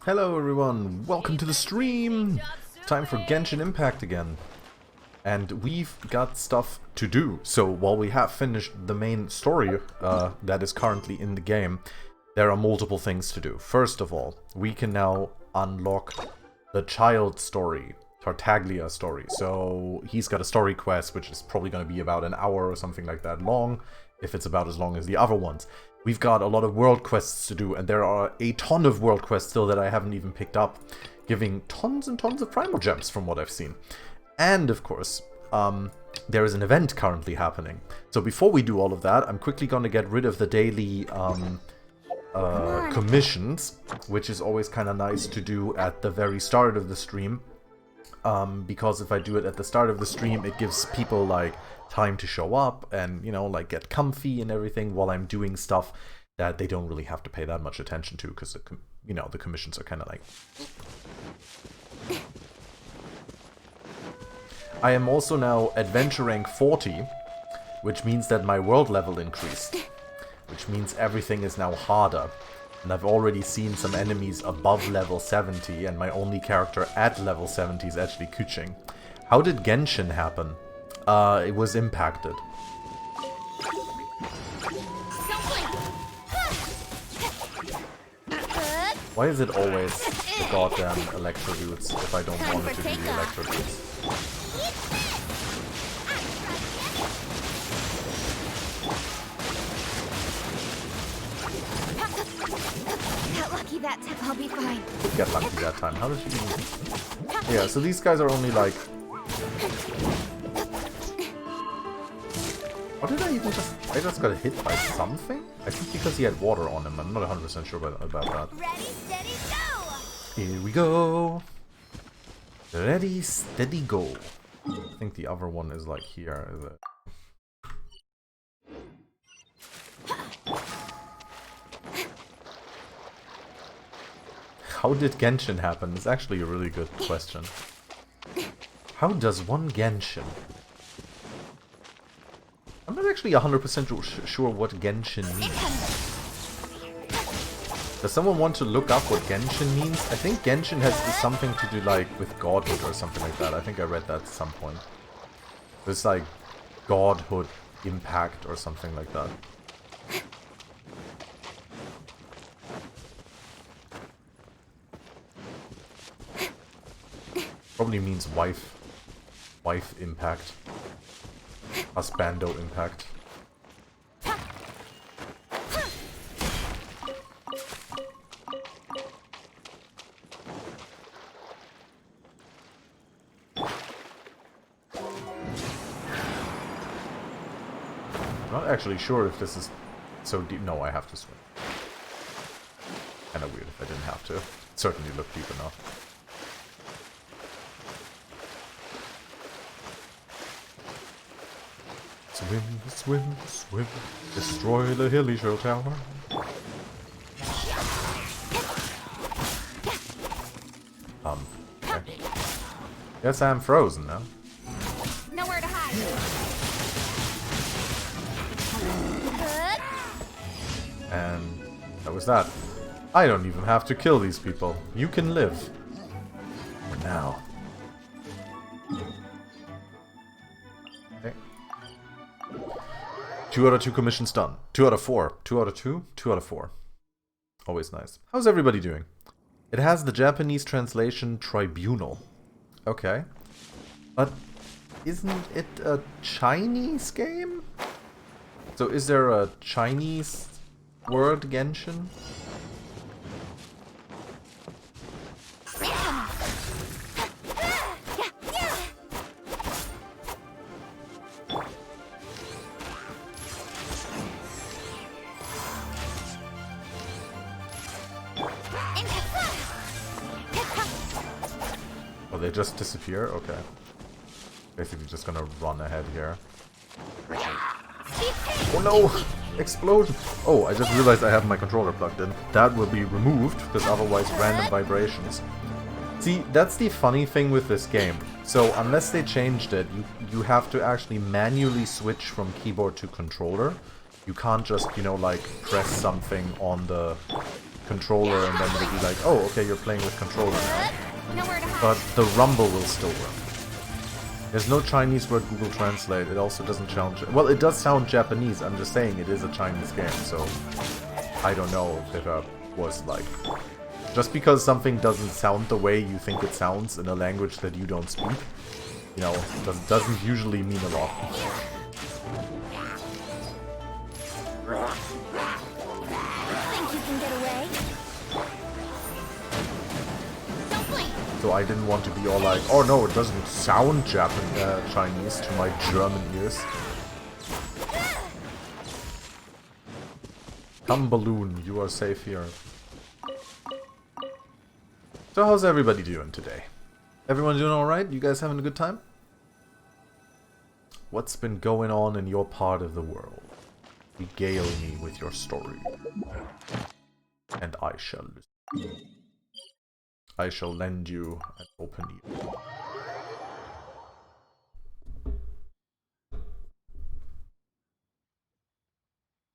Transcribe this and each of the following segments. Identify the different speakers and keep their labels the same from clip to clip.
Speaker 1: Hello everyone, welcome to the stream! Time for Genshin Impact again. And we've got stuff to do. So while we have finished the main story that is currently in the game, there are multiple things to do. First of all, we can now unlock the child story, Tartaglia story. So he's got a story quest which is probably going to be about an hour or something like that long, if it's about as long as the other ones. We've got a lot of world quests to do, and there are a ton of world quests still that I haven't even picked up, giving tons and tons of primal gems from what I've seen. And of course, there is an event currently happening. So before we do all of that, I'm quickly going to get rid of the daily commissions, which is always kind of nice to do at the very start of the stream. Because if I do it at the start of the stream, it gives people like time to show up and, you know, like get comfy and everything while I'm doing stuff that they don't really have to pay that much attention to, because, you know, the commissions are kind of like... I am also now adventure rank 40, which means that my world level increased, which means everything is now harder. And I've already seen some enemies above level 70, and my only character at level 70 is actually Kuching. How did Genshin happen? It was impacted. Why is it always the goddamn electro dudes if I don't want it to be the electro dudes?
Speaker 2: Got lucky that time. I'll be fine.
Speaker 1: Get lucky that time. How did she even... Yeah, so these guys are only like... What did I even just... I just got hit by something? I think because he had water on him. I'm not 100% sure about that.
Speaker 2: Ready, steady, go!
Speaker 1: Here we go. Ready, steady, go. I think the other one is like here, is it? How did Genshin happen? It's actually a really good question. How does one Genshin? I'm not actually 100% sure what Genshin means. Does someone want to look up what Genshin means? I think Genshin has something to do like with godhood or something like that. I think I read that at some point. It's like godhood impact or something like that. Probably means wife impact. Husbando impact. I'm not actually sure if this is so deep. No, I have to swim. Kinda weird if I didn't have to. It certainly looked deep enough. Swim, swim, swim, destroy the hilly shell tower. Okay. Guess I'm frozen now.
Speaker 2: Nowhere to hide. Good.
Speaker 1: And that was that. I don't even have to kill these people. You can live. For now. Okay. 2 out of 2 commissions done. 2 out of 4. 2 out of 2? 2 out of 4. Always nice. How's everybody doing? It has the Japanese translation Tribunal. Okay. But isn't it a Chinese game? So is there a Chinese word Genshin? Oh, they just disappear? Okay. Basically just gonna run ahead here. Oh no! Explosion! Oh, I just realized I have my controller plugged in. That will be removed, because otherwise random vibrations. See, that's the funny thing with this game. So, unless they changed it, you have to actually manually switch from keyboard to controller. You can't just, you know, like, press something on the controller and then it'll be like, oh, okay, you're playing with controller now.
Speaker 2: Nowhere to hide.
Speaker 1: But the rumble will still work. There's no Chinese word Google Translate. It also doesn't sound... Well, it does sound Japanese. I'm just saying it is a Chinese game, so... I don't know if it was like... Just because something doesn't sound the way you think it sounds in a language that you don't speak, you know, doesn't usually mean a lot.
Speaker 2: Think you can get away? Don't blink.
Speaker 1: So I didn't want to be all like, oh no, it doesn't sound Chinese to my German ears. Come balloon, you are safe here. So how's everybody doing today? Everyone doing alright? You guys having a good time? What's been going on in your part of the world? Regale me with your story. And I shall listen. I shall lend you an open ear.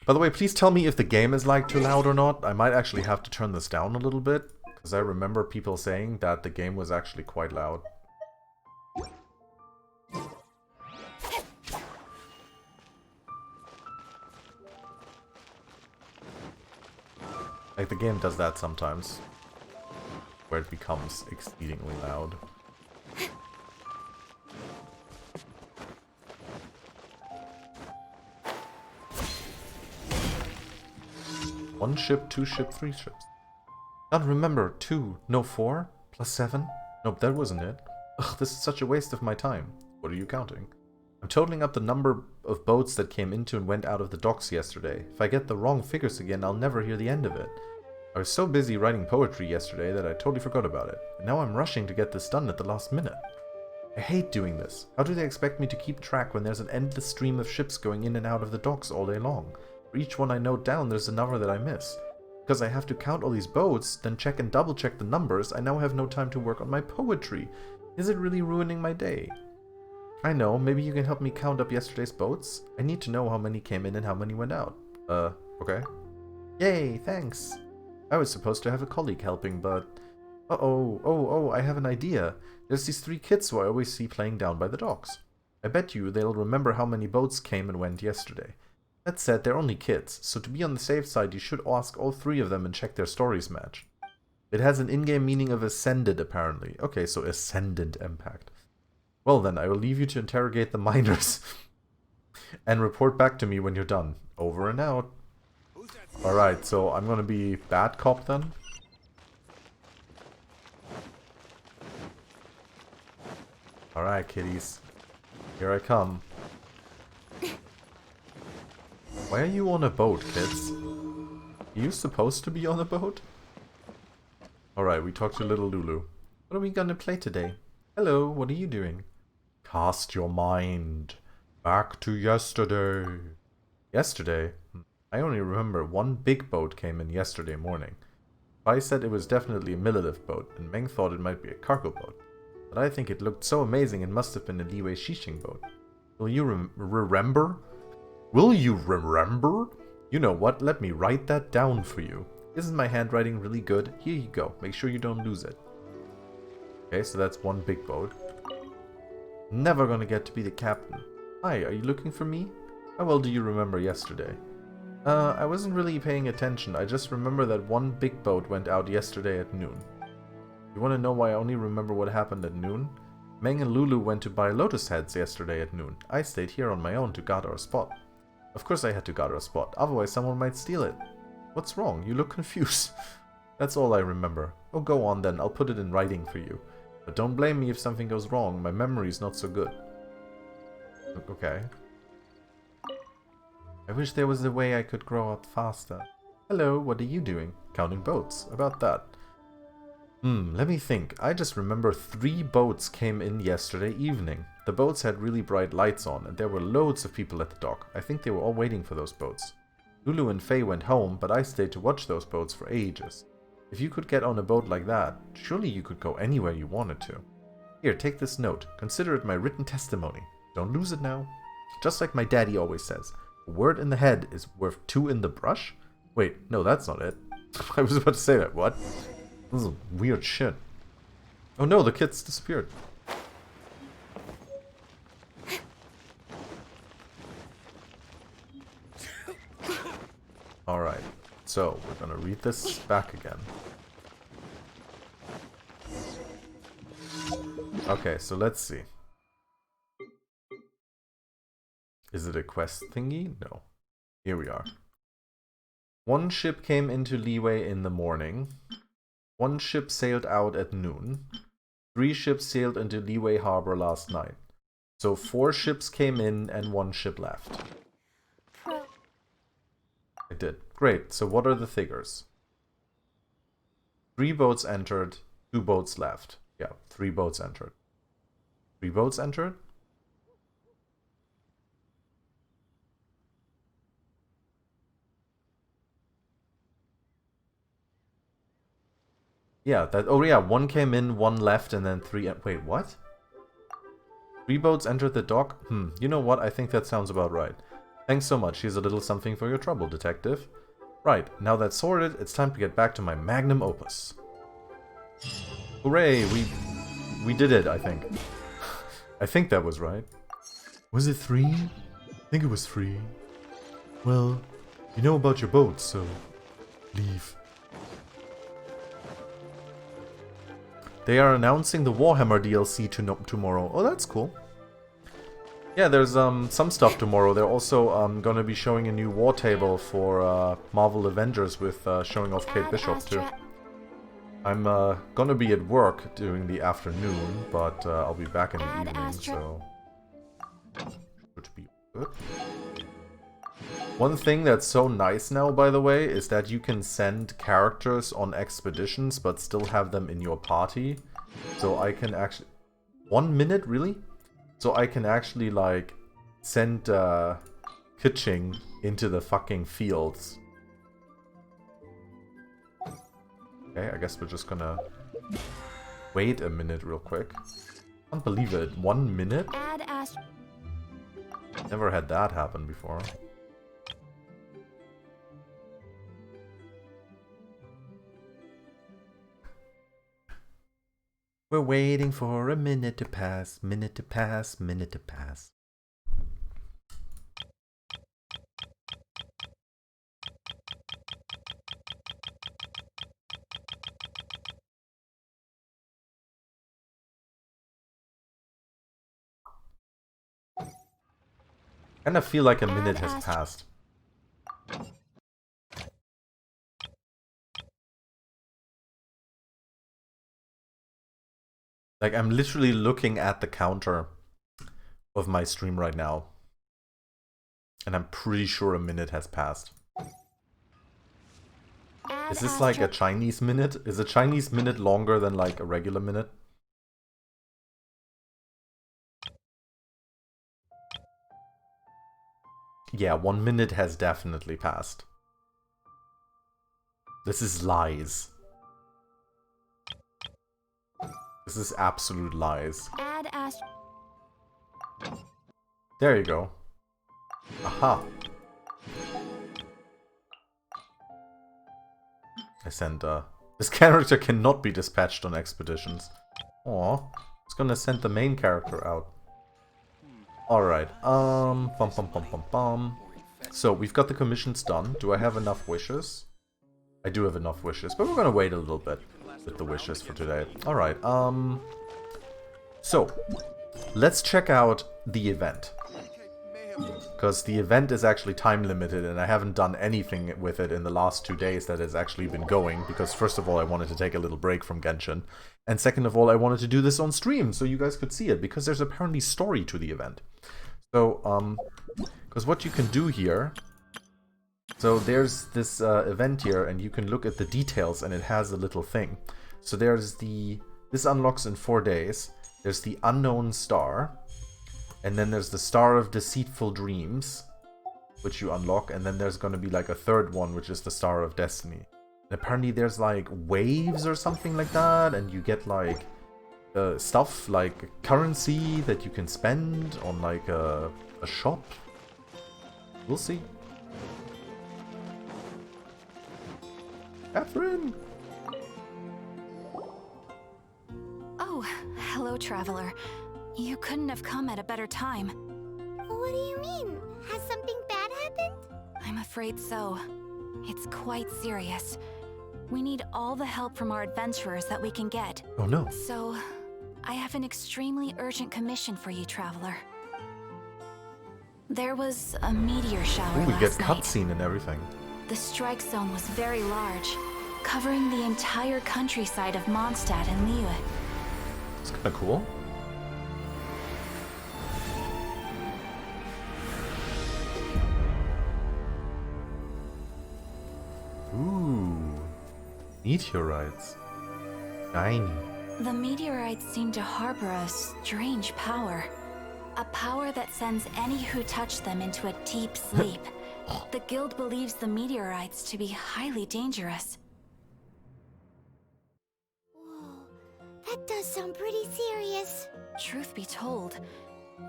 Speaker 1: By the way, please tell me if the game is like too loud or not. I might actually have to turn this down a little bit, because I remember people saying that the game was actually quite loud. Like, the game does that sometimes, where it becomes exceedingly loud. One ship, two ship, three ships. God, remember, 2, no 4, plus 7? Nope, that wasn't it. Ugh, this is such a waste of my time. What are you counting? I'm totaling up the number of boats that came into and went out of the docks yesterday. If I get the wrong figures again, I'll never hear the end of it. I was so busy writing poetry yesterday that I totally forgot about it. And now I'm rushing to get this done at the last minute. I hate doing this. How do they expect me to keep track when there's an endless stream of ships going in and out of the docks all day long? For each one I note down, there's a number that I miss. Because I have to count all these boats, then check and double check the numbers, I now have no time to work on my poetry. Is it really ruining my day? I know, maybe you can help me count up yesterday's boats? I need to know how many came in and how many went out. Okay. Yay, thanks. I was supposed to have a colleague helping, but... I have an idea. There's these 3 kids who I always see playing down by the docks. I bet you they'll remember how many boats came and went yesterday. That said, they're only kids, so to be on the safe side, you should ask all 3 of them and check their stories match. It has an in-game meaning of ascended, apparently. Okay, so ascendant impact. Well then, I will leave you to interrogate the miners. And report back to me when you're done. Over and out. Alright, so I'm gonna be bad cop then. Alright, kiddies. Here I come. Why are you on a boat, kids? Are you supposed to be on a boat? Alright, we talked to little Lulu. What are we gonna play today? Hello, what are you doing? Cast your mind back to yesterday. Yesterday? I only remember one big boat came in yesterday morning. Bai said it was definitely a millilift boat, and Meng thought it might be a cargo boat. But I think it looked so amazing it must have been a Liwei Shixing boat. Will you remember? Will you remember? You know what, let me write that down for you. Isn't my handwriting really good? Here you go, make sure you don't lose it. Okay, so that's one big boat. Never gonna get to be the captain. Hi, are you looking for me? How well do you remember yesterday? I wasn't really paying attention, I just remember that one big boat went out yesterday at noon. You wanna know why I only remember what happened at noon? Meng and Lulu went to buy lotus heads yesterday at noon. I stayed here on my own to guard our spot. Of course I had to guard our spot, otherwise someone might steal it. What's wrong? You look confused. That's all I remember. Oh, go on then, I'll put it in writing for you. But don't blame me if something goes wrong, my memory's not so good. Okay. I wish there was a way I could grow up faster. Hello, what are you doing? Counting boats. About that. Let me think. I just remember 3 boats came in yesterday evening. The boats had really bright lights on, and there were loads of people at the dock. I think they were all waiting for those boats. Lulu and Faye went home, but I stayed to watch those boats for ages. If you could get on a boat like that, surely you could go anywhere you wanted to. Here, take this note. Consider it my written testimony. Don't lose it now. Just like my daddy always says, a word in the head is worth 2 in the brush? Wait, no, that's not it. I was about to say that. What? This is weird shit. Oh no, the kids disappeared. Alright, so we're gonna read this back again. Okay, so let's see. Is it a quest thingy? No. Here we are. One ship came into Leeway in the morning. One ship sailed out at noon. 3 ships sailed into Leeway Harbor last night. So 4 ships came in and 1 ship left. I did. Great. So what are the figures? 3 boats entered, 2 boats left. Yeah, 3 boats entered. 3 boats entered? Yeah, that. Oh yeah, 1 came in, 1 left, and then 3. Wait, what? 3 boats entered the dock? You know what? I think that sounds about right. Thanks so much. Here's a little something for your trouble, detective. Right, now that's sorted, it's time to get back to my magnum opus. Hooray! We did it, I think. I think that was right. Was it 3? I think it was 3. Well, you know about your boat, so leave. They are announcing the Warhammer DLC tomorrow. Oh, that's cool. Yeah, there's some stuff tomorrow. They're also gonna be showing a new war table for Marvel Avengers with showing off Kate Bishop too. I'm gonna be at work during the afternoon, but I'll be back in the evening, so should be good. One thing that's so nice now, by the way, is that you can send characters on expeditions but still have them in your party. So I can actually... 1 minute, really? So I can actually, like, send Kitching into the fucking fields. Okay, I guess we're just gonna wait a minute real quick. Can't believe it. 1 minute? Never had that happen before. We're waiting for a minute to pass, minute to pass, minute to pass. I kind of feel like a minute has passed. Like, I'm literally looking at the counter of my stream right now. And I'm pretty sure a minute has passed. Is this like a Chinese minute? Is a Chinese minute longer than like a regular minute? Yeah, 1 minute has definitely passed. This is lies. This is absolute lies. There you go. Aha. I sent this character cannot be dispatched on expeditions. Aw. It's gonna send the main character out. Alright, So, we've got the commissions done. Do I have enough wishes? I do have enough wishes, but we're gonna wait a little bit with the wishes for today. Alright, so, let's check out the event. Because the event is actually time limited and I haven't done anything with it in the last 2 days that has actually been going. Because first of all, I wanted to take a little break from Genshin. And second of all, I wanted to do this on stream so you guys could see it. Because there's apparently story to the event. So, because what you can do here... So there's this event here and you can look at the details and it has a little thing. So there's the... This unlocks in 4 days. There's the Unknown Star. And then there's the Star of Deceitful Dreams, which you unlock. And then there's going to be like a third one, which is the Star of Destiny. And apparently there's like waves or something like that. And you get like stuff like currency that you can spend on like a shop. We'll see. Catherine!
Speaker 3: Oh, hello, traveler. You couldn't have come at a better time.
Speaker 2: What do you mean? Has something bad happened?
Speaker 3: I'm afraid so. It's quite serious. We need all the help from our adventurers that we can get.
Speaker 1: Oh no.
Speaker 3: So, I have an extremely urgent commission for you, traveler. There was a meteor shower
Speaker 1: Ooh, we get
Speaker 3: last night.
Speaker 1: cutscene and everything.
Speaker 3: The strike zone was very large, covering the entire countryside of Mondstadt and Liyue.
Speaker 1: It's kinda cool. Ooh. Meteorites. Shiny.
Speaker 3: The meteorites seem to harbor a strange power. A power that sends any who touch them into a deep sleep. The guild believes the meteorites to be highly dangerous.
Speaker 2: Whoa, that does sound pretty serious.
Speaker 3: Truth be told,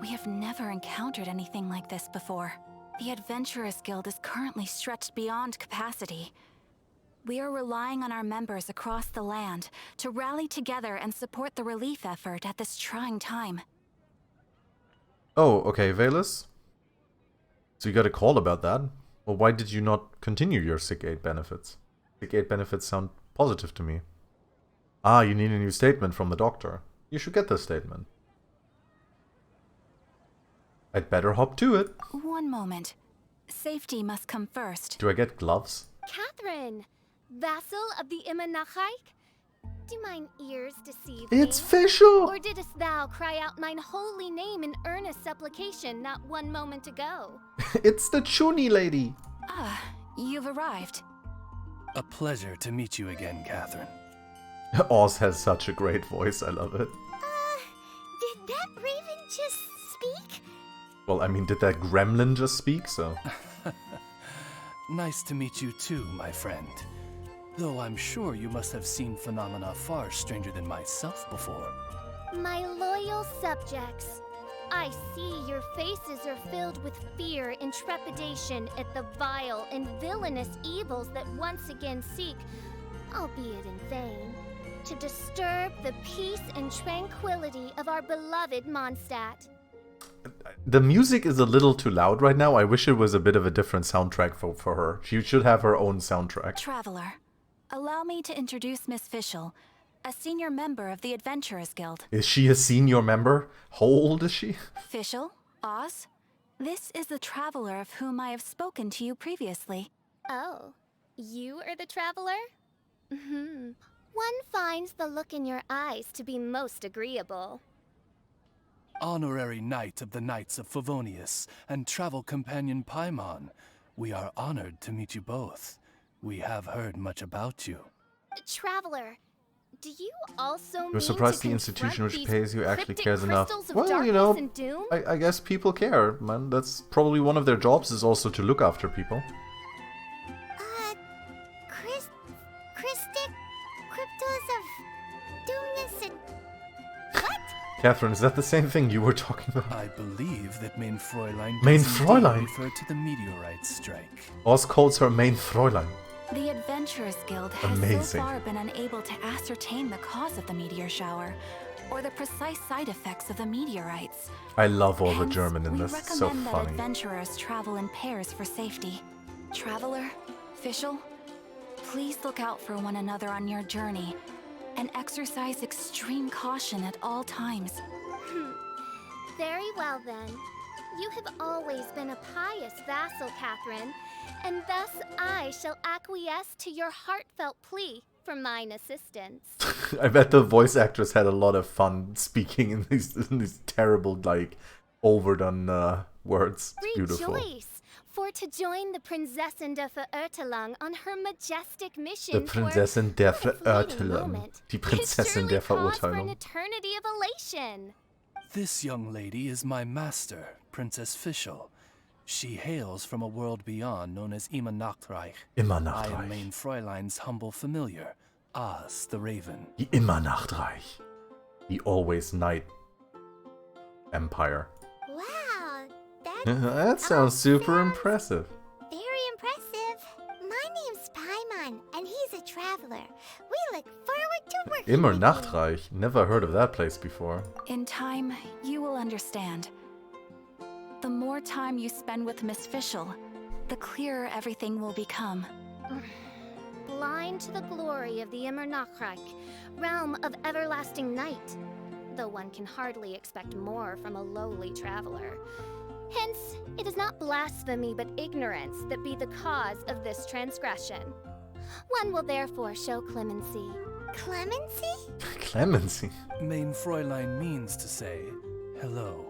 Speaker 3: we have never encountered anything like this before. The Adventurers Guild is currently stretched beyond capacity. We are relying on our members across the land to rally together and support the relief effort at this trying time.
Speaker 1: Oh, okay, Valus. So you got a call about that? Well, why did you not continue your sick aid benefits? Sick aid benefits sound positive to me. Ah, you need a new statement from the doctor. You should get this statement. I'd better hop to it.
Speaker 3: One moment. Safety must come first.
Speaker 1: Do I get gloves?
Speaker 2: Catherine, vassal of the Imanachike? Do mine ears deceive
Speaker 1: It's
Speaker 2: me?
Speaker 1: official!
Speaker 2: Or didst thou cry out mine holy name in earnest supplication not one moment ago?
Speaker 1: It's the Chuni lady!
Speaker 3: Ah, you've arrived.
Speaker 4: A pleasure to meet you again, Catherine.
Speaker 1: Oz has such a great voice, I love it.
Speaker 2: Did that raven just speak?
Speaker 1: Well, I mean, did that gremlin just speak, so...
Speaker 4: Nice to meet you too, my friend. Though I'm sure you must have seen phenomena far stranger than myself before.
Speaker 2: My loyal subjects, I see your faces are filled with fear and trepidation at the vile and villainous evils that once again seek, albeit in vain, to disturb the peace and tranquility of our beloved Mondstadt.
Speaker 1: The music is a little too loud right now. I wish it was a bit of a different soundtrack for her. She should have her own soundtrack.
Speaker 3: Traveler, allow me to introduce Miss Fischl, a senior member of the Adventurers Guild.
Speaker 1: Is she a senior member? How old is she?
Speaker 3: Fischl, Oz, this is the traveler of whom I have spoken to you previously.
Speaker 2: Oh, you are the traveler? One finds the look in your eyes to be most agreeable.
Speaker 4: Honorary Knight of the Knights of Favonius and travel companion Paimon, we are honored to meet you both. We have heard much about you.
Speaker 2: Traveler, do you also mean
Speaker 1: You're surprised
Speaker 2: to
Speaker 1: the institution
Speaker 2: confront
Speaker 1: which
Speaker 2: these
Speaker 1: pays you actually
Speaker 2: cryptic
Speaker 1: cares enough.
Speaker 2: crystals of
Speaker 1: Well, you
Speaker 2: darkness
Speaker 1: know,
Speaker 2: and doom?
Speaker 1: I guess people care, man. That's probably one of their jobs is also to look after people.
Speaker 2: Christic cryptos of doomness and... What?
Speaker 1: Catherine, is that the same thing you were talking about?
Speaker 4: I believe that Main Fräulein
Speaker 1: Main
Speaker 4: does indeed
Speaker 1: Fräulein?
Speaker 4: refer to the meteorite strike.
Speaker 1: Oz calls her main Fräulein.
Speaker 3: The Adventurers Guild has
Speaker 1: Amazing.
Speaker 3: so far been unable to ascertain the cause of the meteor shower, or the precise side effects of the meteorites.
Speaker 1: I love all the
Speaker 3: Hence,
Speaker 1: German in
Speaker 3: we
Speaker 1: this. It's so
Speaker 3: recommend that
Speaker 1: funny.
Speaker 3: adventurers travel in pairs for safety. Traveler, Fischl, please look out for one another on your journey, and exercise extreme caution at all times.
Speaker 2: Very well then. You have always been a pious vassal, Catherine, and thus I shall acquiesce to your heartfelt plea for mine assistance.
Speaker 1: I bet the voice actress had a lot of fun speaking in these terrible, like, overdone words. It's beautiful.
Speaker 2: Rejoice! For to join the Prinzessin der Verurteilung on her majestic mission
Speaker 1: The Prinzessin der
Speaker 2: for a fleeting
Speaker 1: Verurteilung.
Speaker 2: moment
Speaker 1: Die
Speaker 2: is
Speaker 1: Prinzessin
Speaker 2: surely
Speaker 1: der
Speaker 2: cause for an
Speaker 1: Verurteilung.
Speaker 2: eternity of elation.
Speaker 4: This young lady is my master, Princess Fischl. She hails from a world beyond known as Imanachreich.
Speaker 1: Immer
Speaker 4: I am
Speaker 1: Nachtreich.
Speaker 4: Main Fräulein's humble familiar, Oz the Raven.
Speaker 1: Die Immer Nachtreich. The always night empire.
Speaker 2: Wow,
Speaker 1: That sounds super impressive.
Speaker 2: very impressive. My name's Paimon, and he's a with you.
Speaker 1: Nachtreich. Never heard of that place before.
Speaker 3: In time, you will understand. The more time you spend with Miss Fischl, the clearer everything will become.
Speaker 2: Blind to the glory of the Nachreich, realm of everlasting night, though one can hardly expect more from a lowly traveler. Hence, it is not blasphemy but ignorance that be the cause of this transgression. One will therefore show clemency. Clemency?
Speaker 1: Clemency.
Speaker 4: Mein Fräulein means to say hello.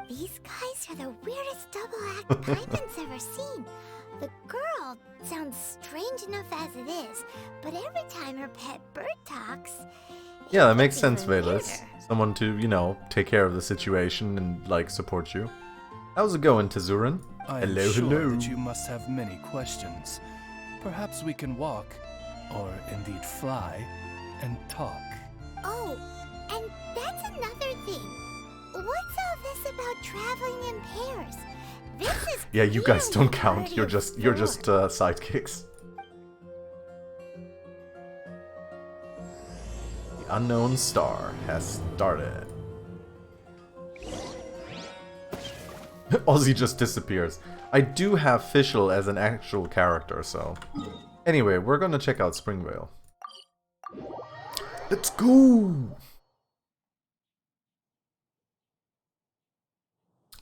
Speaker 5: These guys are the weirdest double act Paimon's ever seen. The girl sounds strange enough as it is, but every time her pet bird talks...
Speaker 1: Yeah, that makes sense, Velas. Someone to, you know, take care of the situation and, like, support you. How's it going, Tezurin?
Speaker 4: I am sure that you must have many questions. Perhaps we can walk, or indeed fly, and talk.
Speaker 5: Oh, and that's another thing. What's all this about traveling in pairs? This is
Speaker 1: Yeah, you guys don't count.
Speaker 5: already
Speaker 1: You're just sidekicks. The unknown star has started. Ozzy just disappears. I do have Fischl as an actual character, so... Anyway, we're gonna check out Springvale. Let's go!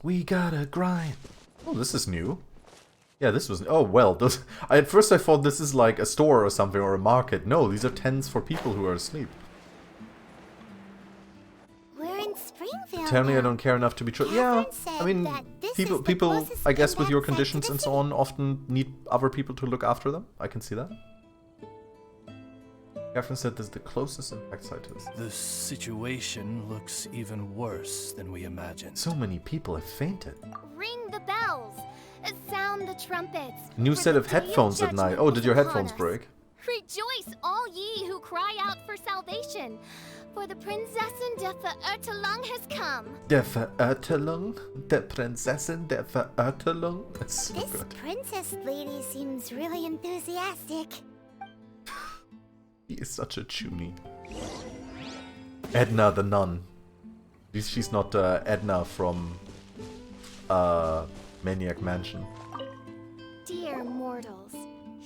Speaker 1: We gotta grind. Oh, this is new. Yeah, this was... Oh, well, those... At first I thought this is like a store or something, or a market. No, these are tents for people who are asleep.
Speaker 5: We're in Springvale.
Speaker 1: Tell me I
Speaker 5: now.
Speaker 1: don't care enough to be true. Yeah, I mean, people, I guess with your conditions and so on, often need other people to look after them. I can see that. Catherine said this is the closest impact site to this.
Speaker 4: The situation looks even worse than we imagined.
Speaker 1: So many people have fainted.
Speaker 2: Ring the bells! Sound the trumpets!
Speaker 1: New
Speaker 2: for
Speaker 1: set
Speaker 2: the
Speaker 1: of
Speaker 2: day
Speaker 1: headphones at night.
Speaker 2: judgment
Speaker 1: Oh,
Speaker 2: is
Speaker 1: did your
Speaker 2: upon
Speaker 1: headphones
Speaker 2: us.
Speaker 1: break?
Speaker 2: Rejoice, all ye who cry out for salvation, for the Prinzessin der Verirrtelung has come.
Speaker 1: Der Verirrtelung? Der Prinzessin der Verirrtelung? That's so
Speaker 5: This
Speaker 1: good.
Speaker 5: princess lady seems really enthusiastic.
Speaker 1: He is such a chuny. Edna the nun. She's not Edna from Maniac Mansion.
Speaker 2: Dear mortals,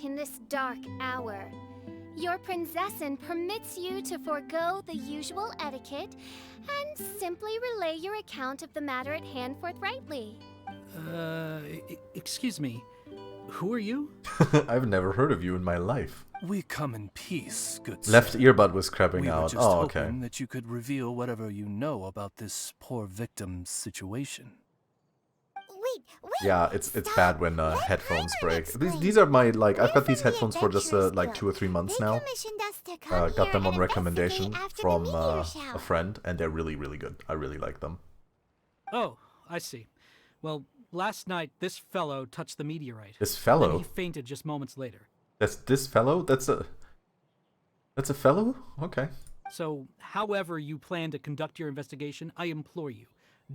Speaker 2: in this dark hour, your Prinzessin permits you to forego the usual etiquette and simply relay your account of the matter at hand forthrightly.
Speaker 6: Excuse me. Who are you?
Speaker 1: I've never heard of you in my life.
Speaker 4: We come in peace, good sir.
Speaker 1: Left earbud was crapping
Speaker 4: We were
Speaker 1: out.
Speaker 4: just
Speaker 1: Oh,
Speaker 4: hoping
Speaker 1: okay.
Speaker 4: that you could reveal whatever you know about this poor victim's situation.
Speaker 5: Wait.
Speaker 1: Yeah, it's
Speaker 5: stop.
Speaker 1: bad when
Speaker 5: Let
Speaker 1: headphones
Speaker 5: Paimon
Speaker 1: break.
Speaker 5: explain.
Speaker 1: These are my, like, I've got
Speaker 5: We're
Speaker 1: these
Speaker 5: from the
Speaker 1: headphones for just
Speaker 5: Adventurers
Speaker 1: like
Speaker 5: Club.
Speaker 1: 2 or 3 months
Speaker 5: They
Speaker 1: now.
Speaker 5: commissioned us to come
Speaker 1: Got
Speaker 5: here
Speaker 1: them on
Speaker 5: and
Speaker 1: recommendation
Speaker 5: investigate after
Speaker 1: from
Speaker 5: the meteor shower.
Speaker 1: a friend, and they're really, really good. I really like them.
Speaker 6: Oh, I see. Well, last night this fellow touched the meteorite.
Speaker 1: This
Speaker 6: Then
Speaker 1: fellow?
Speaker 6: he fainted just moments later.
Speaker 1: That's this fellow? That's a fellow? Okay.
Speaker 6: So, however you plan to conduct your investigation, I implore you,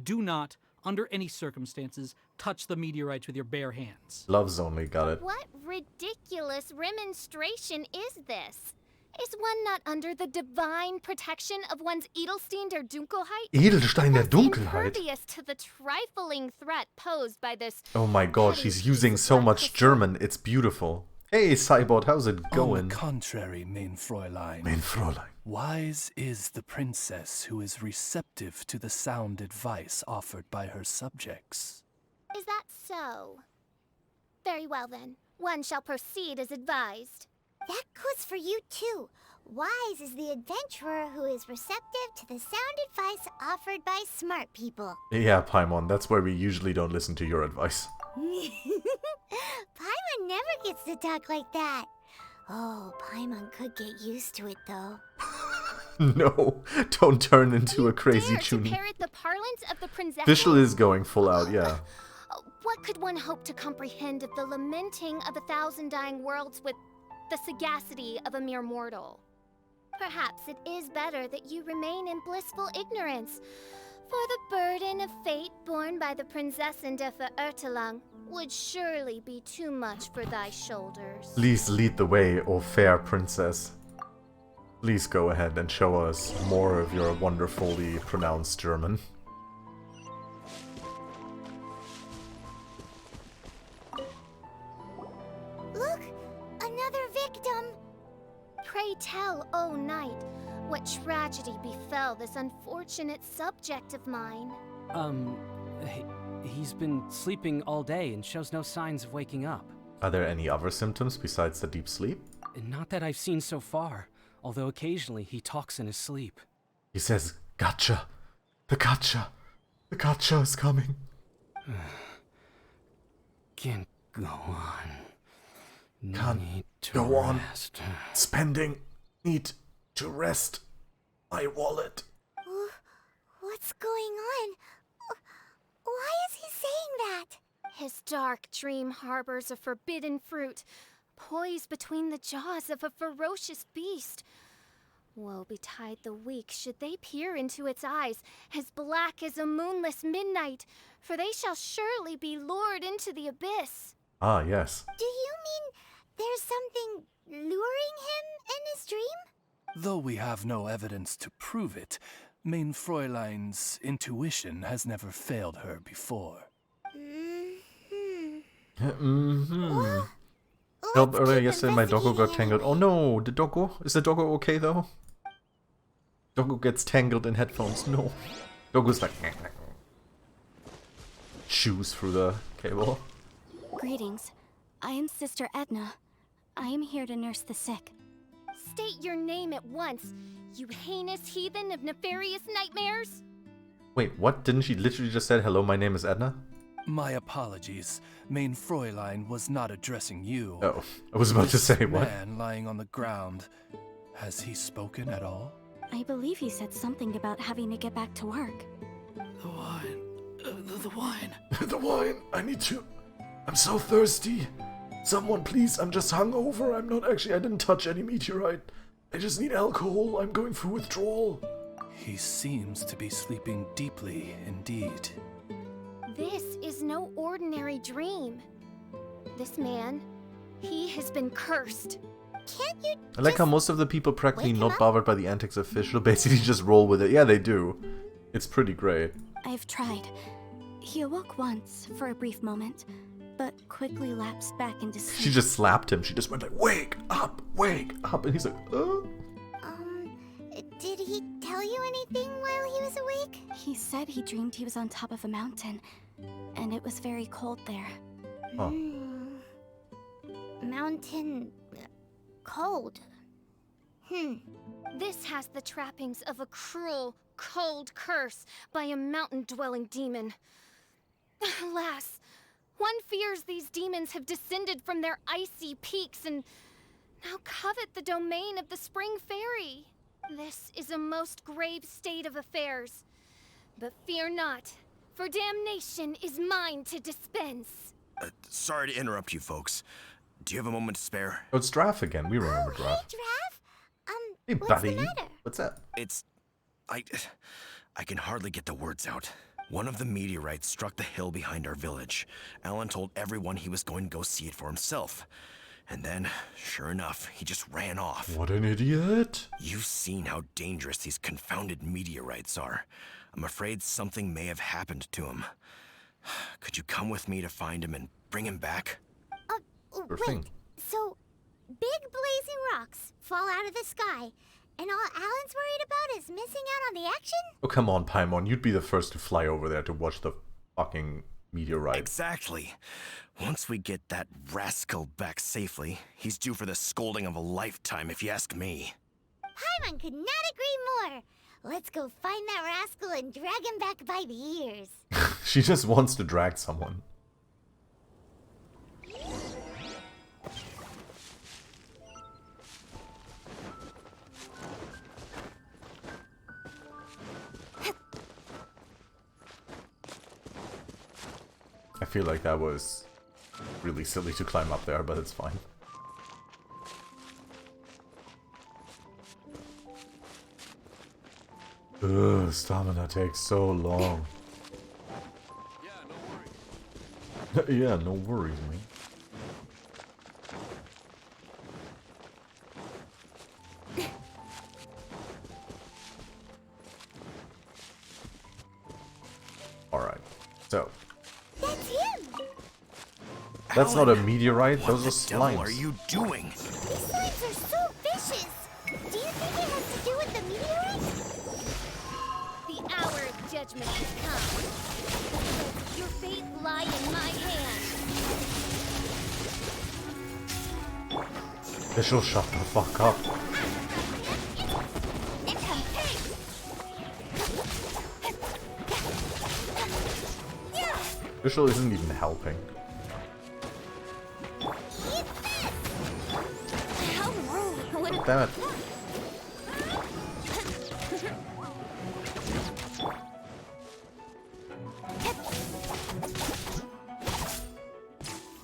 Speaker 6: do not, under any circumstances, touch the meteorites with your bare hands.
Speaker 1: Loves only, got it.
Speaker 2: What ridiculous remonstration is this? Is one not under the divine protection of one's Edelstein der Dunkelheit?
Speaker 1: Edelstein der
Speaker 2: Thus
Speaker 1: Dunkelheit?
Speaker 2: impervious to the trifling threat posed by this.
Speaker 1: Oh my god,
Speaker 2: petty
Speaker 1: she's using
Speaker 2: piece of
Speaker 1: so
Speaker 2: blood
Speaker 1: much
Speaker 2: crystal.
Speaker 1: German, it's beautiful. Hey, Cybot, how's it
Speaker 4: On
Speaker 1: going?
Speaker 4: the contrary, mein Fräulein.
Speaker 1: Mein Fräulein.
Speaker 4: Wise is the princess who is receptive to the sound advice offered by her subjects.
Speaker 2: Is that so? Very well then. One shall proceed as advised.
Speaker 5: That goes for you too. Wise is the adventurer who is receptive to the sound advice offered by smart people.
Speaker 1: Yeah, Paimon, that's why we usually don't listen to your advice.
Speaker 5: Paimon never gets to talk like that. Oh, Paimon could get used to it though.
Speaker 1: No, don't turn into a crazy
Speaker 2: Dare to
Speaker 1: chuny.
Speaker 2: parrot the parlance of the Prinzessin?
Speaker 1: Fischl is going full out, yeah.
Speaker 2: What could one hope to comprehend of the lamenting of 1,000 dying worlds with the sagacity of a mere mortal? Perhaps it is better that you remain in blissful ignorance, for the burden of fate borne by the Prinzessin der Verirrtelung would surely be too much for thy shoulders.
Speaker 1: Please lead the way, O fair princess. Please go ahead and show us more of your wonderfully pronounced German.
Speaker 2: Look! Another victim! Pray tell, O knight, what tragedy befell this unfortunate subject of mine?
Speaker 7: He's been sleeping all day and shows no signs of waking up.
Speaker 1: Are there any other symptoms besides the deep sleep?
Speaker 7: Not that I've seen so far, although occasionally he talks in his sleep.
Speaker 1: He says, "Gacha! The gacha! The gacha is coming!"
Speaker 7: Can't go on.
Speaker 1: Can't
Speaker 7: Need to
Speaker 1: go on.
Speaker 7: rest.
Speaker 1: Spending. Need to rest. My wallet.
Speaker 5: What's going on? Why is he saying that?
Speaker 2: His dark dream harbors a forbidden fruit, poised between the jaws of a ferocious beast. Woe betide the weak should they peer into its eyes, as black as a moonless midnight, for they shall surely be lured into the abyss.
Speaker 1: Ah, yes.
Speaker 5: Do you mean there's something luring him in his dream?
Speaker 4: Though we have no evidence to prove it, Mein Fräulein's intuition has never failed her before.
Speaker 1: Help earlier yesterday, my doggo got tangled. Oh no, the doggo? Is the doggo okay though? Doggo gets tangled in headphones. No. Doggo's like... chews through the cable.
Speaker 3: Greetings. I am Sister Edna. I am here to nurse the sick.
Speaker 2: State your name at once, you heinous heathen of nefarious nightmares!
Speaker 1: Wait, what? Didn't she literally just said, "Hello, my name is Edna"?
Speaker 4: My apologies. Mein Fräulein was not addressing you.
Speaker 1: Oh, I was about to say, what?
Speaker 4: Man lying on the ground. Has he spoken at all?
Speaker 3: I believe he said something about having to get back to work.
Speaker 4: The wine. The wine.
Speaker 1: The wine! I need to... I'm so thirsty! Someone please, I'm just hungover. I'm not actually... I didn't touch any meteorite. I just need alcohol. I'm going through withdrawal.
Speaker 4: He seems to be sleeping deeply indeed.
Speaker 2: This is no ordinary dream. This man, he has been cursed.
Speaker 5: Can't you
Speaker 1: I like how most of the people practically not bothered by the antics of fish will basically just roll with it. Yeah, they do. It's pretty great.
Speaker 3: I've tried. He awoke once for a brief moment, but quickly lapsed back into sleep.
Speaker 1: She just slapped him. She just went like, wake up! And he's like,
Speaker 5: Did he tell you anything while he was awake?
Speaker 3: He said he dreamed he was on top of a mountain, and it was very cold there.
Speaker 1: Huh.
Speaker 5: Mountain... cold.
Speaker 2: This has the trappings of a cruel, cold curse by a mountain-dwelling demon. Alas, one fears these demons have descended from their icy peaks and now covet the domain of the Spring Fairy. This is a most grave state of affairs. But fear not, for damnation is mine to dispense.
Speaker 8: Sorry to interrupt you folks. Do you have a moment to spare?
Speaker 1: Oh, it's Draff again. We remember
Speaker 5: Hey,
Speaker 1: Draff.
Speaker 5: Giraffe.
Speaker 1: Hey,
Speaker 5: What's
Speaker 1: buddy.
Speaker 5: the matter?
Speaker 1: What's that?
Speaker 8: I can hardly get the words out. One of the meteorites struck the hill behind our village. Alan told everyone he was going to go see it for himself. And then, sure enough, he just ran off.
Speaker 1: What an idiot.
Speaker 8: You've seen how dangerous these confounded meteorites are. I'm afraid something may have happened to him. Could you come with me to find him and bring him back?
Speaker 1: Sure
Speaker 5: Wait,
Speaker 1: thing.
Speaker 5: so big blazing rocks fall out of the sky, and all Alan's worried about is missing out on the action?
Speaker 1: Oh, come on, Paimon. You'd be the first to fly over there to watch the fucking meteorite.
Speaker 8: Exactly. Once we get that rascal back safely, he's due for the scolding of a lifetime, if you ask me.
Speaker 5: Paimon could not agree more. Let's go find that rascal and drag him back by the ears.
Speaker 1: She just wants to drag someone. I feel like that was really silly to climb up there, but it's fine. Ugh, stamina takes so long. Yeah, no worries, man. Alright, so.
Speaker 5: That's him!
Speaker 1: That's not a
Speaker 8: Alan,
Speaker 1: meteorite,
Speaker 8: what
Speaker 1: those
Speaker 8: the
Speaker 1: are
Speaker 8: devil
Speaker 1: slimes.
Speaker 8: are you doing?
Speaker 5: These slimes are so vicious! Do you think it has to do with the meteorite?
Speaker 2: The hour of judgment has come. Your fate lie in my hand.
Speaker 1: Visual, shut the fuck up. Visual isn't even helping.
Speaker 5: How rude!
Speaker 1: Damn it.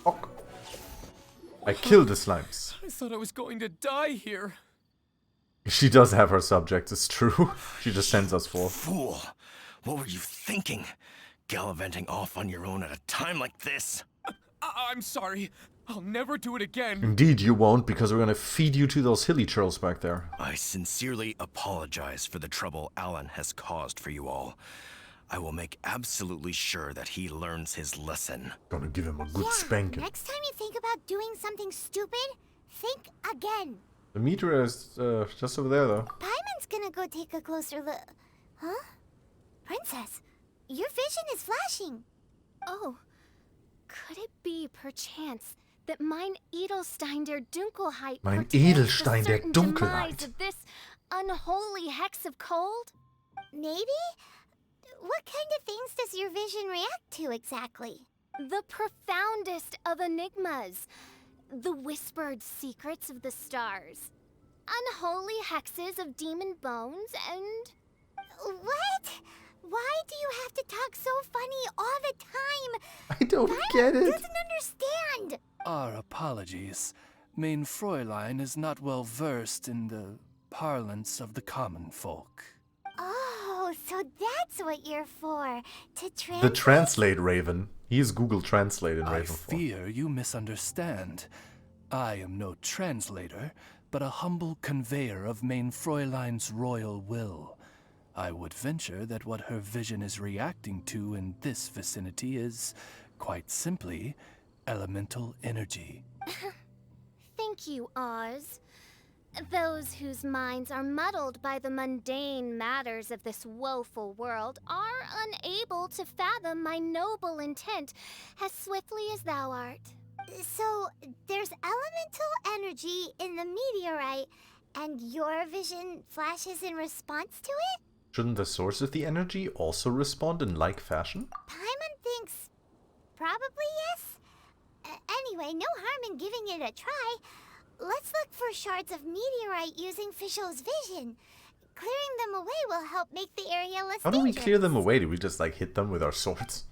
Speaker 1: Fuck. I killed the slimes.
Speaker 9: I thought I was going to die here.
Speaker 1: She does have her subjects, it's true. She just sends us forth.
Speaker 8: Fool! What were you thinking? Gallivanting off on your own at a time like this?
Speaker 9: I'm sorry. I'll never do it again.
Speaker 1: Indeed you won't, because we're gonna feed you to those hilly churls back there.
Speaker 8: I sincerely apologize for the trouble Alan has caused for you all. I will make absolutely sure that he learns his lesson.
Speaker 1: Gonna give him a good spanking.
Speaker 5: Next time you think about doing something stupid, think again.
Speaker 1: The meteor is just over there, though.
Speaker 5: Paimon's gonna go take a closer look. Huh? Princess, your vision is flashing.
Speaker 2: Oh, could it be perchance that mine Edelstein der Dunkelheit
Speaker 1: Mein
Speaker 2: portrays the
Speaker 1: Edelstein der
Speaker 2: certain
Speaker 1: Dunkelheit.
Speaker 2: demise of this unholy hex of cold?
Speaker 5: Maybe? What kind of things does your vision react to exactly?
Speaker 2: The profoundest of enigmas. The whispered secrets of the stars. Unholy hexes of demon bones and...
Speaker 5: What? Why do you have to talk so funny all the time?
Speaker 1: I don't get it.
Speaker 5: Doesn't understand.
Speaker 4: Our apologies. Main Fräulein is not well versed in the parlance of the common folk.
Speaker 5: Oh, so that's what you're for. To translate?
Speaker 1: The translate Raven. He is Google Translate in
Speaker 4: I
Speaker 1: Raven form.
Speaker 4: fear you misunderstand. I am no translator, but a humble conveyor of Main Fräulein's royal will. I would venture that what her vision is reacting to in this vicinity is, quite simply, elemental energy.
Speaker 2: Thank you, Oz. Those whose minds are muddled by the mundane matters of this woeful world are unable to fathom my noble intent as swiftly as thou art.
Speaker 5: So, there's elemental energy in the meteorite, and your vision flashes in response to it?
Speaker 1: Shouldn't the source of the energy also respond in like fashion?
Speaker 5: Paimon thinks probably yes. Anyway, no harm in giving it a try. Let's look for shards of meteorite using Fischl's vision. Clearing them away will help make the area less
Speaker 1: How do we
Speaker 5: dangerous.
Speaker 1: clear them away? Do we just like hit them with our swords?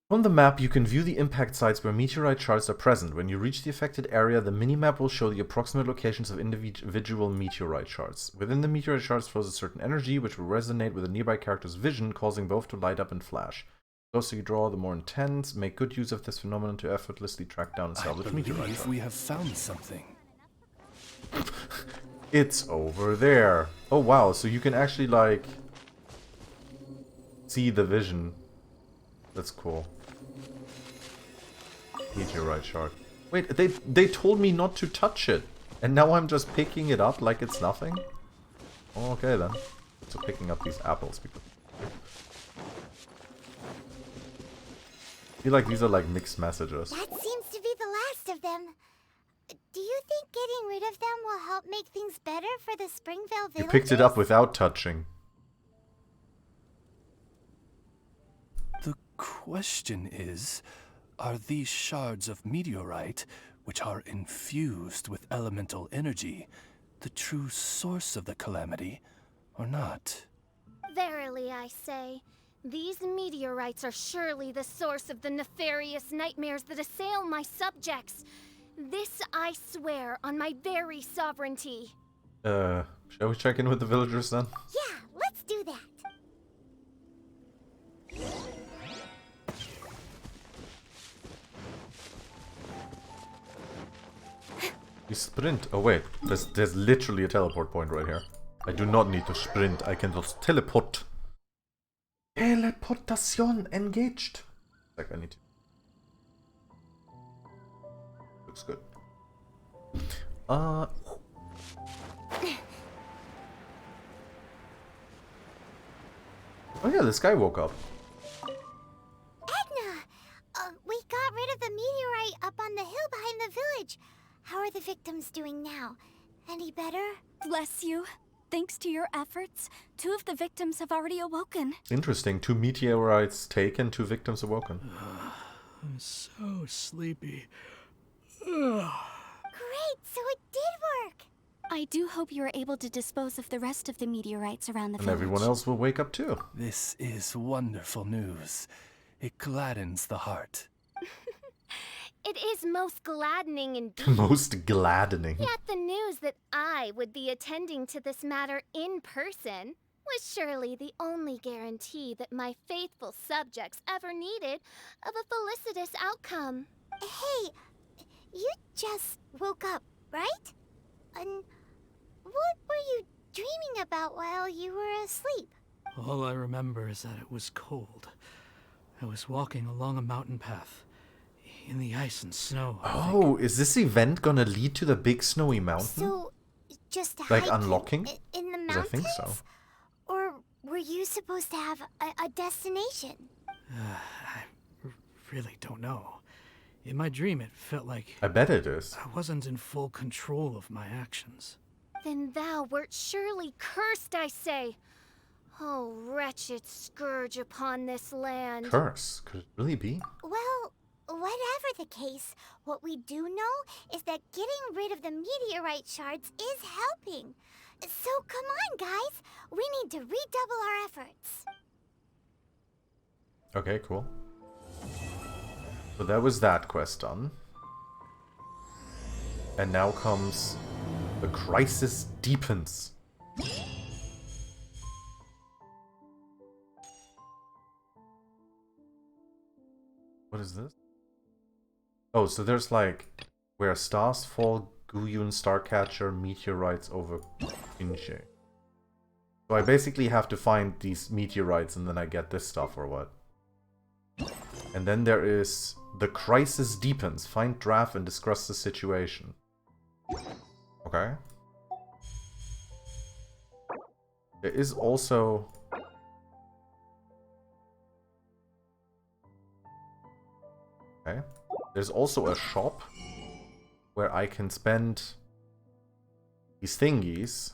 Speaker 1: On the map, you can view the impact sites where meteorite shards are present. When you reach the affected area, the minimap will show the approximate locations of individual meteorite shards. Within the meteorite shards flows a certain energy, which will resonate with a nearby character's vision, causing both to light up and flash. The closer you draw, the more intense. Make good use of this phenomenon to effortlessly track down and salvage meteorite
Speaker 4: believe
Speaker 1: shards.
Speaker 4: we have found something.
Speaker 1: It's over there. Oh wow, so you can actually like see the vision. That's cool. Meteorite shard. Wait, they told me not to touch it, and now I'm just picking it up like it's nothing? Oh, okay then. So picking up these apples because I feel like these are like mixed messages.
Speaker 5: That seems to be the last of them. Do you think getting rid of them will help make things better for the Springvale villagers?
Speaker 1: You picked it up without touching.
Speaker 4: The question is, are these shards of meteorite, which are infused with elemental energy, the true source of the calamity, or not?
Speaker 2: Verily, I say, these meteorites are surely the source of the nefarious nightmares that assail my subjects. This I swear on my very sovereignty.
Speaker 1: Shall we check in with the villagers then?
Speaker 5: Yeah, let's do that.
Speaker 1: You sprint. Oh wait, there's literally a teleport point right here. I do not need to sprint, I can just teleport. Teleportation engaged. Like I need to. Looks good. Oh yeah, this guy woke up.
Speaker 5: Edna! We got rid of the meteorite up on the hill behind the village. How are the victims doing now? Any better?
Speaker 3: Bless you. Thanks to your efforts, 2 of the victims have already awoken.
Speaker 1: Interesting. 2 meteorites taken, 2 victims awoken.
Speaker 6: I'm so sleepy.
Speaker 5: Great, so it did work!
Speaker 3: I do hope you are able to dispose of the rest of the meteorites around the
Speaker 1: And
Speaker 3: village.
Speaker 1: everyone else will wake up too.
Speaker 4: This is wonderful news. It gladdens the heart.
Speaker 2: It is most gladdening indeed.
Speaker 1: Most gladdening.
Speaker 2: Yet the news that I would be attending to this matter in person was surely the only guarantee that my faithful subjects ever needed of a felicitous outcome.
Speaker 5: Hey, you just woke up, right? And what were you dreaming about while you were asleep?
Speaker 6: All I remember is that it was cold. I was walking along a mountain path. In the ice and snow.
Speaker 1: Oh, is this event gonna lead to the big snowy mountain?
Speaker 5: So, just
Speaker 1: Like
Speaker 5: hiking
Speaker 1: unlocking?
Speaker 5: in the
Speaker 1: 'Cause I
Speaker 5: mountains?
Speaker 1: think so.
Speaker 5: Or were you supposed to have a destination?
Speaker 6: I really don't know. In my dream, it felt like
Speaker 1: I bet it is.
Speaker 6: I wasn't in full control of my actions.
Speaker 2: Then thou wert surely cursed, I say. Oh, wretched scourge upon this land.
Speaker 1: Curse? Could it really be?
Speaker 5: Well, whatever the case, what we do know is that getting rid of the meteorite shards is helping. So come on, guys. We need to redouble our efforts.
Speaker 1: Okay, cool. So that was that quest done. And now comes the crisis deepens. What is this? Oh, so there's like where stars fall, Guyun Starcatcher, meteorites over Genshin. So I basically have to find these meteorites and then I get this stuff or what? And then there is the crisis deepens. Find Draft and discuss the situation. Okay. There is also... Okay. There's also a shop where I can spend these thingies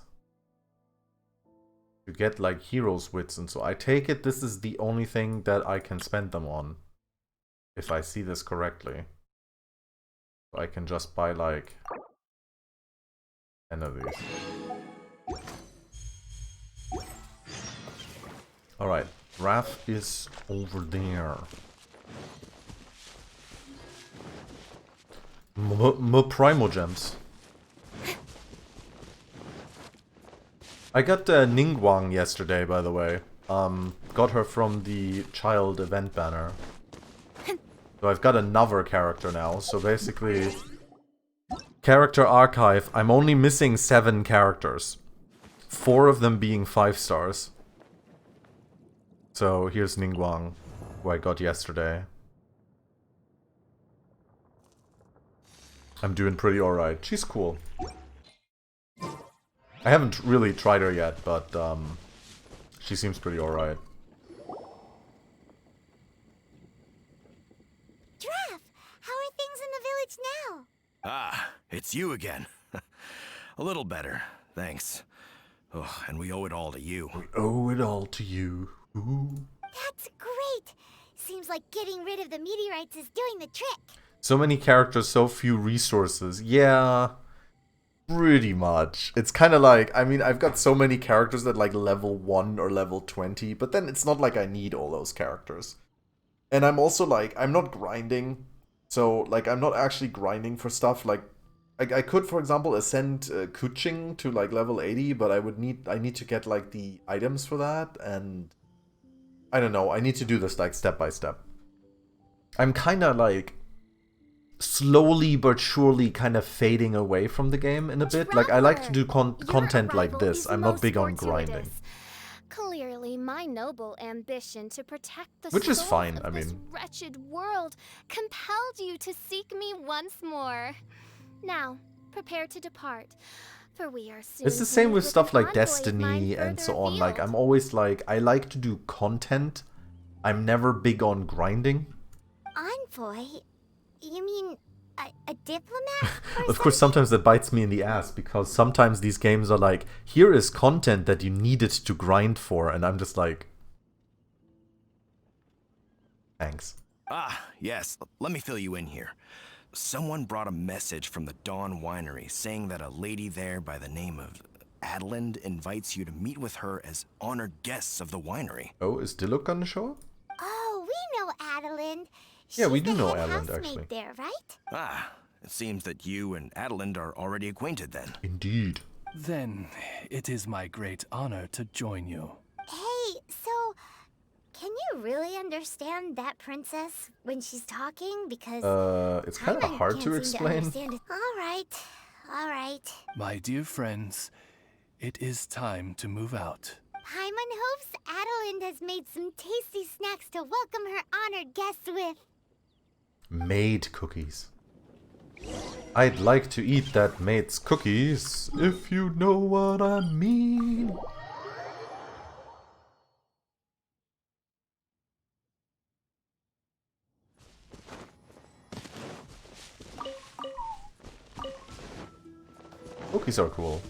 Speaker 1: to get like heroes wits, and so I take it this is the only thing that I can spend them on, if I see this correctly. So I can just buy like 10 of these. Alright, Wrath is over there. Primogems. I got Ninguang yesterday, by the way. Got her from the child event banner. So I've got another character now. So basically, character archive. I'm only missing 7 characters. 4 of them being 5 stars. So here's Ninguang, who I got yesterday. I'm doing pretty alright. She's cool. I haven't really tried her yet, but she seems pretty alright.
Speaker 5: Draft, how are things in the village now?
Speaker 8: Ah, it's you again. A little better, thanks. Oh, and we owe it all to you.
Speaker 1: We owe it all to you. Ooh.
Speaker 5: That's great. Seems like getting rid of the meteorites is doing the trick.
Speaker 1: So many characters, so few resources. Yeah, pretty much. It's kind of like, I mean, I've got so many characters at like level 1 or level 20, but then it's not like I need all those characters. And I'm also like, I'm not grinding. So, like, I'm not actually grinding for stuff. Like, I could, for example, ascend Kuching to like level 80, but I need to get like the items for that, and I don't know, I need to do this like step by step. I'm kind of like slowly but surely kind of fading away from the game in a bit. Like, I like to do content like this. I'm not big on grinding.
Speaker 2: Clearly, my noble ambition to protect the
Speaker 1: Which is
Speaker 2: souls
Speaker 1: fine,
Speaker 2: of
Speaker 1: I
Speaker 2: this
Speaker 1: mean.
Speaker 2: wretched world compelled you to seek me once more. Now, prepare to depart, for we are soon.
Speaker 1: It's the same with stuff like
Speaker 2: an
Speaker 1: Destiny and so on. Like, I'm always like, I like to do content. I'm never big on grinding.
Speaker 5: Envoy? You mean a diplomat?
Speaker 1: Of course, sometimes that bites me in the ass, because sometimes these games are like, here is content that you needed to grind for, and I'm just like, thanks.
Speaker 8: Ah, yes. Let me fill you in here. Someone brought a message from the Dawn Winery saying that a lady there by the name of Adeline invites you to meet with her as honored guests of the winery.
Speaker 1: Oh, is Diluc gonna show up?
Speaker 5: Oh, we know Adeline.
Speaker 1: Yeah, we
Speaker 5: She's
Speaker 1: do
Speaker 5: the
Speaker 1: know
Speaker 5: head
Speaker 1: Adeline,
Speaker 5: housemate
Speaker 1: actually.
Speaker 5: there, right?
Speaker 8: Ah, it seems that you and Adeline are already acquainted then.
Speaker 1: Indeed.
Speaker 4: Then it is my great honor to join you.
Speaker 5: Hey, so can you really understand that princess when she's talking? Because
Speaker 1: It's kind of
Speaker 5: Paimon
Speaker 1: hard
Speaker 5: can't
Speaker 1: to
Speaker 5: seem
Speaker 1: explain.
Speaker 5: understand it. All right.
Speaker 4: My dear friends, it is time to move out.
Speaker 5: Paimon hopes Adeline has made some tasty snacks to welcome her honored guests with.
Speaker 1: Made cookies. I'd like to eat that mate's cookies, if you know what I mean. Cookies are cool.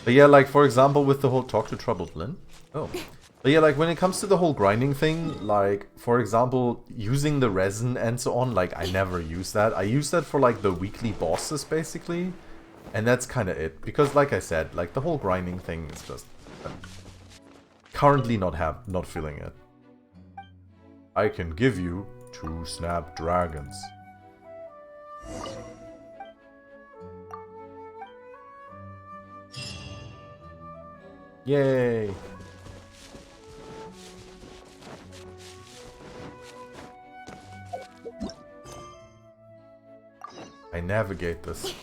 Speaker 1: But yeah, like, for example, with the whole talk to Troubled Lynn. Oh. But yeah, like, when it comes to the whole grinding thing, like, for example, using the resin and so on, like, I never use that. I use that for, like, the weekly bosses, basically. And that's kind of it. Because, like I said, like, the whole grinding thing is just... currently not feeling it. I can give you 2 snapdragons. Yay! I navigate this.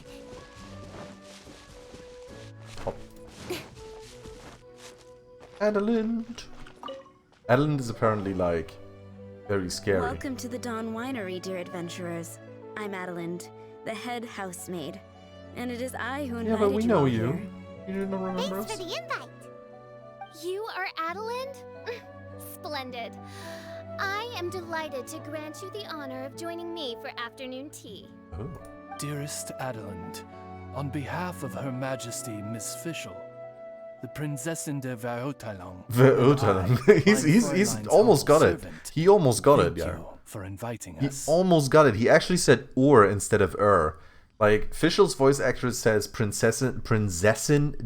Speaker 1: Hop. Adeline! Adeline is apparently, like, very scary.
Speaker 10: Welcome to the Dawn Winery, dear adventurers. I'm Adeline, the head housemaid, and it is I who invited
Speaker 1: Yeah, but we
Speaker 10: you
Speaker 1: know
Speaker 10: all
Speaker 1: you.
Speaker 10: here.
Speaker 1: You didn't remember
Speaker 5: Thanks
Speaker 1: us?
Speaker 5: for the invite.
Speaker 2: You are Adeline? Splendid. I am delighted to grant you the honor of joining me for afternoon tea.
Speaker 1: Oh.
Speaker 4: Dearest Adeline, on behalf of Her Majesty Miss Fischl, the Prinzessin der Verurteilung,
Speaker 1: He's almost got it. He almost got it, yeah.
Speaker 4: Thank you for inviting
Speaker 1: He
Speaker 4: us.
Speaker 1: almost got it. He actually said "or" instead of "er." Like, Fischl's voice actress says Prinzessin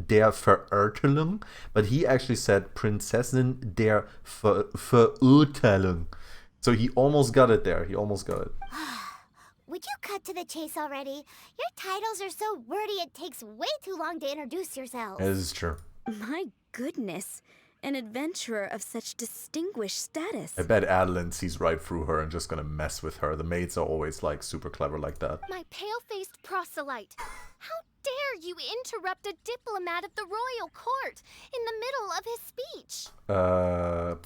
Speaker 1: der Verurteilung, but he actually said Prinzessin der Verurteilung. So he almost got it there. He almost got it.
Speaker 5: Would you cut to the chase already? Your titles are so wordy it takes way too long to introduce yourselves.
Speaker 1: This is true.
Speaker 10: My goodness, an adventurer of such distinguished status.
Speaker 1: I bet Adeline sees right through her and just gonna mess with her. The maids are always, like, super clever like that.
Speaker 2: My pale-faced proselyte. How dare you interrupt a diplomat of the royal court in the middle of his speech?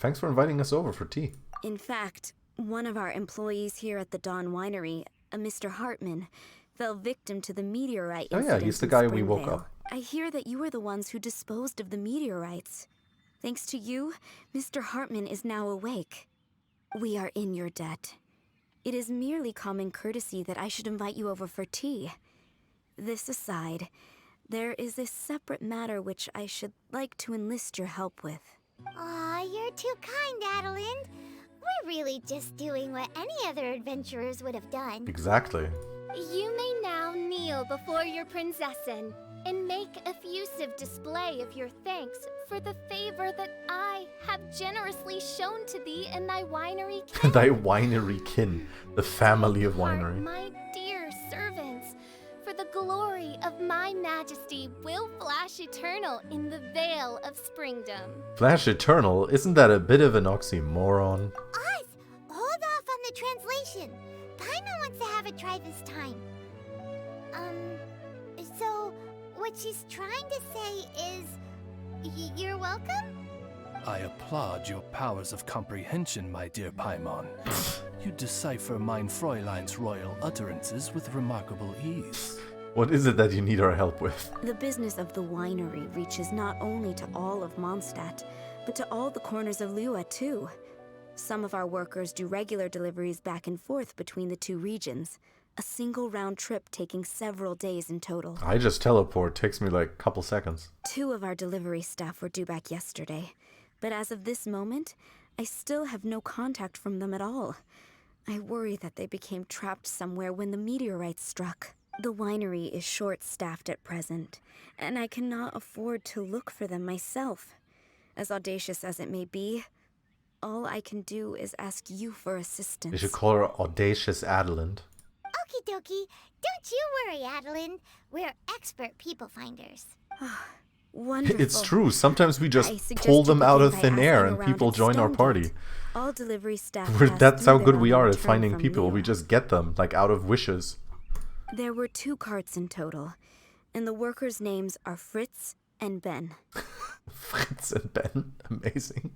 Speaker 1: Thanks for inviting us over for tea.
Speaker 10: In fact, one of our employees here at the Dawn Winery, a Mr. Hartman, fell victim to the meteorite
Speaker 1: Oh yeah,
Speaker 10: incident
Speaker 1: he's the
Speaker 10: in
Speaker 1: guy we woke
Speaker 10: Springvale.
Speaker 1: up.
Speaker 10: I hear that you were the ones who disposed of the meteorites. Thanks to you, Mr. Hartman is now awake. We are in your debt. It is merely common courtesy that I should invite you over for tea. This aside, there is a separate matter which I should like to enlist your help with.
Speaker 5: Aw, you're too kind, Adeline. We're really just doing what any other adventurers would have done.
Speaker 1: Exactly.
Speaker 2: You may now kneel before your prinzessin and make effusive display of your thanks for the favor that I have generously shown to thee and thy winery kin.
Speaker 1: Thy winery kin. The family of
Speaker 2: Depart,
Speaker 1: winery.
Speaker 2: my dear servants, for the glory of my majesty will flash eternal in the Vale of Springdom.
Speaker 1: Flash Eternal? Isn't that a bit of an oxymoron?
Speaker 5: Oz, hold off on the translation. Paimon Klyka wants to have a try this time. So what she's trying to say is, you're welcome?
Speaker 4: I applaud your powers of comprehension, my dear Paimon. You decipher mein Fräulein's royal utterances with remarkable ease.
Speaker 1: What is it that you need our help with?
Speaker 10: The business of the winery reaches not only to all of Mondstadt, but to all the corners of Lua too. Some of our workers do regular deliveries back and forth between the two regions, a single round trip taking several days in total.
Speaker 1: I just teleport, takes me like a couple seconds.
Speaker 10: 2 of our delivery staff were due back yesterday, but as of this moment, I still have no contact from them at all. I worry that they became trapped somewhere when the meteorites struck. The winery is short-staffed at present, and I cannot afford to look for them myself. As audacious as it may be, all I can do is ask you for assistance.
Speaker 1: You should call her Audacious Adeline.
Speaker 5: Okie dokie. Don't you worry, Adeline. We're expert people finders.
Speaker 10: Wonderful.
Speaker 1: It's true. Sometimes we
Speaker 10: I
Speaker 1: just
Speaker 10: suggest
Speaker 1: pull
Speaker 10: you
Speaker 1: them out
Speaker 10: begin
Speaker 1: of
Speaker 10: by
Speaker 1: thin air
Speaker 10: asking
Speaker 1: and
Speaker 10: around
Speaker 1: people
Speaker 10: at
Speaker 1: join our
Speaker 10: Stonegate.
Speaker 1: party.
Speaker 10: All delivery staff
Speaker 1: That's how good
Speaker 10: on
Speaker 1: we
Speaker 10: their
Speaker 1: are at
Speaker 10: return
Speaker 1: finding
Speaker 10: from
Speaker 1: people.
Speaker 10: Lua.
Speaker 1: We just get them, like, out of wishes.
Speaker 10: There were 2 carts in total, and the workers' names are Fritz and Ben.
Speaker 1: Fritz and Ben. Amazing.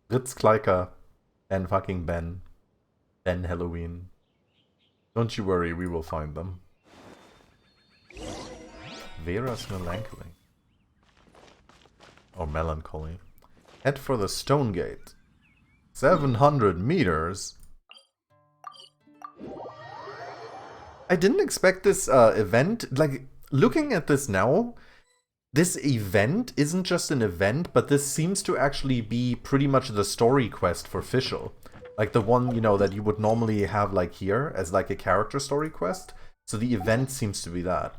Speaker 1: Fritz, Klyka, and fucking Ben. Ben Halloween. Don't you worry, we will find them. Vera's Melancholy. Or Melancholy. Head for the Stone Gate. 700 meters. I didn't expect this event. Like, looking at this now, this event isn't just an event, but this seems to actually be pretty much the story quest for Fischl. Like the one, you know, that you would normally have like here as like a character story quest. So the event seems to be that.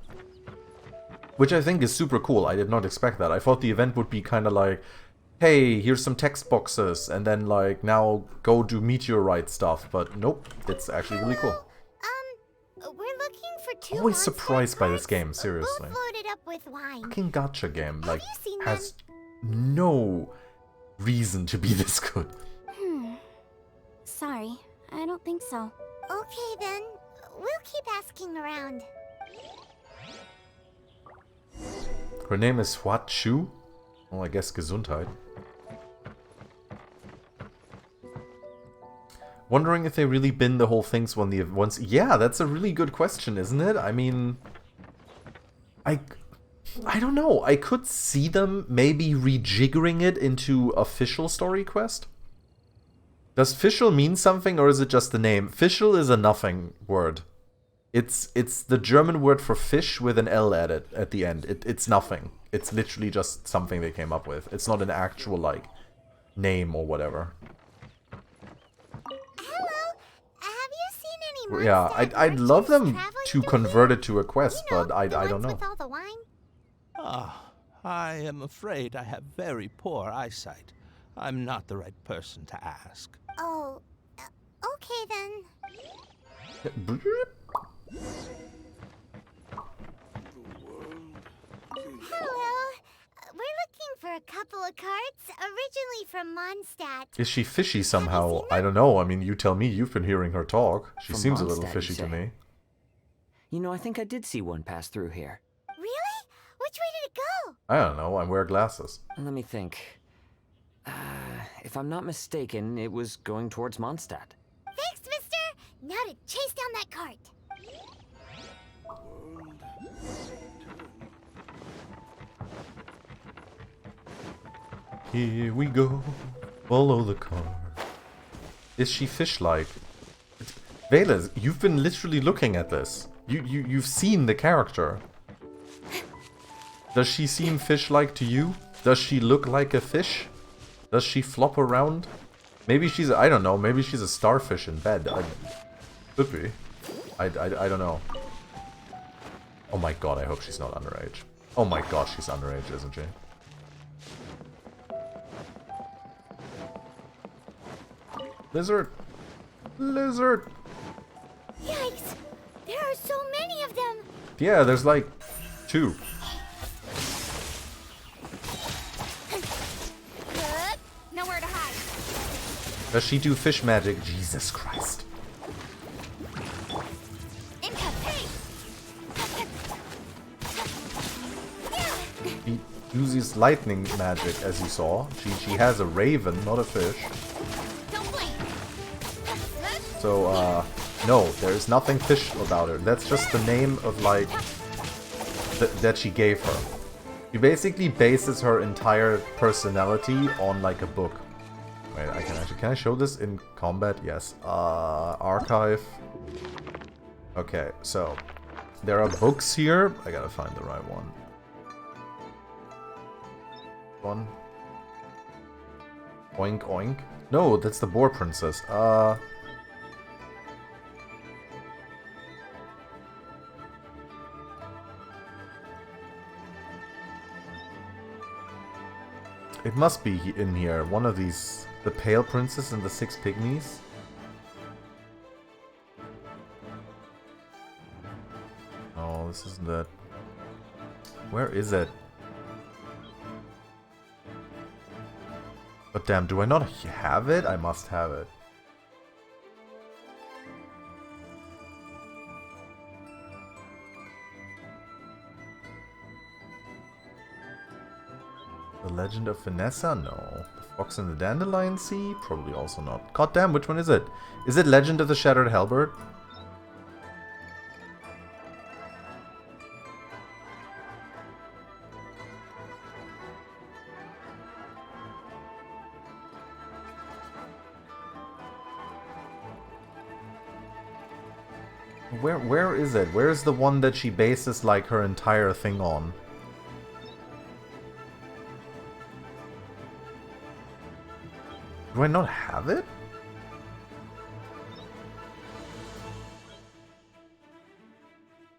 Speaker 1: Which I think is super cool. I did not expect that. I thought the event would be kind of like, hey, here's some text boxes, and then like, now go do meteorite stuff. But nope, it's actually really cool.
Speaker 5: We're looking for 2
Speaker 1: Always
Speaker 5: monster
Speaker 1: surprised by this
Speaker 5: carts,
Speaker 1: game, seriously.
Speaker 5: both loaded up with wine.
Speaker 1: Fucking gacha game, like,
Speaker 5: you seen
Speaker 1: has no reason to be this good.
Speaker 2: Sorry, I don't think so.
Speaker 5: Okay then, we'll keep asking around.
Speaker 1: Her name is Huat Chu? Well, I guess Gesundheit. Wondering if they really bin the whole things once. Yeah, that's a really good question, isn't it? I mean, I don't know. I could see them maybe rejiggering it into official story quest. Does Fischl mean something, or is it just the name? Fischl is a nothing word. It's the German word for fish with an L at the end. It's nothing. It's literally just something they came up with. It's not an actual, like, name or whatever.
Speaker 5: Hello, have you seen any monster
Speaker 1: Yeah, I'd love them
Speaker 5: traveling
Speaker 1: to
Speaker 5: through
Speaker 1: convert
Speaker 5: here?
Speaker 1: it to a quest,
Speaker 5: You know,
Speaker 1: but I
Speaker 5: the
Speaker 1: don't
Speaker 5: ones
Speaker 1: know.
Speaker 5: with all the wine?
Speaker 11: Ah, I am afraid I have very poor eyesight. I'm not the right person to ask.
Speaker 5: Oh, okay then. Hello, we're looking for a couple of carts, originally from Mondstadt.
Speaker 1: Is she fishy somehow? I don't know. I mean, you tell me. You've been hearing her talk. She
Speaker 12: From
Speaker 1: seems a little
Speaker 12: Mondstadt,
Speaker 1: fishy
Speaker 12: you
Speaker 1: to
Speaker 12: say?
Speaker 1: me.
Speaker 12: You know, I think I did see one pass through here.
Speaker 5: Really? Which way did it go?
Speaker 1: I don't know. I wear glasses.
Speaker 12: Let me think. If I'm not mistaken, it was going towards Mondstadt.
Speaker 5: Thanks, mister. Now to chase down that cart.
Speaker 1: Here we go. Follow the car. Is she fish-like? Vela, you've been literally looking at this. You've seen the character. Does she seem fish-like to you? Does she look like a fish? Does she flop around? Maybe she's, I don't know, maybe she's a starfish in bed. Could be. I don't know. Oh my god, I hope she's not underage. Oh my god, she's underage, isn't she? Lizard! Lizard!
Speaker 5: Yikes! There are so many of them!
Speaker 1: Yeah, there's like 2.
Speaker 5: Nowhere to hide.
Speaker 1: Does she do fish magic? Jesus Christ. uses lightning magic, as you saw. She has a raven, not a fish. So, no, there's nothing fish about her. That's just the name of, like, that she gave her. She basically bases her entire personality on, like, a book. Wait, can I show this in combat? Yes. Archive. Okay, so, there are books here. I gotta find the right one. Oink oink. No, that's the Boar Princess. It must be in here. One of these. The Pale Princess and the Six Pygmies. Oh, this isn't it. Where is it? But damn, do I not have it? I must have it. The Legend of Vanessa? No. The Fox and the Dandelion Sea? Probably also not. God damn, which one is it? Is it Legend of the Shattered Halberd? Where is it? Where is the one that she bases like her entire thing on? Do I not have it?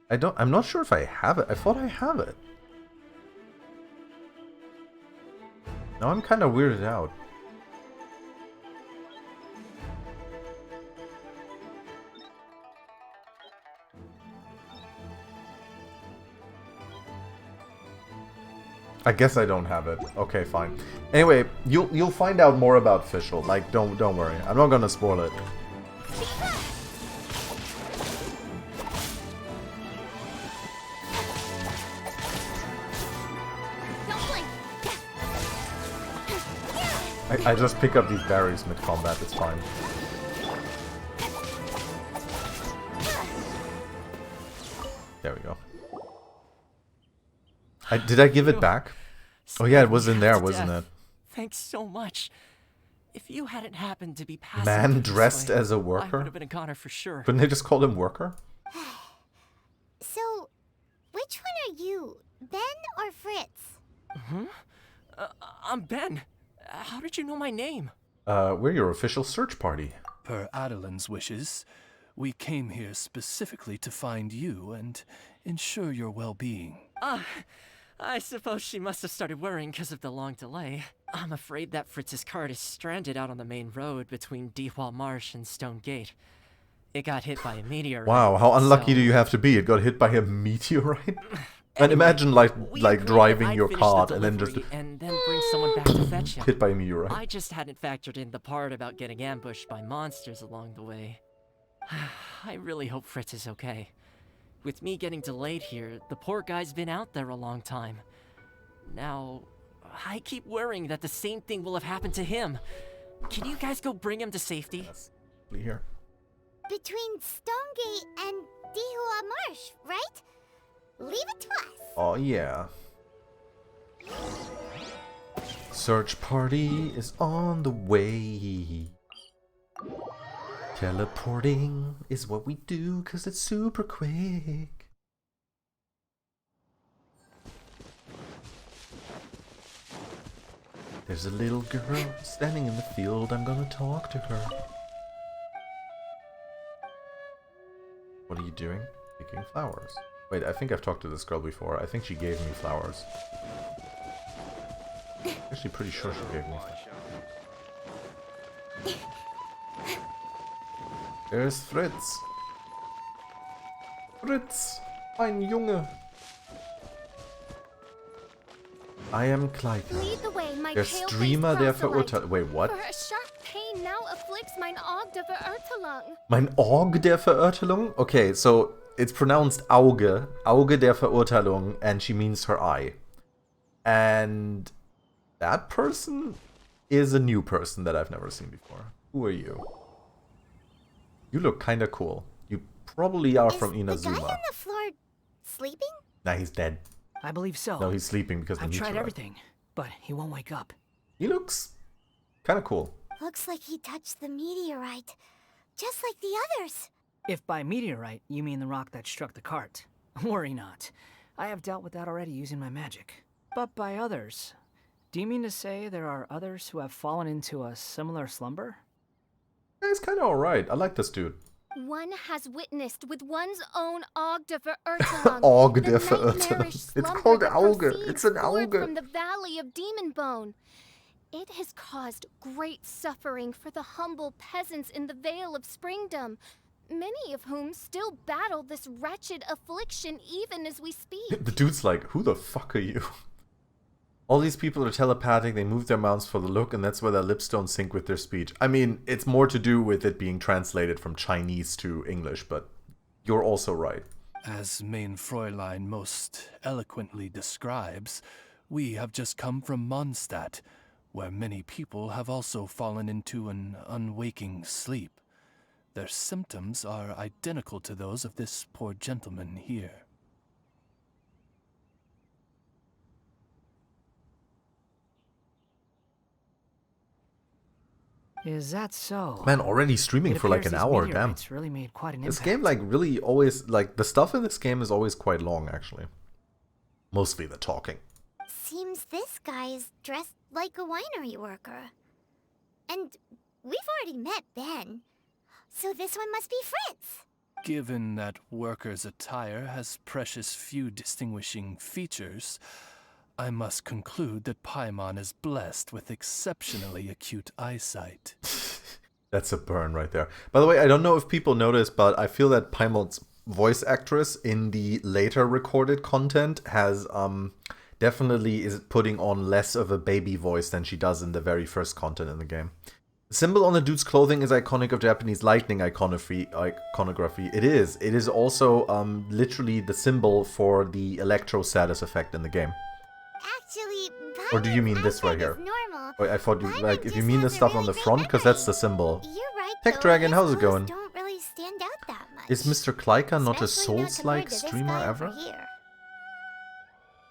Speaker 1: I'm not sure if I have it. I thought I have it. Now I'm kind of weirded out. I guess I don't have it. Okay, fine. Anyway, you'll find out more about Fischl. Like, don't worry. I'm not gonna spoil it. I just pick up these berries mid-combat. It's fine. There we go. Did I give it back? Oh yeah, it was in there, wasn't it?
Speaker 13: Thanks so much. If you hadn't happened to be passing
Speaker 1: Man dressed as a worker?
Speaker 13: I would have been a goner for sure.
Speaker 1: Couldn't they just call him worker?
Speaker 5: So, which one are you? Ben or Fritz?
Speaker 13: I'm Ben. How did you know my name?
Speaker 1: We're your official search party.
Speaker 4: Per Adelin's wishes, we came here specifically to find you and ensure your well-being.
Speaker 13: I suppose she must have started worrying because of the long delay. I'm afraid that Fritz's cart is stranded out on the main road between Deepwall Marsh and Stone Gate. It got hit by a meteorite.
Speaker 1: Wow, how unlucky do you have to be? It got hit by a meteorite? And imagine like driving your cart and then just
Speaker 13: bring someone back to fetch him.
Speaker 1: Hit by a meteorite.
Speaker 13: I just hadn't factored in the part about getting ambushed by monsters along the way. I really hope Fritz is okay. With me getting delayed here, the poor guy's been out there a long time. Now, I keep worrying that the same thing will have happened to him. Can you guys go bring him to safety?
Speaker 1: Here.
Speaker 5: Between Stonegate and Dihua Marsh, right? Leave it to us.
Speaker 1: Oh yeah. Search party is on the way. Teleporting is what we do because it's super quick. There's a little girl standing in the field. I'm gonna talk to her. What are you doing? Picking flowers. Wait, I think I've talked to this girl before. I think she gave me flowers. Actually, pretty sure she gave me flowers. There's Fritz. Fritz, mein Junge. I am Klyka.
Speaker 2: Lead the way, my
Speaker 1: der Streamer der Verurteilung. Wait, what?
Speaker 2: For a sharp pain now afflicts mein Auge der Verurteilung.
Speaker 1: Mein Auge der Verurteilung? Okay, so it's pronounced Auge. Auge der Verurteilung, and she means her eye. And that person is a new person that I've never seen before. Who are you? You look kind of cool. You probably are from Inazuma.
Speaker 5: Is the guy on the floor sleeping?
Speaker 1: Nah, he's dead.
Speaker 7: I believe so.
Speaker 1: No, he's sleeping because
Speaker 7: I've tried everything, but he won't wake up.
Speaker 1: He looks kind of cool.
Speaker 5: Looks like he touched the meteorite, just like the others.
Speaker 7: If by meteorite you mean the rock that struck the cart, worry not. I have dealt with that already using my magic. But by others, do you mean to say there are others who have fallen into a similar slumber?
Speaker 1: Yeah, he's kind of alright. I like this dude.
Speaker 2: One has witnessed with one's own Ogde for Urtalung,
Speaker 1: Ogde
Speaker 2: the
Speaker 1: for
Speaker 2: nightmarish
Speaker 1: Urtalung. It's
Speaker 2: slumber
Speaker 1: called
Speaker 2: that
Speaker 1: Auge.
Speaker 2: proceeds
Speaker 1: It's an
Speaker 2: forth
Speaker 1: Auge.
Speaker 2: from the valley of Demon Bone. It has caused great suffering for the humble peasants in the Vale of Springdom, many of whom still battle this wretched affliction even as we speak.
Speaker 1: The dude's like, who the fuck are you? All these people are telepathic, they move their mouths for the look, and that's why their lips don't sync with their speech. I mean, it's more to do with it being translated from Chinese to English, but you're also right.
Speaker 4: As Main Fräulein most eloquently describes, we have just come from Mondstadt, where many people have also fallen into an unwaking sleep. Their symptoms are identical to those of this poor gentleman here.
Speaker 7: Is that so?
Speaker 1: Man, already streaming for like an hour, damn.
Speaker 7: Really made quite an
Speaker 1: This
Speaker 7: impact.
Speaker 1: game like really always, like the stuff in this game is always quite long actually. Mostly the talking.
Speaker 5: Seems this guy is dressed like a winery worker. And we've already met Ben, so this one must be Fritz.
Speaker 4: Given that worker's attire has precious few distinguishing features, I must conclude that Paimon is blessed with exceptionally acute eyesight.
Speaker 1: That's a burn right there. By the way, I don't know if people notice, but I feel that Paimon's voice actress in the later recorded content has definitely is putting on less of a baby voice than she does in the very first content in the game. The symbol on the dude's clothing is iconic of Japanese lightning iconography. It is also
Speaker 5: Actually,
Speaker 1: literally the symbol for the electro status effect in the game. Or do you mean this right here? Wait, I thought you like if you mean the stuff on the front, because that's the symbol.
Speaker 5: You're right.
Speaker 1: Tech Dragon, how's it going?
Speaker 5: Don't really stand out that much.
Speaker 1: Is Mr. Klyka not a
Speaker 5: Especially not compared
Speaker 1: Souls-like
Speaker 5: to this
Speaker 1: streamer
Speaker 5: guy
Speaker 1: ever?
Speaker 5: over here.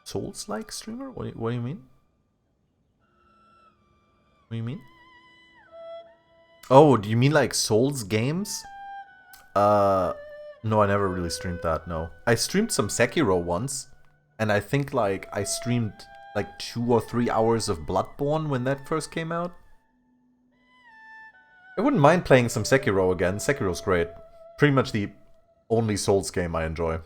Speaker 1: Souls-like streamer? What do you mean? What do you mean? Oh, do you mean like Souls games? No, I never really streamed that, no. I streamed some Sekiro once, and I think like I streamed like 2 or 3 hours of Bloodborne when that first came out. I wouldn't mind playing some Sekiro again. Sekiro's great. Pretty much the only Souls game I enjoy.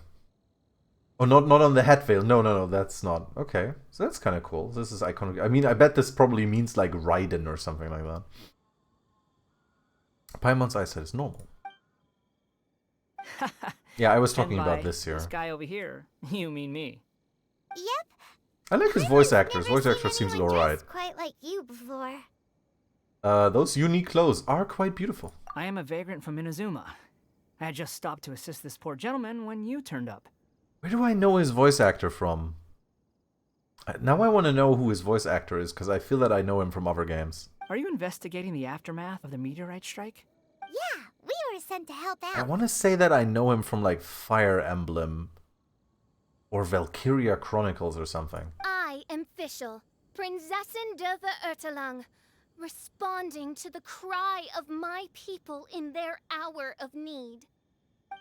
Speaker 1: Oh, not on the Hat Veil. No, that's not. Okay, so that's kind of cool. This is iconic. I mean, I bet this probably means like Raiden or something like that. Paimon's eyesight is normal. Yeah, I was talking about this here.
Speaker 7: This guy over here, you mean me.
Speaker 5: Yep.
Speaker 1: I like his voice actor. His voice actor seems alright.
Speaker 5: Quite like you before.
Speaker 1: Those unique clothes are quite beautiful.
Speaker 7: I am a vagrant from Inazuma. I had just stopped to assist this poor gentleman when you turned up.
Speaker 1: Where do I know his voice actor from? Now I want to know who his voice actor is, because I feel that I know him from other games.
Speaker 7: Are you investigating the aftermath of the meteorite strike?
Speaker 5: Yeah, we were sent to help out.
Speaker 1: I want to say that I know him from like Fire Emblem or Valkyria Chronicles or something.
Speaker 2: I am Fischl, Prinzessin der Verurteilung, responding to the cry of my people in their hour of need.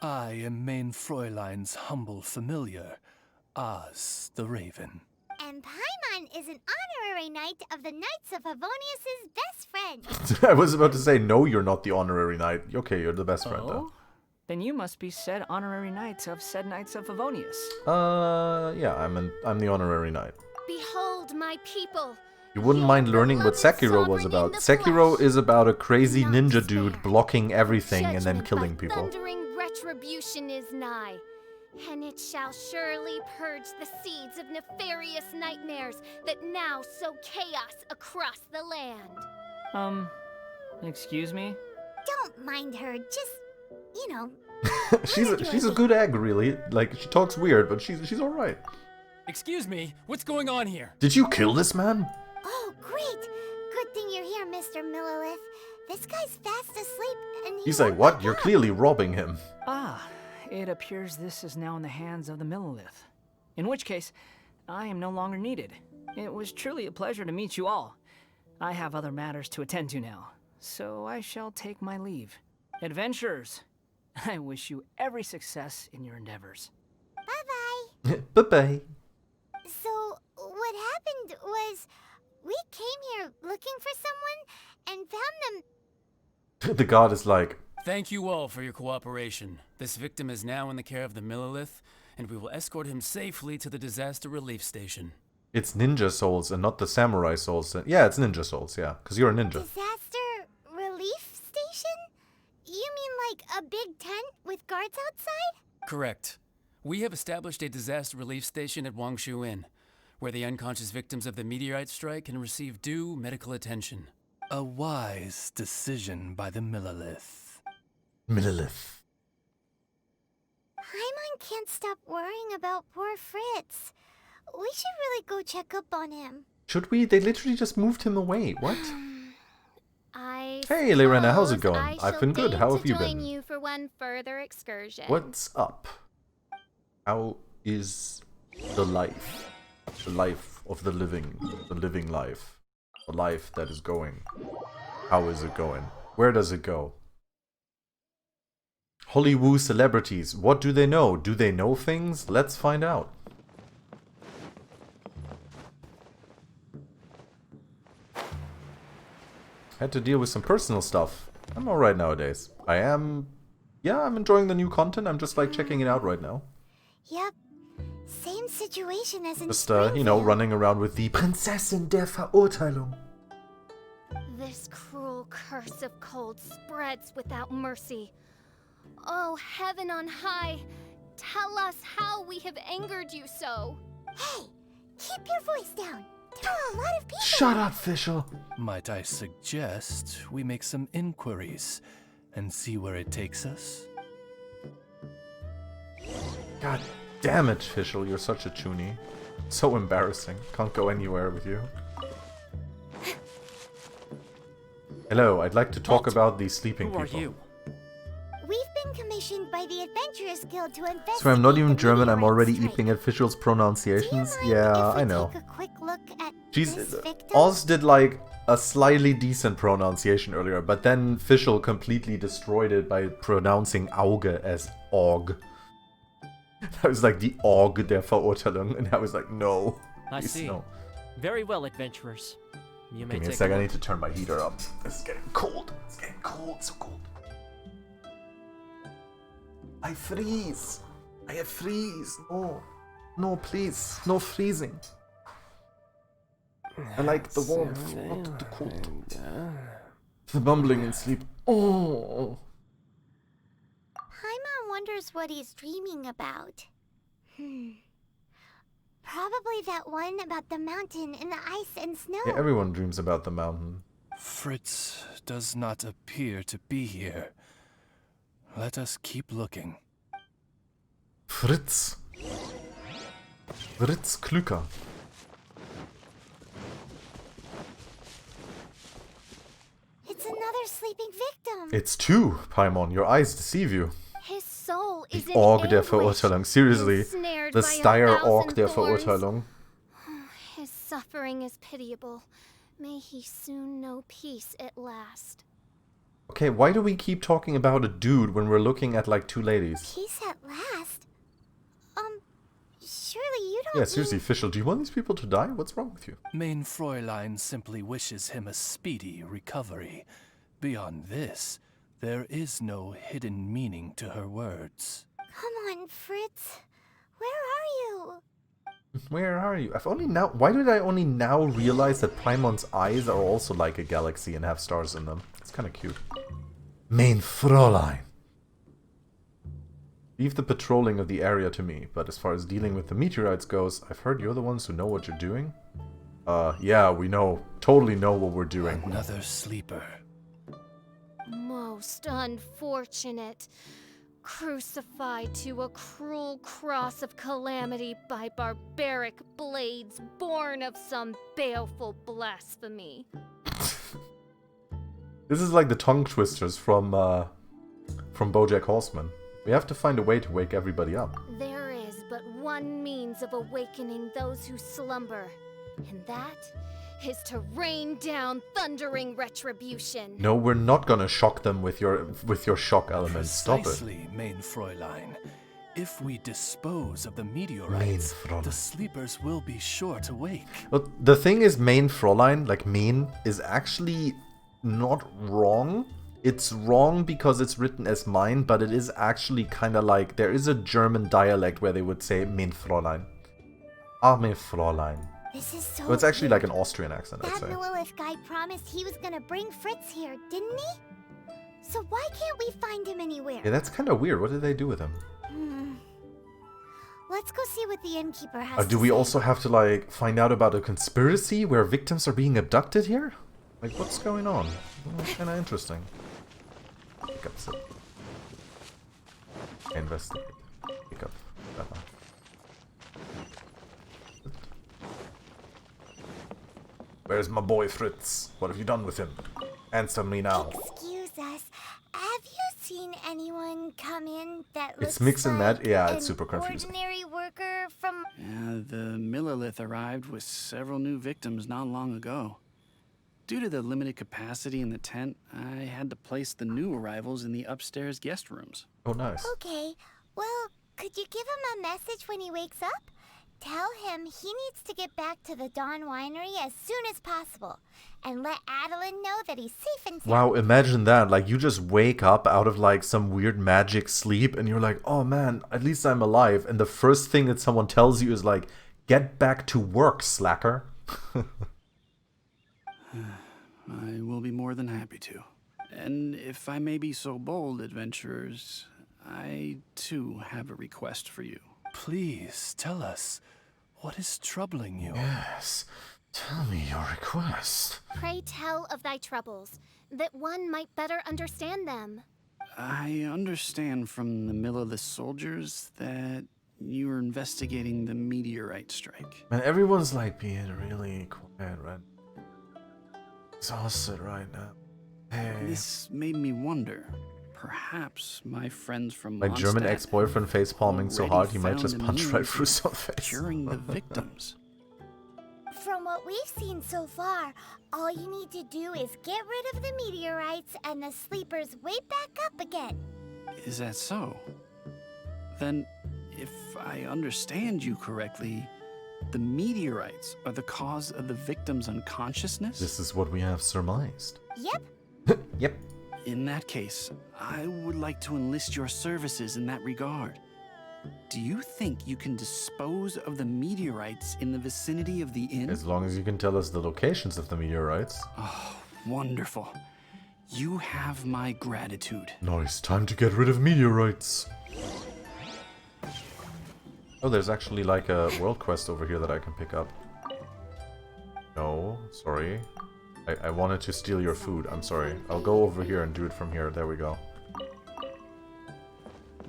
Speaker 4: I am Main Fräulein's humble familiar, Oz the Raven.
Speaker 5: And Paimon is an honorary knight of the Knights of Favonius' best friend.
Speaker 1: I was about to say, no, you're not the honorary knight. Okay, you're the best friend though.
Speaker 7: Then you must be said honorary knight of said Knights of Favonius.
Speaker 1: Yeah, I'm the honorary knight.
Speaker 2: Behold my people.
Speaker 1: You wouldn't mind learning what Sekiro was about. Sekiro is about a crazy ninja dude blocking everything and then killing people.
Speaker 2: Thundering retribution is nigh, and it shall surely purge the seeds of nefarious nightmares that now sow chaos across the land.
Speaker 7: Excuse me?
Speaker 5: Don't mind her, just,
Speaker 1: she's a good egg, really. Like, she talks weird, but she's alright.
Speaker 9: Excuse me, what's going on here?
Speaker 1: Did you kill this man?
Speaker 5: Oh, great! Good thing you're here, Mr. Millilith. This guy's fast asleep, and
Speaker 1: He's like, what? You're clearly robbing him.
Speaker 7: Ah, it appears this is now in the hands of the Millilith. In which case, I am no longer needed. It was truly a pleasure to meet you all. I have other matters to attend to now, so I shall take my leave. Adventurers, I wish you every success in your endeavors.
Speaker 5: Bye-bye.
Speaker 1: Bye-bye.
Speaker 5: So, what happened was, we came here looking for someone and found them.
Speaker 1: The god is like,
Speaker 9: Thank you all for your cooperation. This victim is now in the care of the Millilith, and we will escort him safely to the disaster relief station.
Speaker 1: it's ninja souls and not the samurai souls. Yeah, it's ninja souls, yeah, because you're a ninja.
Speaker 5: Disaster relief station? You mean like a big tent with guards outside?
Speaker 9: Correct. We have established a disaster relief station at Wangshu Inn, where the unconscious victims of the meteorite strike can receive due medical attention.
Speaker 4: A wise decision by the Millilith.
Speaker 1: Millilith.
Speaker 5: Paimon can't stop worrying about poor Fritz. We should really go check up on him.
Speaker 1: Should we? They literally just moved him away. What?
Speaker 2: Hey,
Speaker 1: Lorena, how's it
Speaker 2: suppose
Speaker 1: going?
Speaker 2: I
Speaker 1: I've been
Speaker 2: shall
Speaker 1: good.
Speaker 2: deign
Speaker 1: How have
Speaker 2: to
Speaker 1: you
Speaker 2: join
Speaker 1: been?
Speaker 2: you for one further excursion.
Speaker 1: What's up? How is the life? The life of the living life. The life that is going. How is it going? Where does it go? Hollywood celebrities, what do they know? Do they know things? Let's find out. Had to deal with some personal stuff. I'm alright nowadays. I'm enjoying the new content. I'm just like checking it out right now.
Speaker 5: Yep. Same situation as in
Speaker 1: Just,
Speaker 5: Springvale.
Speaker 1: running around with the Prinzessin der Verurteilung.
Speaker 2: This cruel curse of cold spreads without mercy. Oh, heaven on high, tell us how we have angered you so.
Speaker 5: Hey, keep your voice down. There are a lot of people.
Speaker 1: Shut up, Fischl.
Speaker 4: Might I suggest we make some inquiries and see where it takes us?
Speaker 1: God damn it, Fischl, you're such a chuny. So embarrassing. Can't go anywhere with you. Hello, I'd like to talk about these sleeping
Speaker 13: Who are
Speaker 1: people.
Speaker 13: you?
Speaker 5: We've been commissioned by the Adventurers Guild to investigate.
Speaker 1: So I'm not even
Speaker 5: the
Speaker 1: German, I'm
Speaker 5: meteorite
Speaker 1: already
Speaker 5: strike.
Speaker 1: eeping at Fischl's pronunciations.
Speaker 5: Do you mind
Speaker 1: Yeah,
Speaker 5: if we
Speaker 1: I know.
Speaker 5: Take a quick look at
Speaker 1: She's
Speaker 5: this victim?
Speaker 1: Oz did like a slightly decent pronunciation earlier, but then Fischl completely destroyed it by pronouncing Auge as Aug. That was like the Aug der Verurteilung, and I was like, no.
Speaker 13: I
Speaker 1: please,
Speaker 13: see.
Speaker 1: No.
Speaker 13: Very well, adventurers. You may
Speaker 1: Give me a
Speaker 13: take
Speaker 1: sec, I
Speaker 13: look.
Speaker 1: need to turn my heater up. This is getting cold. It's getting cold, so cold. I freeze. I freeze. No. No, please. No freezing. I like the warmth, not the cold. The mumbling in sleep. Oh.
Speaker 5: Paimon wonders what he's dreaming about. Probably that one about the mountain and the ice and snow.
Speaker 1: Yeah, everyone dreams about the mountain.
Speaker 4: Fritz does not appear to be here. Let us keep looking.
Speaker 1: Fritz. Fritz Klyka.
Speaker 5: It's another sleeping victim.
Speaker 1: It's two, Paimon. Your eyes deceive you.
Speaker 2: His soul
Speaker 1: The
Speaker 2: is in
Speaker 1: Org der
Speaker 2: anguish,
Speaker 1: Verurteilung. Seriously.
Speaker 2: ensnared
Speaker 1: The
Speaker 2: by a
Speaker 1: Steyr Org
Speaker 2: thousand
Speaker 1: der
Speaker 2: thorns.
Speaker 1: Verurteilung.
Speaker 2: His suffering is pitiable. May he soon know peace at last.
Speaker 1: Okay, why do we keep talking about a dude when we're looking at like two ladies?
Speaker 5: Peace at last? Surely you don't
Speaker 1: Yeah,
Speaker 5: mean-
Speaker 1: seriously, Fischl, do you want these people to die? What's wrong with you?
Speaker 4: Main Fräulein simply wishes him a speedy recovery. Beyond this, there is no hidden meaning to her words.
Speaker 5: Come on, Fritz. Where are you?
Speaker 1: Where are you? Why did I only now realize that Paimon's eyes are also like a galaxy and have stars in them? It's kind of cute. Main Fräulein. Leave the patrolling of the area to me, but as far as dealing with the meteorites goes, I've heard you're the ones who know what you're doing. Yeah, we know. Totally know what we're doing.
Speaker 4: Another sleeper.
Speaker 2: Most unfortunate. crucified to a cruel cross of calamity by barbaric blades born of some baleful blasphemy.
Speaker 1: This is like the tongue twisters from BoJack Horseman. We have to find a way to wake everybody up.
Speaker 2: There is but one means of awakening those who slumber, and that is to rain down thundering retribution.
Speaker 1: No, we're not gonna shock them with your shock element. Stop it.
Speaker 4: Precisely, main Fräulein. If we dispose of the meteorites, the sleepers will be sure to wake.
Speaker 1: But the thing is, main Fräulein, like main, is actually not wrong. It's wrong because it's written as mine, but it is actually kind of like, there is a German dialect where they would say main Fräulein. Mein Fräulein.
Speaker 5: This is so
Speaker 1: Well, it's actually
Speaker 5: weird.
Speaker 1: like an Austrian accent, I'd
Speaker 5: That
Speaker 1: say.
Speaker 5: Lilith guy promised he was gonna bring Fritz here, didn't he? So why can't we find him anywhere?
Speaker 1: Yeah, that's kind of weird. What did they do with him?
Speaker 5: Let's go see what the innkeeper has
Speaker 1: Do
Speaker 5: to
Speaker 1: we
Speaker 5: say.
Speaker 1: also have to, like, find out about a conspiracy where victims are being abducted here? Like, what's going on? Well, that's kind of interesting. Pick up zip. Investigate. Pick up. Where's my boy Fritz? What have you done with him? Answer me now.
Speaker 5: Excuse us. Have you seen anyone come in that looks
Speaker 1: It's mix and match.
Speaker 5: like
Speaker 1: Yeah, it's
Speaker 5: an
Speaker 1: super confusing.
Speaker 5: ordinary worker from...
Speaker 14: Yeah, the Millilith arrived with several new victims not long ago. Due to the limited capacity in the tent, I had to place the new arrivals in the upstairs guest rooms.
Speaker 1: Oh, nice.
Speaker 5: Okay, well, could you give him a message when he wakes up? Tell him he needs to get back to the Dawn Winery as soon as possible. And let Adeline know that he's safe and sound.
Speaker 1: Wow, imagine that. Like, you just wake up out of, like, some weird magic sleep, and you're like, oh man, at least I'm alive. And the first thing that someone tells you is like, get back to work, slacker.
Speaker 14: I will be more than happy to. And if I may be so bold, adventurers, I too have a request for you.
Speaker 4: Please, tell us, what is troubling you?
Speaker 1: Yes, tell me your request.
Speaker 2: Pray tell of thy troubles, that one might better understand them.
Speaker 14: I understand from the Millilith soldiers that you are investigating the meteorite strike.
Speaker 1: Man, everyone's like being really quiet, right? Exhausted right now. Hey.
Speaker 14: This made me wonder. Perhaps my friends from
Speaker 1: My German
Speaker 14: Mondstadt
Speaker 1: ex-boyfriend face palming so
Speaker 14: already
Speaker 1: hard he might
Speaker 14: found
Speaker 1: just
Speaker 14: a
Speaker 1: punch
Speaker 14: means
Speaker 1: right through
Speaker 14: of
Speaker 1: someone's face.
Speaker 14: Curing the victims.
Speaker 5: From what we've seen so far, all you need to do is get rid of the meteorites and the sleepers wake back up again.
Speaker 14: Is that so? Then, if I understand you correctly, the meteorites are the cause of the victims' unconsciousness?
Speaker 1: This is what we have surmised.
Speaker 5: Yep.
Speaker 1: Yep.
Speaker 14: In that case, I would like to enlist your services in that regard. Do you think you can dispose of the meteorites in the vicinity of the inn?
Speaker 1: As long as you can tell us the locations of the meteorites.
Speaker 14: Oh, wonderful. You have my gratitude.
Speaker 1: Nice, time to get rid of meteorites. Oh, there's actually like a world quest over here that I can pick up. No, sorry. I wanted to steal your food. I'm sorry. I'll go over here and do it from here. There we go.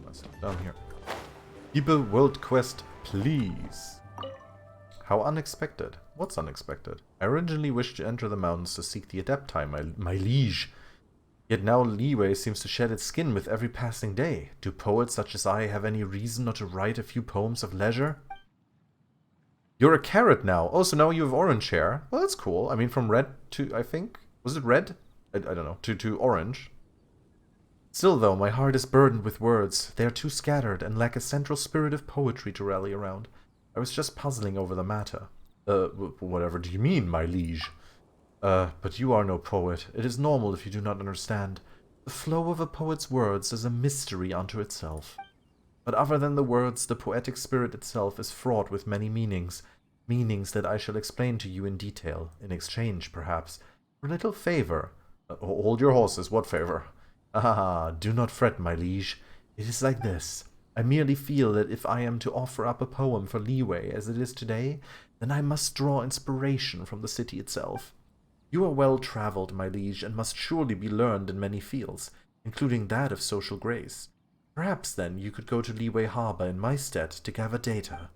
Speaker 1: What's down here? People world quest, please. How unexpected. What's unexpected? I originally wished to enter the mountains to seek the Adepti, my liege. Yet now Leeway seems to shed its skin with every passing day. Do poets such as I have any reason not to write a few poems of leisure? You're a carrot now. Oh, so now you have orange hair. Well, that's cool. I mean, from red to, I think, was it red? I don't know, to orange. Still, though, my heart is burdened with words. They are too scattered and lack a central spirit of poetry to rally around. I was just puzzling over the matter. Whatever do you mean, my liege? But you are no poet. It is normal if you do not understand. The flow of a poet's words is a mystery unto itself. But other than the words, the poetic spirit itself is fraught with many meanings. Meanings that I shall explain to you in detail, in exchange, perhaps, for a little favor. Hold your horses, what favor? Ah, do not fret, my liege. It is like this. I merely feel that if I am to offer up a poem for Leeway as it is today, then I must draw inspiration from the city itself. You are well-travelled, my liege, and must surely be learned in many fields, including that of social grace. Perhaps then you could go to Leeway Harbor in my stead to gather data.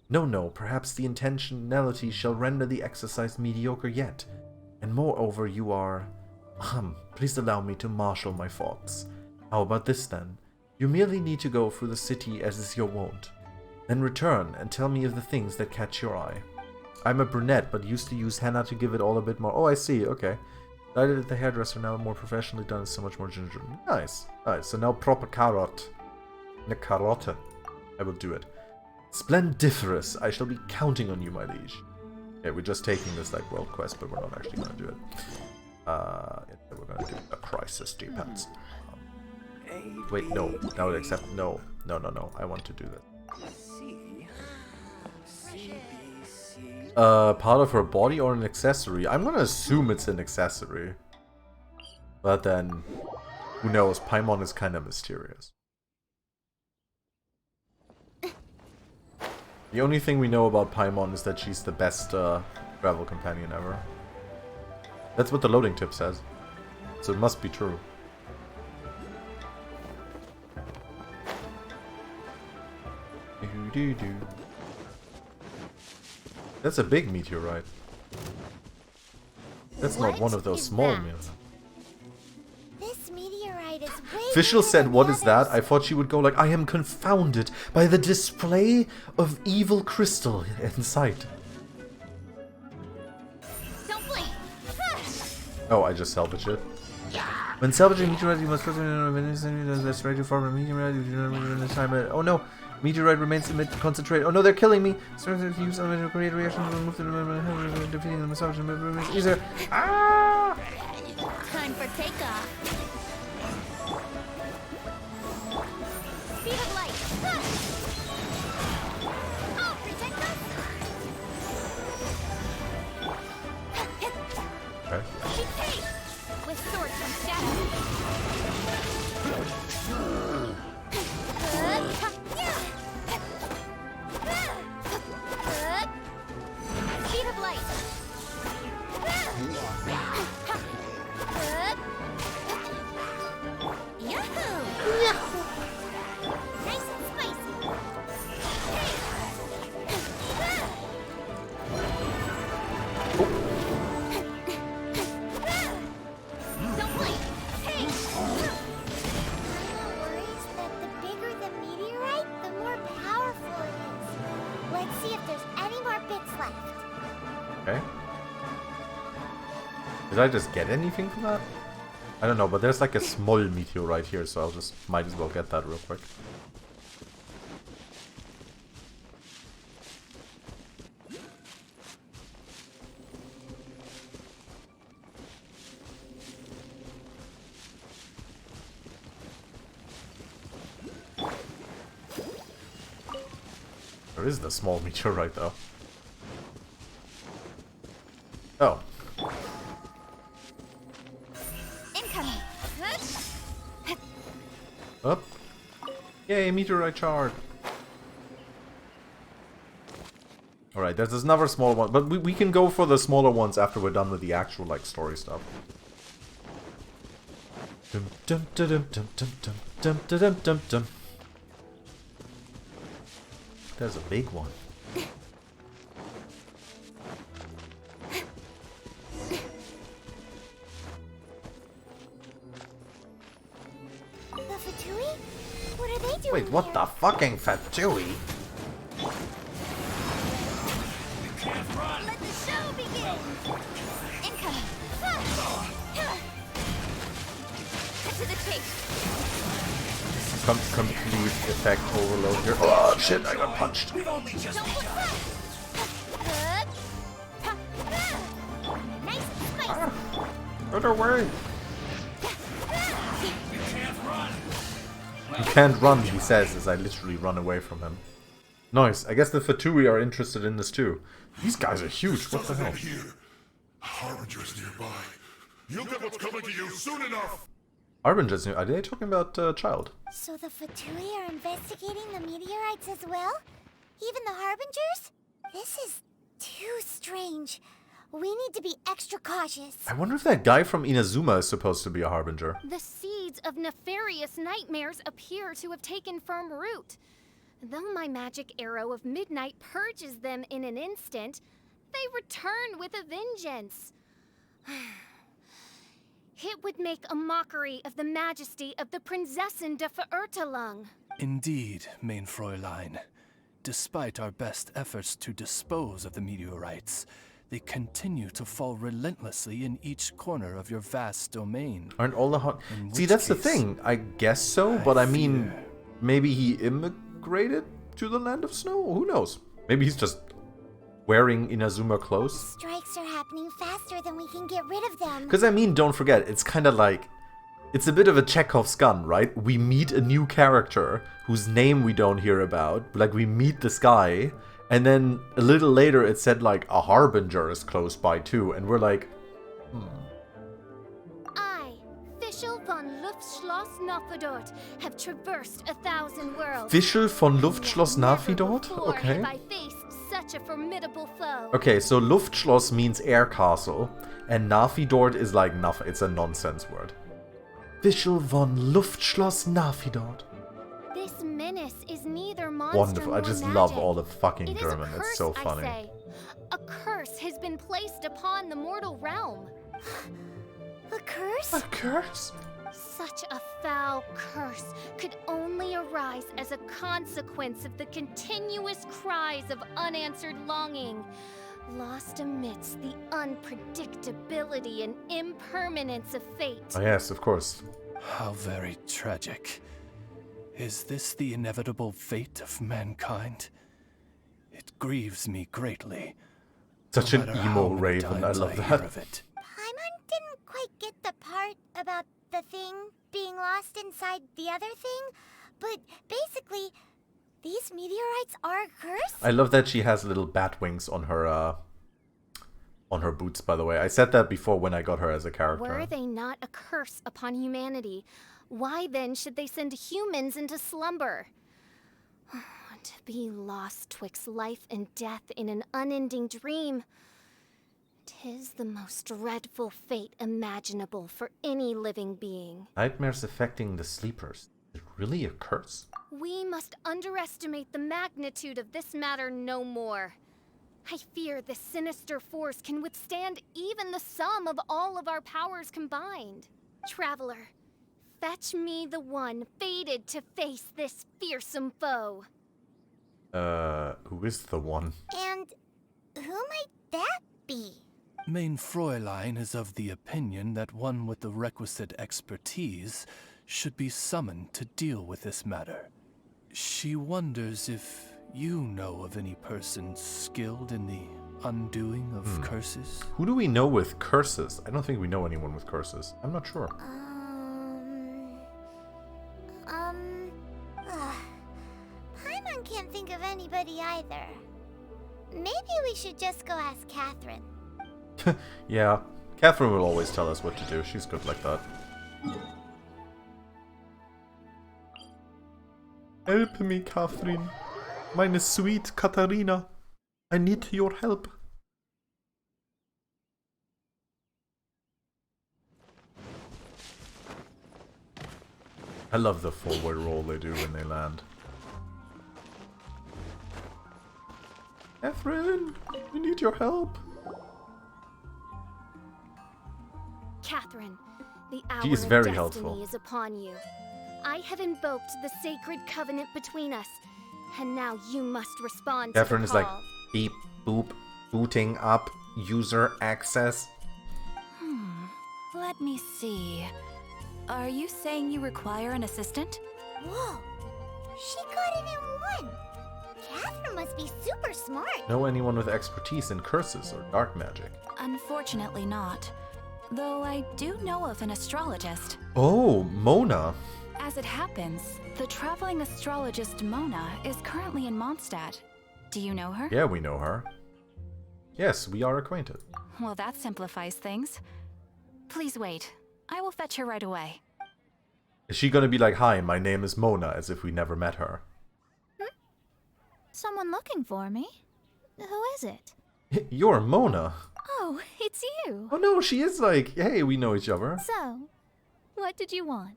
Speaker 1: No, perhaps the intentionality shall render the exercise mediocre yet. And moreover, you are... please allow me to marshal my thoughts. How about this then? You merely need to go through the city as is your wont. Then return and tell me of the things that catch your eye. I'm a brunette, but used to use henna to give it all a bit more... Oh, I see, okay. I did it at the hairdresser, now more professionally done, so much more ginger. Nice. Nice, so now proper carrot. Eine Karotte. I will do it. Splendiferous. I shall be counting on you, my liege. Okay, we're just taking this, like, world quest, but we're not actually going to do it. We're going to do a crisis, depends. Wait, no. No, except... No. No. I want to do this. Part of her body or an accessory? I'm gonna assume it's an accessory. But then, who knows? Paimon is kind of mysterious. The only thing we know about Paimon is that she's the best travel companion ever. That's what the loading tip says. So it must be true. That's a big meteorite. That's not one of those small meteorites.
Speaker 5: This meteorite is way
Speaker 1: Fischl said, what is that? I thought she would go like, I am confounded by the display of evil crystal inside.
Speaker 2: Don't blink.
Speaker 1: Oh, I just salvaged it. When salvaging meteorite, you must first that's ready for a meteorite. You do not remember this time. Oh no! Meteorite remains in concentrate. Oh no, they're killing me! Use to create reaction to remove the defeating the massage and easier. Ah!
Speaker 2: Time for takeoff. Speed of light. I'll protect us.
Speaker 1: Okay.
Speaker 2: Keep pace. With sword from shadow. Speed of light. Yahoo! Nice and spicy. Don't blink. Hey!
Speaker 5: Paimon worries that the bigger the meteorite, the more powerful it is. Let's see if there's any more bits left.
Speaker 1: Okay. Did I just get anything from that? I don't know, but there's like a small meteorite here, so I'll just might as well get that real quick. Where is the small meteorite though? Oh.
Speaker 2: Incoming.
Speaker 1: Up. Yay, meteorite shard. Alright, there's another smaller one, but we can go for the smaller ones after we're done with the actual, like, story stuff. Dum dum dum dum dum dum dum dum dum dum. There's a big one.
Speaker 5: The Fatui? What are they doing
Speaker 1: Wait, what
Speaker 5: here?
Speaker 1: the fucking Fatui?
Speaker 2: Let the show begin. Incoming. Cut to the chase.
Speaker 1: Complete effect overload here. Oh shit, I got punched.
Speaker 2: Don't look back. Nice and spicy.
Speaker 1: Get away! You can't run, he says, as I literally run away from him. Nice. I guess the Fatui are interested in this too. These guys are huge. What the hell?
Speaker 15: Here. Harbinger's nearby. You'll get what's coming to you soon enough.
Speaker 1: Harbingers, are they talking about Child?
Speaker 5: So the Fatui are investigating the meteorites as well? Even the Harbingers? This is too strange. We need to be extra cautious.
Speaker 1: I wonder if that guy from Inazuma is supposed to be a harbinger.
Speaker 2: The seeds of nefarious nightmares appear to have taken firm root. Though my magic arrow of midnight purges them in an instant, they return with a vengeance. It would make a mockery of the majesty of the Prinzessin de Verurtelung.
Speaker 4: Indeed, main Fräulein. Despite our best efforts to dispose of the meteorites, they continue to fall relentlessly in each corner of your vast domain.
Speaker 1: Aren't all the See, that's the thing. I guess so, but I mean, maybe he immigrated to the Land of Snow? Who knows? Maybe he's just wearing Inazuma clothes.
Speaker 5: Strikes are happening faster than we can get rid of them.
Speaker 1: Because I mean, don't forget, it's kind of like... It's a bit of a Chekhov's gun, right? We meet a new character whose name we don't hear about. Like, we meet this guy, and then a little later it said, like, a harbinger is close by too, and we're like,
Speaker 2: I, Fischl von Luftschloss Nafidort, have traversed 1,000 worlds.
Speaker 1: Fischl von Luftschloss Nafidort?
Speaker 2: Before
Speaker 1: Okay.
Speaker 2: have I faced such a formidable foe.
Speaker 1: Okay, so Luftschloss means air castle, and Nafidort is like nothing. It's a nonsense word. Fischl von Luftschloss Nafidort.
Speaker 2: This menace is neither monster
Speaker 1: Wonderful.
Speaker 2: nor
Speaker 1: I just
Speaker 2: magic.
Speaker 1: love all the fucking
Speaker 2: It is
Speaker 1: German.
Speaker 2: a
Speaker 1: It's
Speaker 2: curse,
Speaker 1: so
Speaker 2: I
Speaker 1: funny.
Speaker 2: say. A curse has been placed upon the mortal realm.
Speaker 5: A curse?
Speaker 1: A curse?
Speaker 2: Such a foul curse could only arise as a consequence of the continuous cries of unanswered longing, lost amidst the unpredictability and impermanence of fate.
Speaker 1: Oh yes, of course.
Speaker 4: How very tragic. Is this the inevitable fate of mankind? It grieves me greatly.
Speaker 1: Such
Speaker 4: no
Speaker 1: an
Speaker 4: matter how
Speaker 1: emo
Speaker 4: many
Speaker 1: raven. I
Speaker 4: times
Speaker 1: love
Speaker 4: hear
Speaker 1: that.
Speaker 4: of it.
Speaker 5: Paimon didn't quite get the part about the thing being lost inside the other thing, but basically, these meteorites are a curse?
Speaker 1: I love that she has little bat wings on her boots, by the way. I said that before when I got her as a character.
Speaker 2: Were they not a curse upon humanity, why then should they send humans into slumber? To be lost twixt life and death in an unending dream. 'Tis the most dreadful fate imaginable for any living being.
Speaker 1: Nightmares affecting the sleepers. Is it really a curse?
Speaker 2: We must underestimate the magnitude of this matter no more. I fear this sinister force can withstand even the sum of all of our powers combined. Traveler, fetch me the one fated to face this fearsome foe.
Speaker 1: Who is the one?
Speaker 5: And who might that be?
Speaker 4: Main Fräulein is of the opinion that one with the requisite expertise should be summoned to deal with this matter. She wonders if you know of any person skilled in the undoing of curses.
Speaker 1: Who do we know with curses? I don't think we know anyone with curses. I'm not sure.
Speaker 5: Paimon can't think of anybody either. Maybe we should just go ask Catherine.
Speaker 1: Yeah, Catherine will always tell us what to do. She's good like that. Help me, Catherine. Meine sweet Katharina. I need your help. I love the forward roll they do when they land. Catherine, we need your help.
Speaker 2: Catherine, the hour
Speaker 1: She is
Speaker 2: of
Speaker 1: very
Speaker 2: destiny
Speaker 1: helpful.
Speaker 2: is upon you. I have invoked the sacred covenant between us, and now you must respond
Speaker 1: Catherine
Speaker 2: to
Speaker 1: is
Speaker 2: the
Speaker 1: like,
Speaker 2: call.
Speaker 1: beep, boop, booting up, user access.
Speaker 3: Let me see. Are you saying you require an assistant?
Speaker 5: Whoa! She got it in one! Catherine must be super smart!
Speaker 1: Know anyone with expertise in curses or dark magic?
Speaker 3: Unfortunately not. Though I do know of an astrologist.
Speaker 1: Oh, Mona.
Speaker 3: As it happens, the traveling astrologist Mona is currently in Mondstadt. Do you know her?
Speaker 1: Yeah, we know her. Yes, we are acquainted.
Speaker 3: Well, that simplifies things. Please wait. I will fetch her right away.
Speaker 1: Is she gonna be like, hi, my name is Mona, as if we never met her?
Speaker 16: Someone looking for me? Who is it?
Speaker 1: You're Mona.
Speaker 16: Oh, it's you.
Speaker 1: Oh no, she is like, hey, we know each other.
Speaker 16: So, what did you want?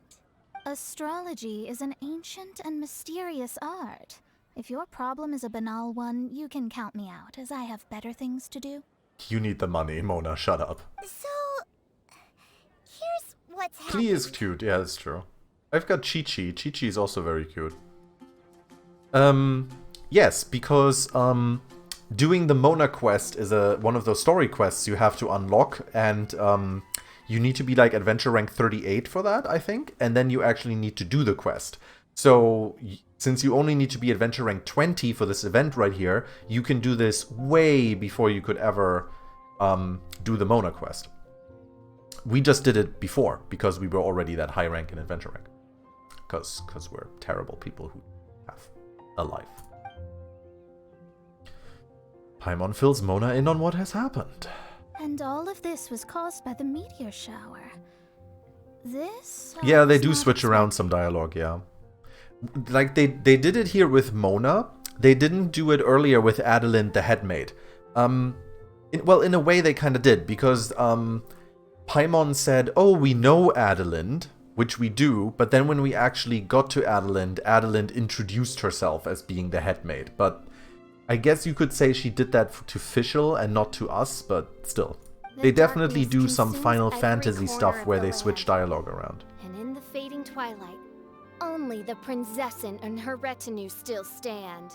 Speaker 16: Astrology is an ancient and mysterious art. If your problem is a banal one, you can count me out, as I have better things to do.
Speaker 1: You need the money, Mona, shut up.
Speaker 5: So, here's what's
Speaker 1: Klee
Speaker 5: happening.
Speaker 1: is cute, yeah, that's true. I've got Chi-Chi. Chi-Chi is also very cute. Yes, because, doing the Mona quest is one of those story quests you have to unlock, and, you need to be, like, adventure rank 38 for that, I think, and then you actually need to do the quest. So, since you only need to be adventure rank 20 for this event right here, you can do this way before you could ever, do the Mona quest. We just did it before, because we were already that high rank in adventure rank. Because we're terrible people who have a life. Paimon fills Mona in on what has happened.
Speaker 16: And all of this was caused by the meteor shower. This?
Speaker 1: Yeah, they do switch around some dialogue, yeah. Like, they did it here with Mona. They didn't do it earlier with Adelind, the headmaid. Well, in a way they kind of did, because Paimon said, oh, we know Adelind, which we do, but then when we actually got to Adelind, Adelind introduced herself as being the headmaid. But I guess you could say she did that to Fischl and not to us, but still. They definitely do some Final Fantasy stuff where they switch dialogue around.
Speaker 2: And in the fading twilight, only the Prinzessin and her retinue still stand.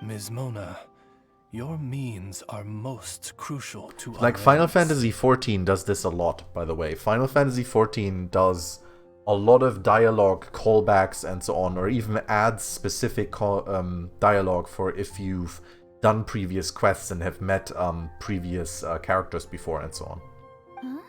Speaker 4: Ms. Mona, your means are most crucial to our
Speaker 1: Like, Final
Speaker 4: ends.
Speaker 1: Fantasy XIV does this a lot, by the way. Final Fantasy XIV does a lot of dialogue callbacks and so on, or even adds specific dialogue for if you've done previous quests and have met previous characters before and so on.
Speaker 16: Huh?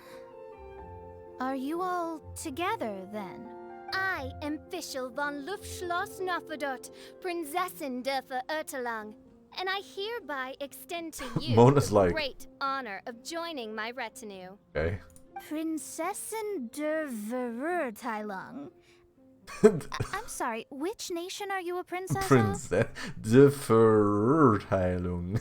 Speaker 16: Are you all together, then?
Speaker 2: I am Fischl von Luftschloss Nofadot, Prinzessin der Verurteilung, and I hereby extend to you
Speaker 1: Mona's
Speaker 2: the
Speaker 1: like-
Speaker 2: great honor of joining my retinue.
Speaker 1: Okay.
Speaker 16: Prinzessin der Verurteilung. I'm sorry, which nation are you a princess of?
Speaker 1: The Verurteilung.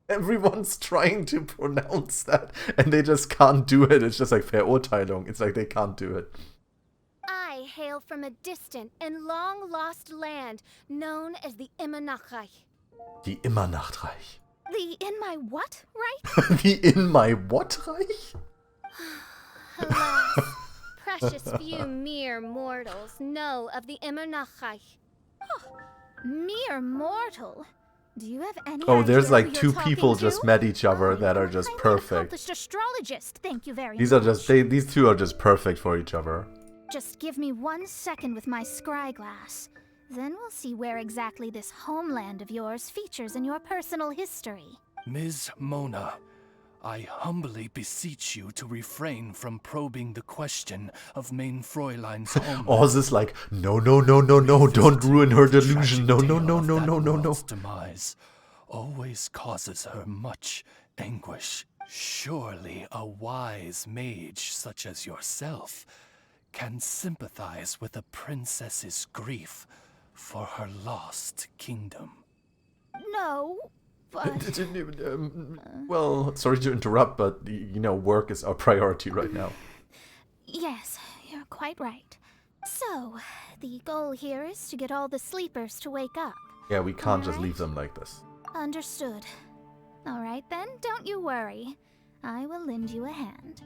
Speaker 1: Everyone's trying to pronounce that, and they just can't do it. It's just like Verurteilung. It's like they can't do it.
Speaker 2: I hail from a distant and long-lost land known as the Immernachtreich.
Speaker 1: Die Immernachtreich.
Speaker 16: The in my what, right?
Speaker 1: The in my what Reich?
Speaker 2: Alas, precious few mere mortals know of the Immernachtreich.
Speaker 16: Mere mortal. Do you have any
Speaker 1: Oh,
Speaker 16: idea
Speaker 1: there's
Speaker 16: who
Speaker 1: like
Speaker 16: you're
Speaker 1: two
Speaker 16: talking
Speaker 1: people
Speaker 16: to?
Speaker 1: just met each other that are just perfect.
Speaker 16: Accomplished astrologist, thank you very
Speaker 1: These
Speaker 16: much.
Speaker 1: are just these two are just perfect for each other.
Speaker 16: Just give me 1 second with my scry glass. Then we'll see where exactly this homeland of yours features in your personal history.
Speaker 4: Ms. Mona, I humbly beseech you to refrain from probing the question of main Fräulein's homeland.
Speaker 1: Oz is like, no, don't ruin her delusion. No.
Speaker 4: Demise always causes her much anguish. Surely a wise mage such as yourself can sympathize with a princess's grief for her lost kingdom.
Speaker 16: No, but...
Speaker 1: Well, sorry to interrupt, but, you know, work is our priority right now.
Speaker 16: Yes, you're quite right. So, the goal here is to get all the sleepers to wake up.
Speaker 1: Yeah, we can't just leave them like this.
Speaker 16: Understood. All right then, don't you worry. I will lend you a hand.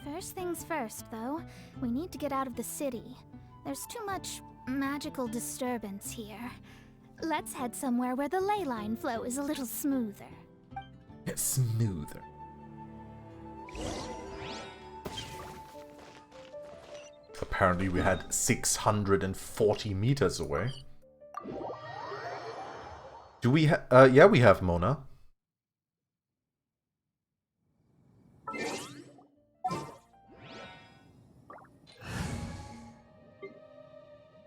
Speaker 16: First things first, though. We need to get out of the city. There's too much magical disturbance here. Let's head somewhere where the ley line flow is a little smoother.
Speaker 1: Smoother. Apparently we had 640 meters away. Do we have... yeah, we have Mona.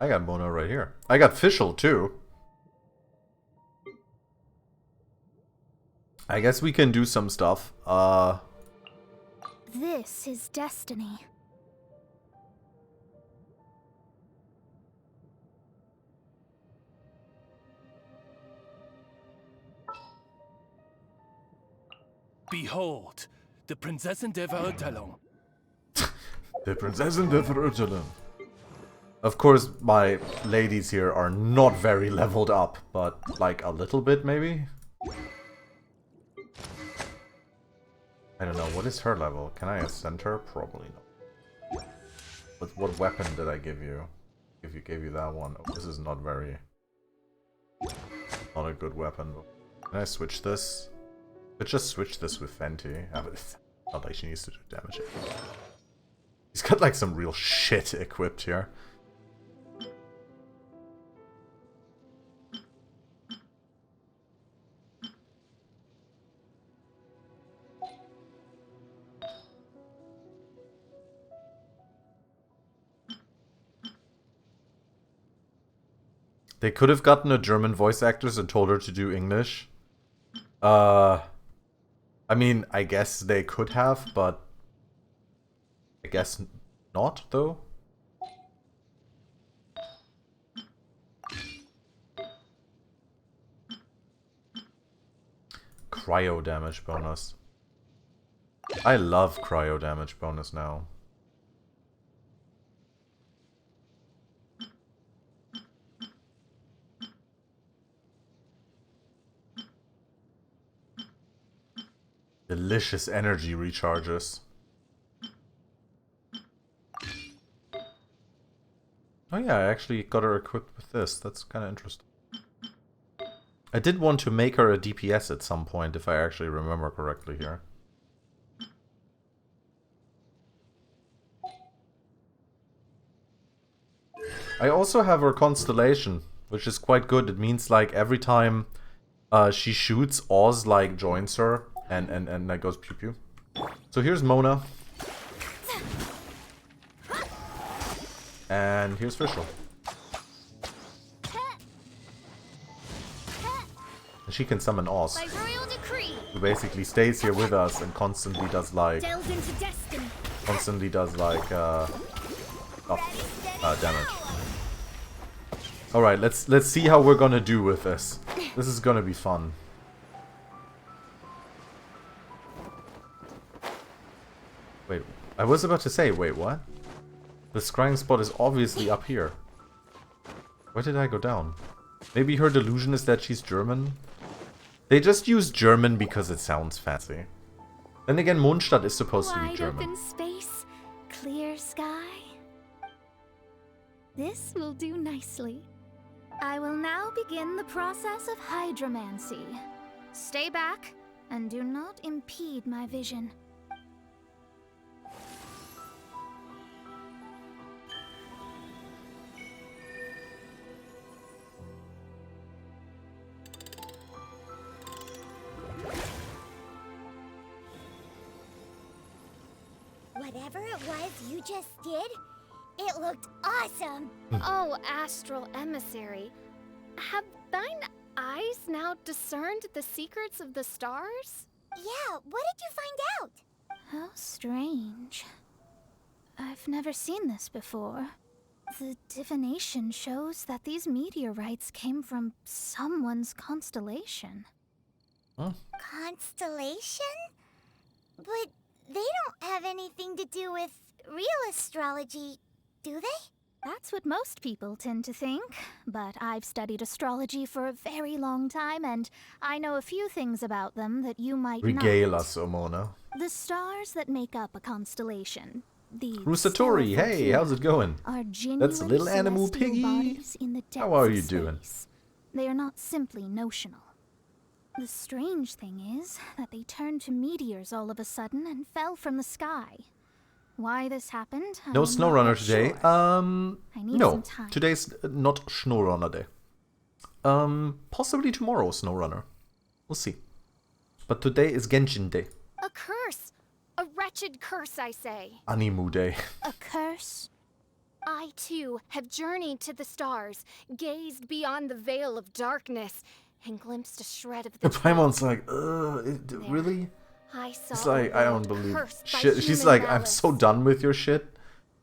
Speaker 1: I got Mona right here. I got Fischl too. I guess we can do some stuff.
Speaker 16: This is destiny.
Speaker 4: Behold, the Prinzessin der Verurteilung.
Speaker 1: The Prinzessin der Verurteilung. Of course, my ladies here are not very leveled up, but like a little bit maybe? I don't know, what is her level? Can I ascend her? Probably not. But what weapon did I give you? If you gave you that one. Oh, this is not very... Not a good weapon. Can I switch this? Could just switch this with Fenty. Not like she needs to do damage. He's got like some real shit equipped here. They could have gotten a German voice actress and told her to do English. I mean, I guess they could have, but I guess not, though. Cryo damage bonus. I love cryo damage bonus now. Delicious energy recharges. Oh yeah, I actually got her equipped with this. That's kind of interesting. I did want to make her a DPS at some point, if I actually remember correctly here. I also have her Constellation, which is quite good. It means like every time she shoots, Oz like joins her. And that goes pew pew. So here's Mona. And here's Fischl. And she can summon Oz. Who basically stays here with us and constantly does like... damage. Alright, let's see how we're gonna do with this. This is gonna be fun. Wait, I was about to say, wait, what? The scrying spot is obviously up here. Where did I go down? Maybe her delusion is that she's German? They just use German because it sounds fancy. Then again, Mondstadt is supposed to be German.
Speaker 16: Wide open space, clear sky. This will do nicely. I will now begin the process of hydromancy. Stay back and do not impede my vision.
Speaker 5: Whatever it was you just did, it looked awesome.
Speaker 2: Oh, astral emissary, have thine eyes now discerned the secrets of the stars?
Speaker 5: Yeah, what did you find out?
Speaker 16: How strange. I've never seen this before. The divination shows that these meteorites came from someone's constellation.
Speaker 1: Huh?
Speaker 5: Constellation? But they don't have anything to do with real astrology, do they?
Speaker 16: That's what most people tend to think, but I've studied astrology for a very long time, and I know a few things about them that you might
Speaker 1: Regale
Speaker 16: not.
Speaker 1: us, Omona.
Speaker 16: The stars that make up a constellation, the
Speaker 1: Rusatori, hey, how's it going?
Speaker 16: are genuine
Speaker 1: That's a little Animu
Speaker 16: celestial
Speaker 1: piggy.
Speaker 16: bodies in the depths
Speaker 1: How are
Speaker 16: of
Speaker 1: you doing?
Speaker 16: space. They are not simply notional. The strange thing is that they turned to meteors all of a sudden and fell from the sky. Why this happened?
Speaker 1: No
Speaker 16: I'm
Speaker 1: SnowRunner
Speaker 16: not
Speaker 1: today.
Speaker 16: sure. I need
Speaker 1: No,
Speaker 16: some time.
Speaker 1: today's not SnowRunner day. Possibly tomorrow, SnowRunner. We'll see. But today is Genshin day.
Speaker 2: A curse! A wretched curse, I say.
Speaker 1: Animu day.
Speaker 16: A curse?
Speaker 2: I, too, have journeyed to the stars, gazed beyond the veil of darkness, and glimpsed a shred of the
Speaker 1: Paimon's like, really?
Speaker 2: I saw
Speaker 1: It's like,
Speaker 2: a
Speaker 1: I
Speaker 2: world
Speaker 1: don't believe
Speaker 2: cursed by
Speaker 1: shit. She's
Speaker 2: human
Speaker 1: like, I'm
Speaker 2: malice.
Speaker 1: so done with your shit.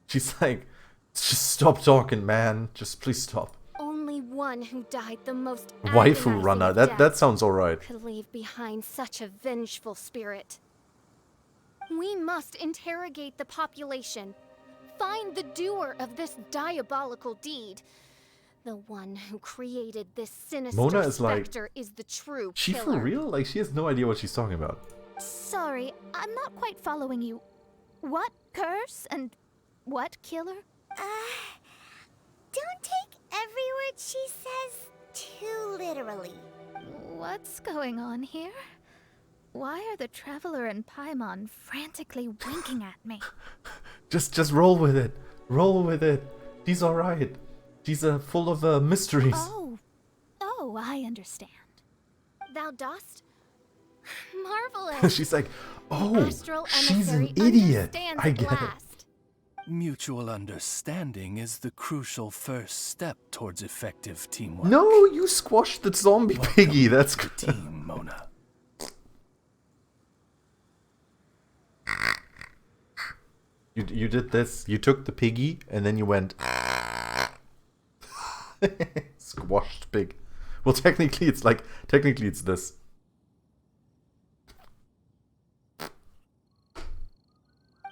Speaker 1: She's like, just stop talking, man. Just please stop.
Speaker 2: Only one who died the most
Speaker 1: Waifu
Speaker 2: agonizing
Speaker 1: runner.
Speaker 2: of
Speaker 1: That
Speaker 2: deaths
Speaker 1: sounds alright.
Speaker 2: could leave behind such a vengeful spirit. We must interrogate the population, find the doer of this diabolical deed. The one who created this sinister
Speaker 1: Mona is like,
Speaker 2: specter is the true
Speaker 1: she
Speaker 2: killer.
Speaker 1: for real? Like, she has no idea what she's talking about.
Speaker 16: Sorry, I'm not quite following you. What curse and what killer?
Speaker 5: Don't take every word she says too literally.
Speaker 16: What's going on here? Why are the Traveler and Paimon frantically winking at me?
Speaker 1: Just roll with it. Roll with it. She's alright. She's full of mysteries.
Speaker 16: Oh, I understand.
Speaker 2: Thou dost? Marvelous.
Speaker 1: She's like, oh,
Speaker 2: Astral
Speaker 1: she's an
Speaker 2: emissary
Speaker 1: idiot.
Speaker 2: understands
Speaker 1: I
Speaker 2: at
Speaker 1: get it.
Speaker 2: last.
Speaker 4: Mutual understanding is the crucial first step towards effective teamwork.
Speaker 1: No, you squashed the zombie piggy. That's good.
Speaker 4: Team, Mona.
Speaker 1: You did this. You took the piggy and then you went squashed pig. Well, technically it's this.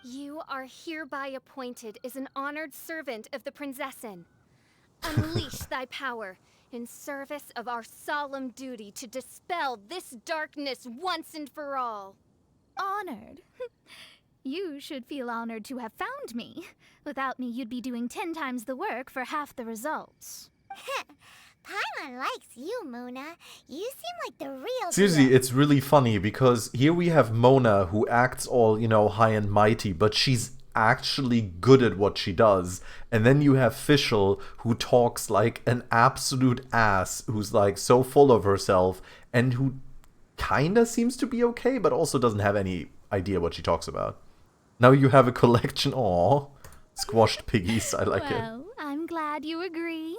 Speaker 2: You are hereby appointed as an honored servant of the Prinzessin. Unleash thy power in service of our solemn duty to dispel this darkness once and for all.
Speaker 16: Honored? You should feel honored to have found me. Without me, you'd be doing 10 times the work for half the results.
Speaker 5: Paimon likes you, Mona. You seem like the real
Speaker 1: Seriously,
Speaker 5: deal.
Speaker 1: it's really funny because here we have Mona who acts all, high and mighty, but she's actually good at what she does. And then you have Fischl who talks like an absolute ass, who's like so full of herself and who kinda seems to be okay, but also doesn't have any idea what she talks about. Now you have a collection. Aw, squashed piggies. I like it.
Speaker 16: Well, I'm glad you agree.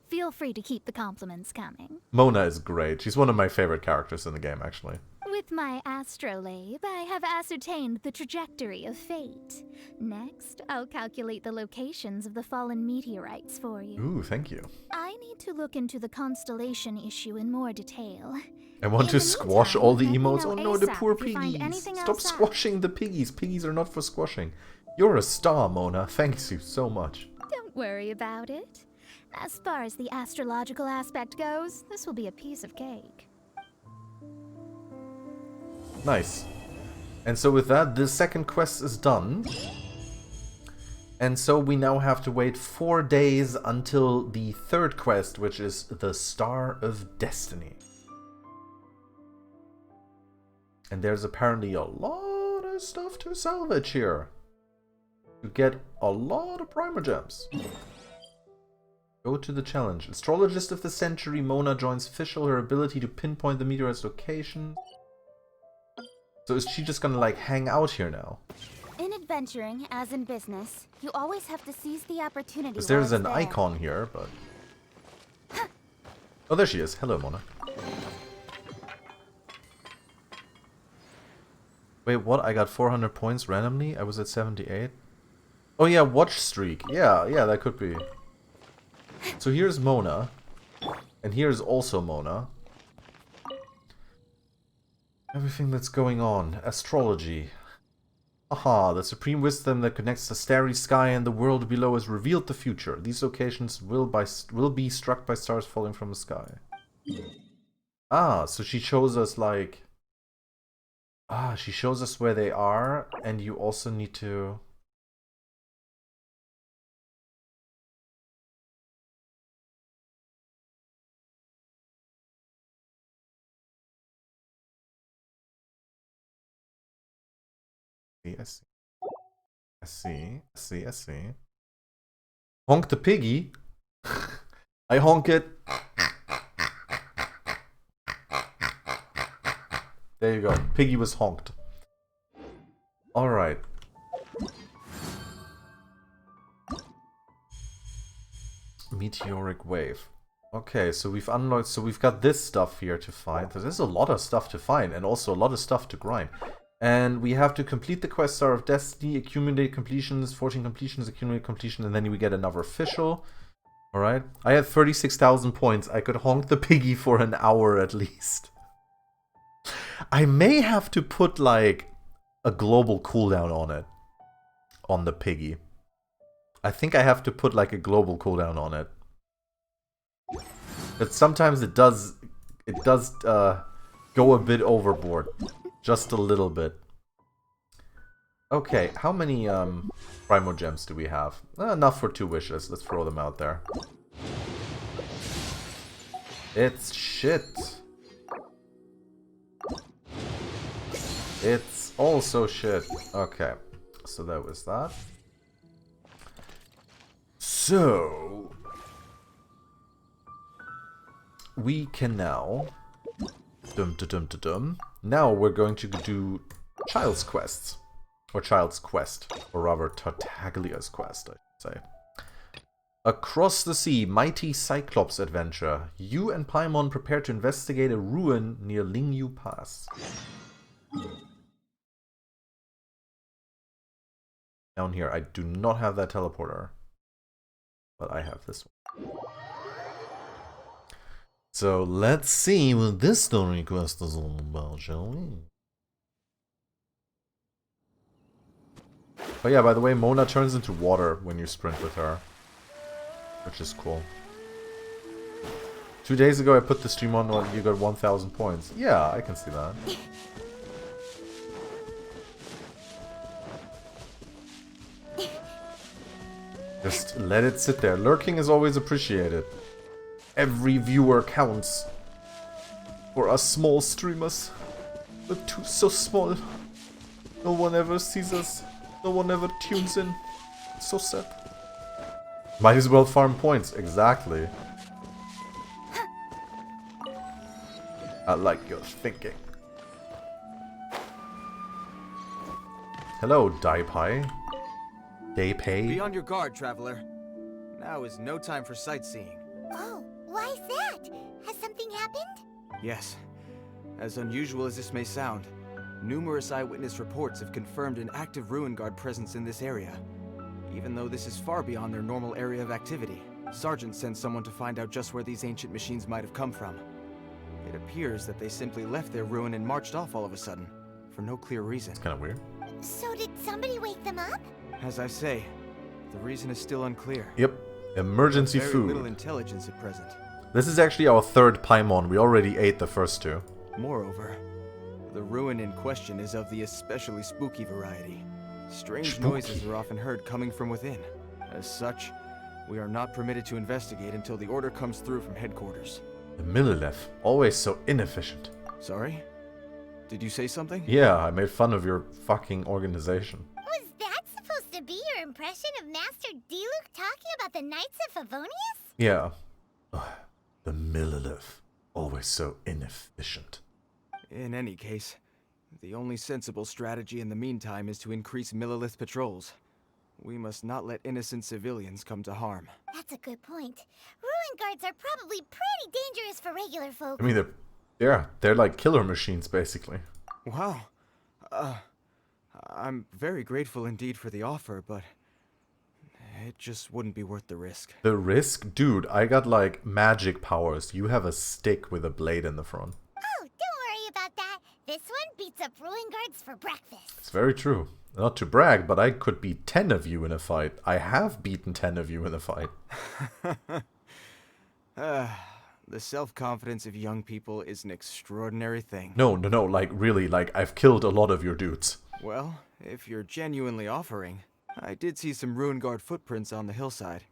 Speaker 16: Feel free to keep the compliments coming.
Speaker 1: Mona is great. She's one of my favorite characters in the game, actually.
Speaker 16: With my astrolabe, I have ascertained the trajectory of fate. Next, I'll calculate the locations of the fallen meteorites for you.
Speaker 1: Ooh, thank you.
Speaker 16: I need to look into the constellation issue in more detail.
Speaker 1: I want to squash all the emotes. Oh no, the poor
Speaker 16: if you find
Speaker 1: piggies.
Speaker 16: anything
Speaker 1: Stop
Speaker 16: else out.
Speaker 1: squashing the piggies. Piggies are not for squashing. You're a star, Mona. Thanks you so much.
Speaker 16: Don't worry about it. As far as the astrological aspect goes, this will be a piece of cake.
Speaker 1: Nice. And so with that, the second quest is done. And so we now have to wait 4 days until the third quest, which is the Star of Destiny. And there's apparently a lot of stuff to salvage here. You get a lot of primer gems. Go to the challenge. Astrologist of the Century, Mona joins Fischl. Her ability to pinpoint the meteorite's location. So is she just gonna like hang out here now?
Speaker 10: In adventuring, as in business, you always have to seize the opportunity.
Speaker 1: Because there's
Speaker 10: while
Speaker 1: an
Speaker 10: it's there.
Speaker 1: icon here, but... Oh, there she is. Hello, Mona. Wait, what? I got 400 points randomly? I was at 78? Oh yeah, watch streak. Yeah, that could be. So here's Mona. And here's also Mona. Everything that's going on. Astrology. Aha, the supreme wisdom that connects the starry sky and the world below has revealed the future. These locations will be struck by stars falling from the sky. Ah, so she shows us like... Ah, she shows us where they are, and you also need to... I see. Honk the piggy. I honk it. There you go. Piggy was honked. Alright. Meteoric wave. Okay, so we've unlocked, so we've got this stuff here to find. There's a lot of stuff to find and also a lot of stuff to grind. And we have to complete the quest Star of Destiny, accumulate completions, 14 completions, accumulate completion, and then we get another official. Alright? I had 36,000 points. I could honk the piggy for an hour at least. I may have to put, like, a global cooldown on it. On the piggy. I think I have to put, like, a global cooldown on it. But sometimes it does go a bit overboard. Just a little bit. Okay, how many Primo Gems do we have? Enough for 2 wishes. Let's throw them out there. It's shit. It's also shit. Okay, so that was that. So we can now now we're going to do Child's Quests. Or Child's Quest. Or rather Tartaglia's Quest, I should say. Across the sea, mighty Cyclops adventure. You and Paimon prepare to investigate a ruin near Lingyu Pass. Down here, I do not have that teleporter. But I have this one. So let's see what this story quest is all about, shall we? Oh yeah, by the way, Mona turns into water when you sprint with her. Which is cool. 2 days ago I put the stream on when you got 1,000 points. Yeah, I can see that. Just let it sit there. Lurking is always appreciated. Every viewer counts. For us small streamers. We're so small. No one ever sees us. No one ever tunes in. It's so sad. Might as well farm points. Exactly. I like your thinking. Hello, Daipai. Daipei.
Speaker 17: Be on your guard, traveler. Now is no time for sightseeing.
Speaker 5: Oh, why's that? Has something happened?
Speaker 17: Yes. As unusual as this may sound, numerous eyewitness reports have confirmed an active Ruin Guard presence in this area. Even though this is far beyond their normal area of activity, Sergeant sent someone to find out just where these ancient machines might have come from. It appears that they simply left their ruin and marched off all of a sudden, for no clear reason.
Speaker 1: It's kind of weird.
Speaker 5: So did somebody wake them up?
Speaker 17: As I say, the reason is still unclear.
Speaker 1: Yep. Emergency
Speaker 17: Very
Speaker 1: food.
Speaker 17: little intelligence at present.
Speaker 1: This is actually our 3rd Paimon. We already ate the first 2.
Speaker 17: Moreover, the ruin in question is of the especially spooky variety. Strange noises are often heard coming from within. As such, we are not permitted to investigate until the order comes through from headquarters.
Speaker 1: The Millilith, always so inefficient.
Speaker 17: Sorry? Did you say something?
Speaker 1: Yeah, I made fun of your fucking organization.
Speaker 5: Was that supposed to be your impression of Master Diluc talking about the Knights of Favonius?
Speaker 1: Yeah. Ugh, the Millilith, always so inefficient.
Speaker 17: In any case, the only sensible strategy in the meantime is to increase Millilith patrols. We must not let innocent civilians come to harm.
Speaker 5: That's a good point. Ruin guards are probably pretty dangerous for regular folk.
Speaker 1: I mean, they're like killer machines, basically.
Speaker 17: Wow. I'm very grateful indeed for the offer, but it just wouldn't be worth the risk.
Speaker 1: The risk? Dude, I got like magic powers. You have a stick with a blade in the front.
Speaker 5: Oh, don't worry about that. This one beats up ruin guards for breakfast.
Speaker 1: It's very true. Not to brag, but I could beat 10 of you in a fight. I have beaten 10 of you in a fight.
Speaker 17: The self-confidence of young people is an extraordinary thing.
Speaker 1: No, like really, like I've killed a lot of your dudes.
Speaker 17: Well, if you're genuinely offering, I did see some Ruin Guard footprints on the hillside.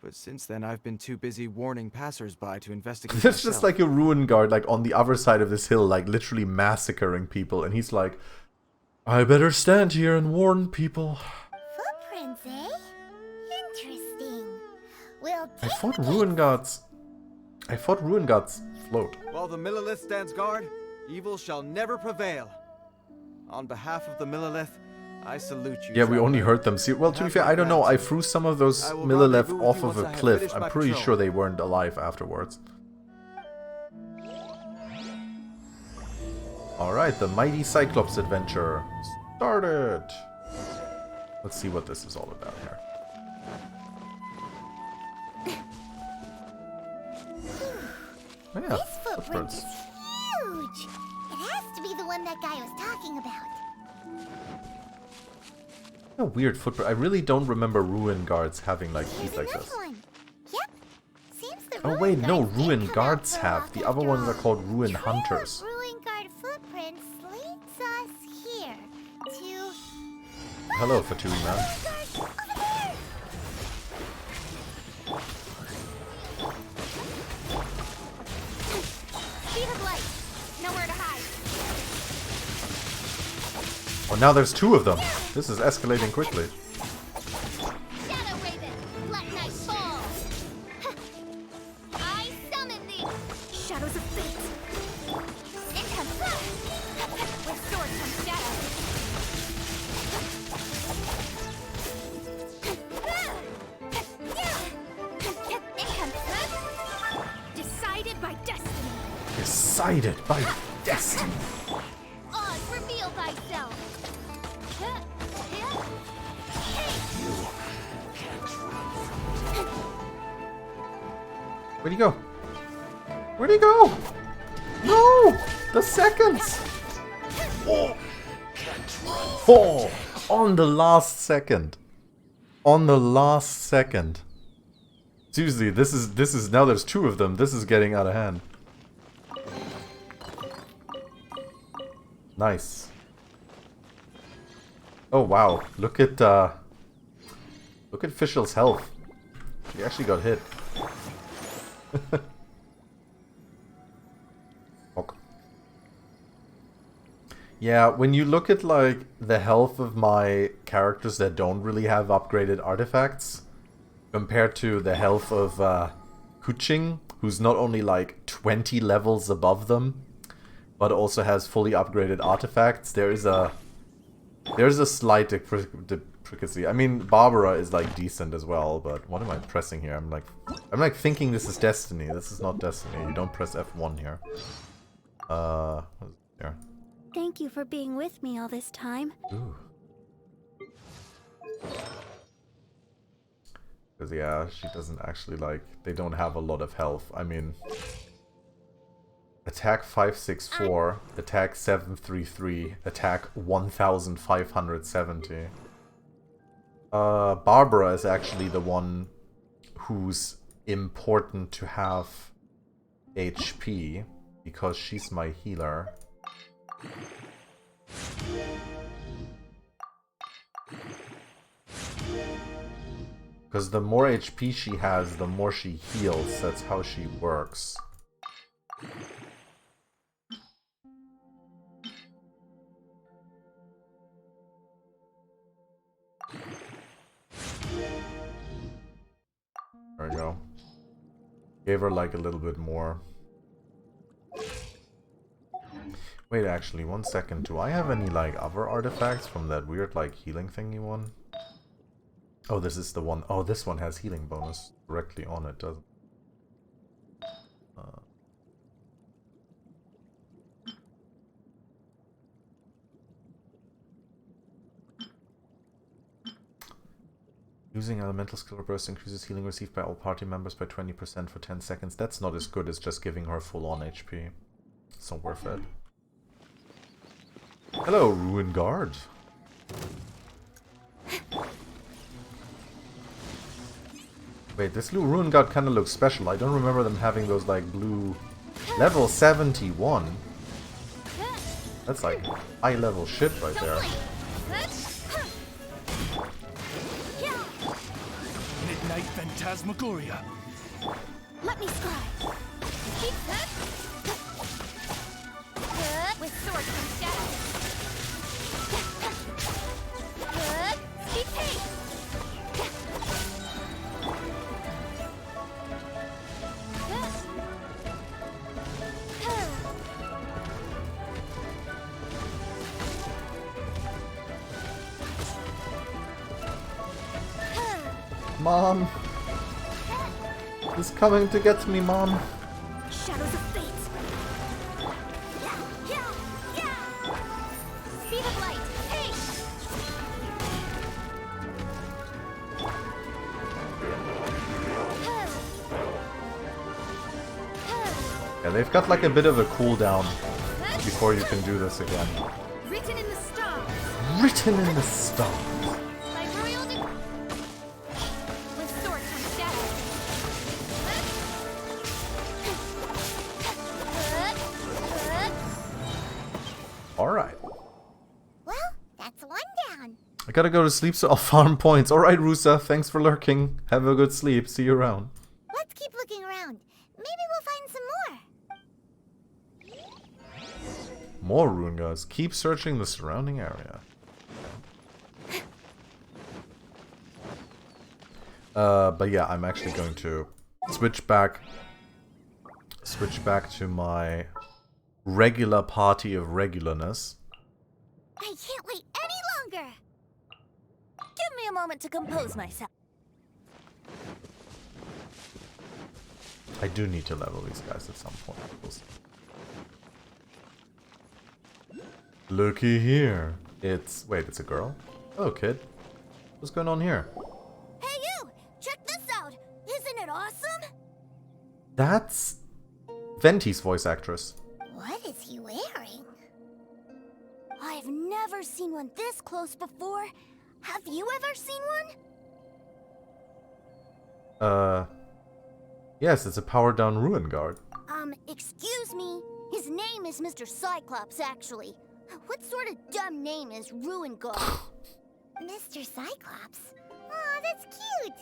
Speaker 17: But since then, I've been too busy warning passers-by to investigate
Speaker 1: There's just like a Ruin Guard like on the other side of this hill, like literally massacring people, and he's like, I better stand here and warn people.
Speaker 5: Footprints, eh? Interesting. We'll
Speaker 1: I fought Ruin Guards float.
Speaker 17: While the Millilith stands guard, evil shall never prevail. On behalf of the Millilith, I salute you.
Speaker 1: Yeah, we only heard them. See, well, to be fair, I don't know. I threw some of those Millilith off of a cliff. I'm pretty sure they weren't alive afterwards. Alright, the mighty Cyclops adventure started. Let's see what this is all about here. Oh, yeah,
Speaker 5: This footprint is huge. It has to be the one that guy was talking about.
Speaker 1: A weird footprint. I really don't remember ruin guards having like feet like this.
Speaker 5: One. Yep. Seems the
Speaker 1: Oh wait, no, ruin guards have. The other ones are called ruin hunters.
Speaker 5: Ruin guard footprints leads us here to.
Speaker 1: Hello, Fatui man.
Speaker 5: Speed of light. Nowhere to hide.
Speaker 1: Oh, now there's two of them. This is escalating quickly.
Speaker 2: Shadow Raven, let night fall. I summon thee.
Speaker 5: Shadows of fate. In comes with swords from shadow. In comes decided by destiny.
Speaker 1: Decided by destiny.
Speaker 2: Oz, reveal thyself.
Speaker 1: Where'd he go? Where'd he go? No! The seconds! Oh! Oh! On the last second. On the last second. Seriously, this is now there's two of them. This is getting out of hand. Nice. Oh wow. Look at Fischl's health. He actually got hit. Ok. Yeah, when you look at like the health of my characters that don't really have upgraded artifacts compared to the health of Kuching, who's not only like 20 levels above them, but also has fully upgraded artifacts, there's a slight depricacy. I mean, Barbara is like decent as well, but what am I pressing here? I'm like thinking this is Destiny. This is not Destiny. You don't press F1 here. What is there?
Speaker 10: Thank you for being with me all this time.
Speaker 1: Ooh. Because yeah, she doesn't actually like. They don't have a lot of health. I mean. Attack 564, attack 733, attack 1570. Barbara is actually the one who's important to have HP because she's my healer. Because the more HP she has, the more she heals. That's how she works. There we go. Gave her like a little bit more. Wait, actually, 1 second. Do I have any like other artifacts from that weird like healing thingy one? Oh, this is the one. Oh, this one has healing bonus directly on it, doesn't it? Using elemental skill burst increases healing received by all party members by 20% for 10 seconds. That's not as good as just giving her full on HP. It's not worth it. Hello, Ruin Guard. Wait, this blue Ruin Guard kind of looks special. I don't remember them having those like blue... Level 71. That's like high level shit right there.
Speaker 4: Midnight Phantasmagoria.
Speaker 5: Let me scribe. Keep that. With swords from shadow. Good. Keep pace.
Speaker 1: Mom! He's coming to get me, Mom!
Speaker 5: Shadows of fate. Speed of light. Hey!
Speaker 1: Yeah, they've got like a bit of a cooldown before you can do this again.
Speaker 2: Written in the stars.
Speaker 1: Written in the stars.
Speaker 2: By royal with sword comes shadow.
Speaker 1: Alright.
Speaker 5: Well, that's one down.
Speaker 1: I gotta go to sleep, so I'll farm points. Alright, Rusa, thanks for lurking. Have a good sleep. See you around.
Speaker 5: Let's keep looking around. Maybe we'll find some more.
Speaker 1: More ruin guards. Keep searching the surrounding area. But yeah, I'm actually going to switch back to my regular party of regularness.
Speaker 5: I can't wait any longer.
Speaker 18: Give me a moment to compose myself.
Speaker 1: I do need to level these guys at some point. We'll see. Looky here. It's... Wait, it's a girl? Hello, kid. What's going on here?
Speaker 18: Hey you! Check this out! Isn't it awesome?
Speaker 1: That's... Venti's voice actress.
Speaker 5: What is he wearing?
Speaker 18: I've never seen one this close before. Have you ever seen one?
Speaker 1: Yes, it's a powered down ruin guard.
Speaker 18: Excuse me. His name is Mr. Cyclops, actually. What sort of dumb name is Ruin Guard?
Speaker 5: Mr. Cyclops? Aw, that's cute.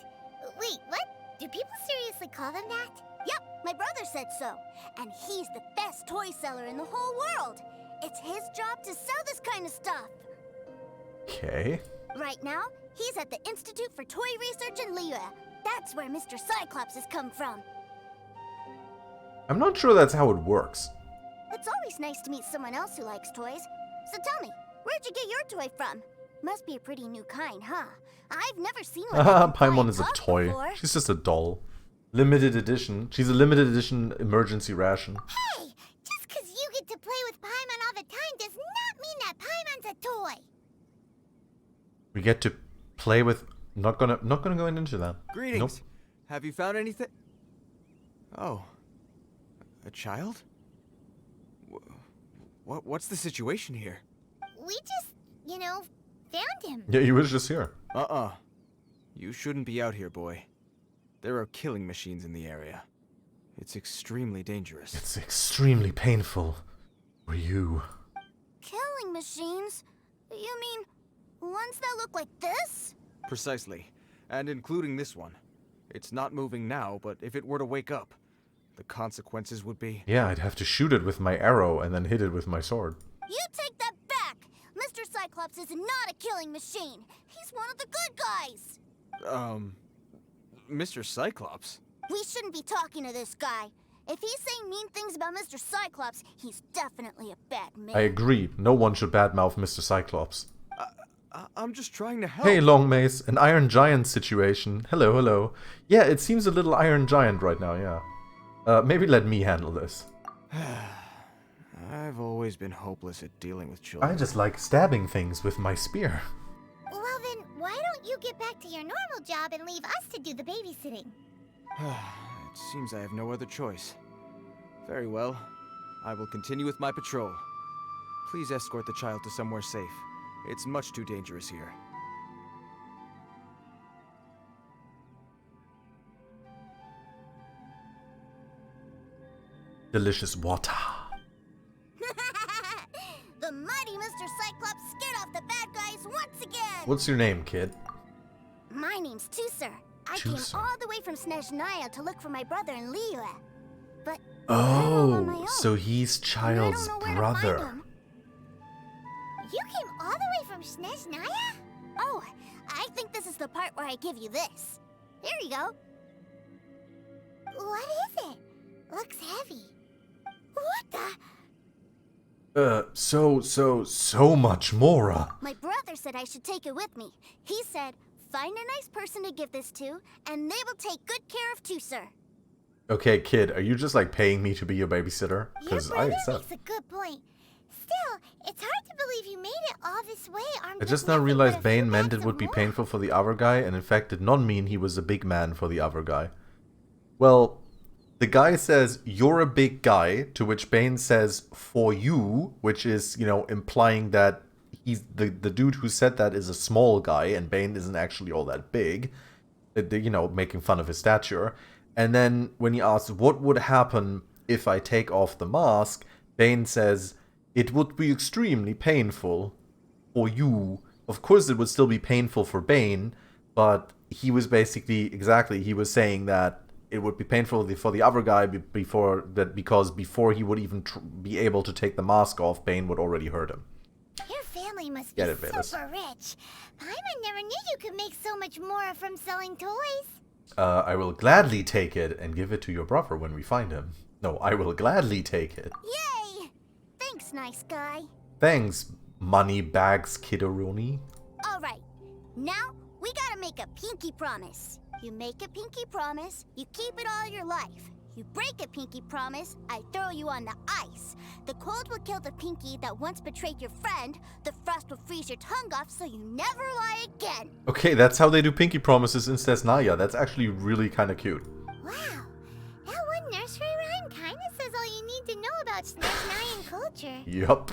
Speaker 5: Wait, what? Do people seriously call them that?
Speaker 18: Yep, my brother said so. And he's the best toy seller in the whole world. It's his job to sell this kind of stuff.
Speaker 1: Okay.
Speaker 18: Right now, he's at the Institute for Toy Research in Liyue. That's where Mr. Cyclops has come from.
Speaker 1: I'm not sure that's how it works.
Speaker 18: It's always nice to meet someone else who likes toys. So tell me, where'd you get your toy from? Must be a pretty new kind, huh? I've never seen one.
Speaker 1: Paimon is a toy.
Speaker 18: Before.
Speaker 1: She's just a doll. Limited edition. She's a limited edition emergency ration.
Speaker 5: Hey! Just because you get to play with Paimon all the time does not mean that Paimon's a toy!
Speaker 1: We get to play with... Not gonna go into that.
Speaker 17: Greetings.
Speaker 1: Nope.
Speaker 17: Have you found anything? Oh. A child? What's the situation here?
Speaker 5: We just, found him.
Speaker 1: Yeah, he was just here.
Speaker 17: You shouldn't be out here, boy. There are killing machines in the area. It's extremely dangerous.
Speaker 1: It's extremely painful for you.
Speaker 18: Killing machines? You mean ones that look like this?
Speaker 17: Precisely. And including this one. It's not moving now, but if it were to wake up, the consequences would be...
Speaker 1: Yeah, I'd have to shoot it with my arrow and then hit it with my sword.
Speaker 18: You take that back! Mr. Cyclops is not a killing machine. He's one of the good guys.
Speaker 17: Mr. Cyclops?
Speaker 18: We shouldn't be talking to this guy. If he's saying mean things about Mr. Cyclops, he's definitely a bad man.
Speaker 1: I agree. No one should badmouth Mr. Cyclops.
Speaker 17: I'm just trying to help.
Speaker 1: Hey, Long Mace, an Iron Giant situation. Hello, hello. Yeah, it seems a little Iron Giant right now, yeah. Maybe let me handle this.
Speaker 17: I've always been hopeless at dealing with children.
Speaker 1: I just like stabbing things with my spear.
Speaker 5: Well then, why don't you get back to your normal job and leave us to do the babysitting?
Speaker 17: It seems I have no other choice. Very well. I will continue with my patrol. Please escort the child to somewhere safe. It's much too dangerous here.
Speaker 1: Delicious water.
Speaker 18: The mighty Mr. Cyclops scared off the bad guys once again!
Speaker 1: What's your name, kid?
Speaker 18: My name's Tusser. I came all the way from Snezhnaya to look for my brother in Liyue. But
Speaker 1: Oh, so he's Child's brother.
Speaker 5: You came all the way from Snezhnaya?
Speaker 18: Oh, I think this is the part where I give you this. Here you go.
Speaker 5: What is it? Looks heavy. What the?
Speaker 1: So much more.
Speaker 18: My brother said I should take it with me. He said, find a nice person to give this to, and they will take good care of Tusser.
Speaker 1: Okay, kid, are you just like paying me to be your babysitter?
Speaker 5: Your brother makes a good point. Still, it's hard to believe you made it all this way armed
Speaker 1: I just now realized Bane meant it would be painful for the other guy, and in fact did not mean he was a big man for the other guy. Well, the guy says, "You're a big guy," to which Bane says, "For you," which is, you know, implying that he's the dude who said that is a small guy, and Bane isn't actually all that big. You know, making fun of his stature. And then when he asks, "What would happen if I take off the mask?" Bane says, "It would be extremely painful for you." Of course, it would still be painful for Bane, but he was basically, he was saying that it would be painful for the other guy because before he would even be able to take the mask off, Bane would already hurt him.
Speaker 5: Your family must be super rich. Paimon never knew you could make so much more from selling toys.
Speaker 1: I will gladly take it and give it to your brother when we find him. No, I will gladly take it.
Speaker 5: Yay! Thanks, nice guy.
Speaker 1: Thanks, Moneybags Kidoroni.
Speaker 5: Alright, now we gotta make a pinky promise. You make a pinky promise, you keep it all your life. You break a pinky promise, I throw you on the ice. The cold will kill the pinky that once betrayed your friend. The frost will freeze your tongue off so you never lie again.
Speaker 1: Okay, that's how they do pinky promises in Stesnaya. That's actually really kind of cute.
Speaker 5: Wow, that one nursery rhyme kinda says all you need to know about Stesnayan culture.
Speaker 1: Yup.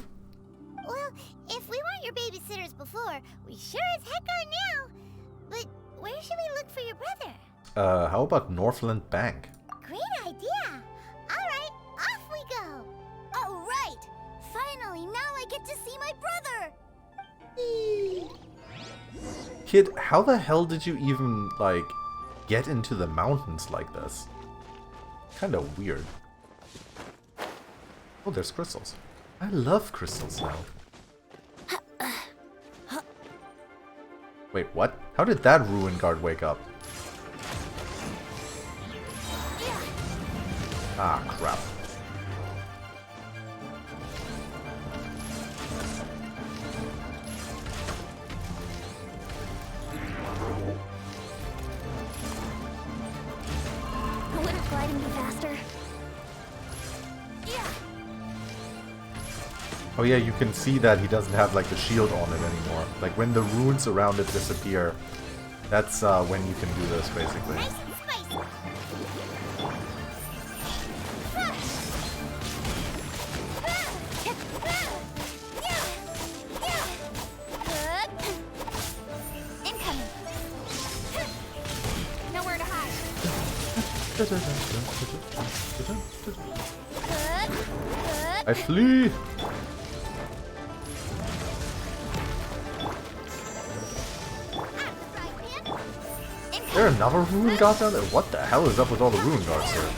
Speaker 5: Well, if we weren't your babysitters before, we sure as heck are now. But where should we look for your brother?
Speaker 1: How about Northland Bank?
Speaker 5: Great idea! Alright, off we go! Alright! Finally, now I get to see my brother!
Speaker 1: Kid, how the hell did you even, like, get into the mountains like this? Kinda weird. Oh, there's crystals. I love crystals now. Wait, what? How did that Ruin Guard wake up? Ah, crap.
Speaker 5: Would it glide me faster?
Speaker 1: Oh yeah, you can see that he doesn't have like the shield on it anymore. Like when the runes around it disappear, that's when you can do this basically.
Speaker 5: Nice and spicy. Incoming. Nowhere to hide.
Speaker 1: I flee! Is there another Ruin Guard down there? What the hell is up with all the Ruin Guards here?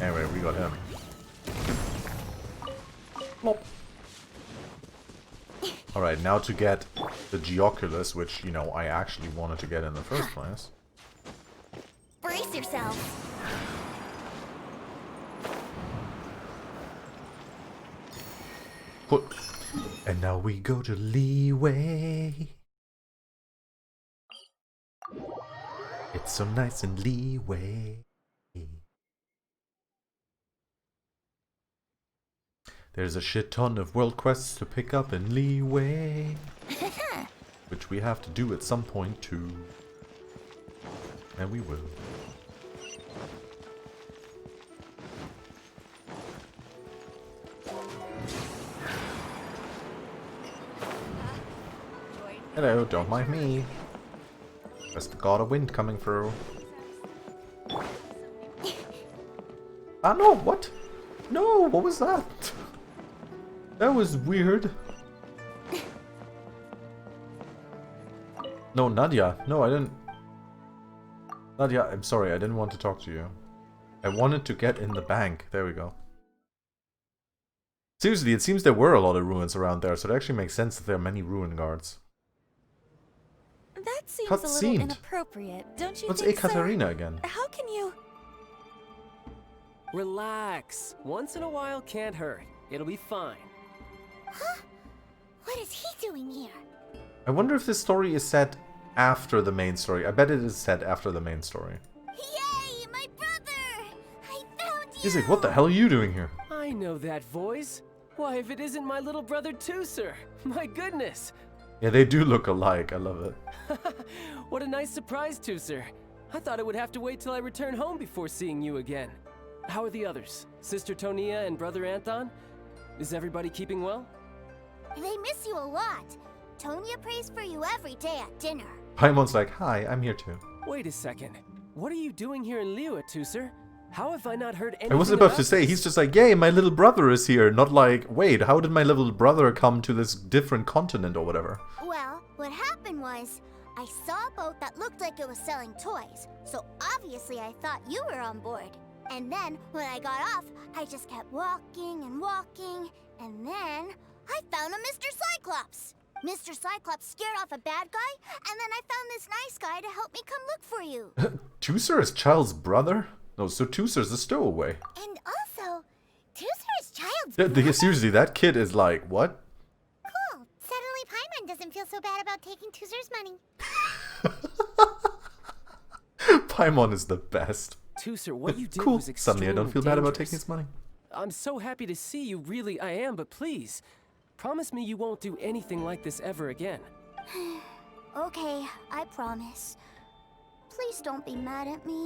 Speaker 1: Anyway, we got him. Alright, now to get the Geoculus, which, you know, I actually wanted to get in the first place.
Speaker 5: Brace yourself.
Speaker 1: Put. And now we go to Leeway. It's so nice in Leeway. There's a shit ton of world quests to pick up in Leeway. Which we have to do at some point too. And we will. Hello, don't mind me. Just got a wind coming through. Ah no, what? No, what was that? That was weird. No, Nadia. No, I didn't. Nadia, I'm sorry, I didn't want to talk to you. I wanted to get in the bank. There we go. Seriously, it seems there were a lot of ruins around there, so it actually makes sense that there are many ruin guards.
Speaker 10: That seems
Speaker 1: Cut
Speaker 10: a little
Speaker 1: scenes.
Speaker 10: inappropriate, don't you
Speaker 1: What's
Speaker 10: think,
Speaker 1: Ekaterina
Speaker 10: sir?
Speaker 1: again?
Speaker 10: How can you...
Speaker 19: Relax. Once in a while can't hurt. It'll be fine.
Speaker 5: Huh? What is he doing here?
Speaker 1: I wonder if this story is set after the main story. I bet it is set after the main story.
Speaker 5: Yay, my brother! I found you!
Speaker 1: He's like, what the hell are you doing here?
Speaker 19: I know that voice. Why, if it isn't my little brother too, sir. My goodness.
Speaker 1: Yeah, they do look alike. I love it.
Speaker 19: What a nice surprise, Tooser. I thought I would have to wait till I return home before seeing you again. How are the others? Sister Tonia and Brother Anton? Is everybody keeping well?
Speaker 18: They miss you a lot. Tonia prays for you every day at dinner.
Speaker 1: Paimon's like, hi, I'm here too.
Speaker 19: Wait a second. What are you doing here in Liyue, Tusser? How have I not heard anything
Speaker 1: I wasn't about to
Speaker 19: about
Speaker 1: say,
Speaker 19: this?
Speaker 1: he's just like, yay, my little brother is here. Not like, wait, how did my little brother come to this different continent or whatever?
Speaker 18: Well, what happened was, I saw a boat that looked like it was selling toys, so obviously I thought you were on board. And then, when I got off, I just kept walking and walking, and then I found a Mr. Cyclops. Mr. Cyclops scared off a bad guy, and then I found this nice guy to help me come look for you.
Speaker 1: Tusser is Child's brother? No, so Tusser's a stowaway.
Speaker 18: And also, Tusser is Child's brother.
Speaker 1: Seriously, that kid is like, what?
Speaker 18: Cool. Suddenly Paimon doesn't feel so bad about taking Tusser's money.
Speaker 1: Paimon is the best.
Speaker 19: Tusser, what you did
Speaker 1: Cool.
Speaker 19: was extremely
Speaker 1: Suddenly I don't feel bad about taking
Speaker 19: dangerous.
Speaker 1: his money.
Speaker 19: I'm so happy to see you, really I am, but please, promise me you won't do anything like this ever again.
Speaker 18: Okay, I promise. Please don't be mad at me.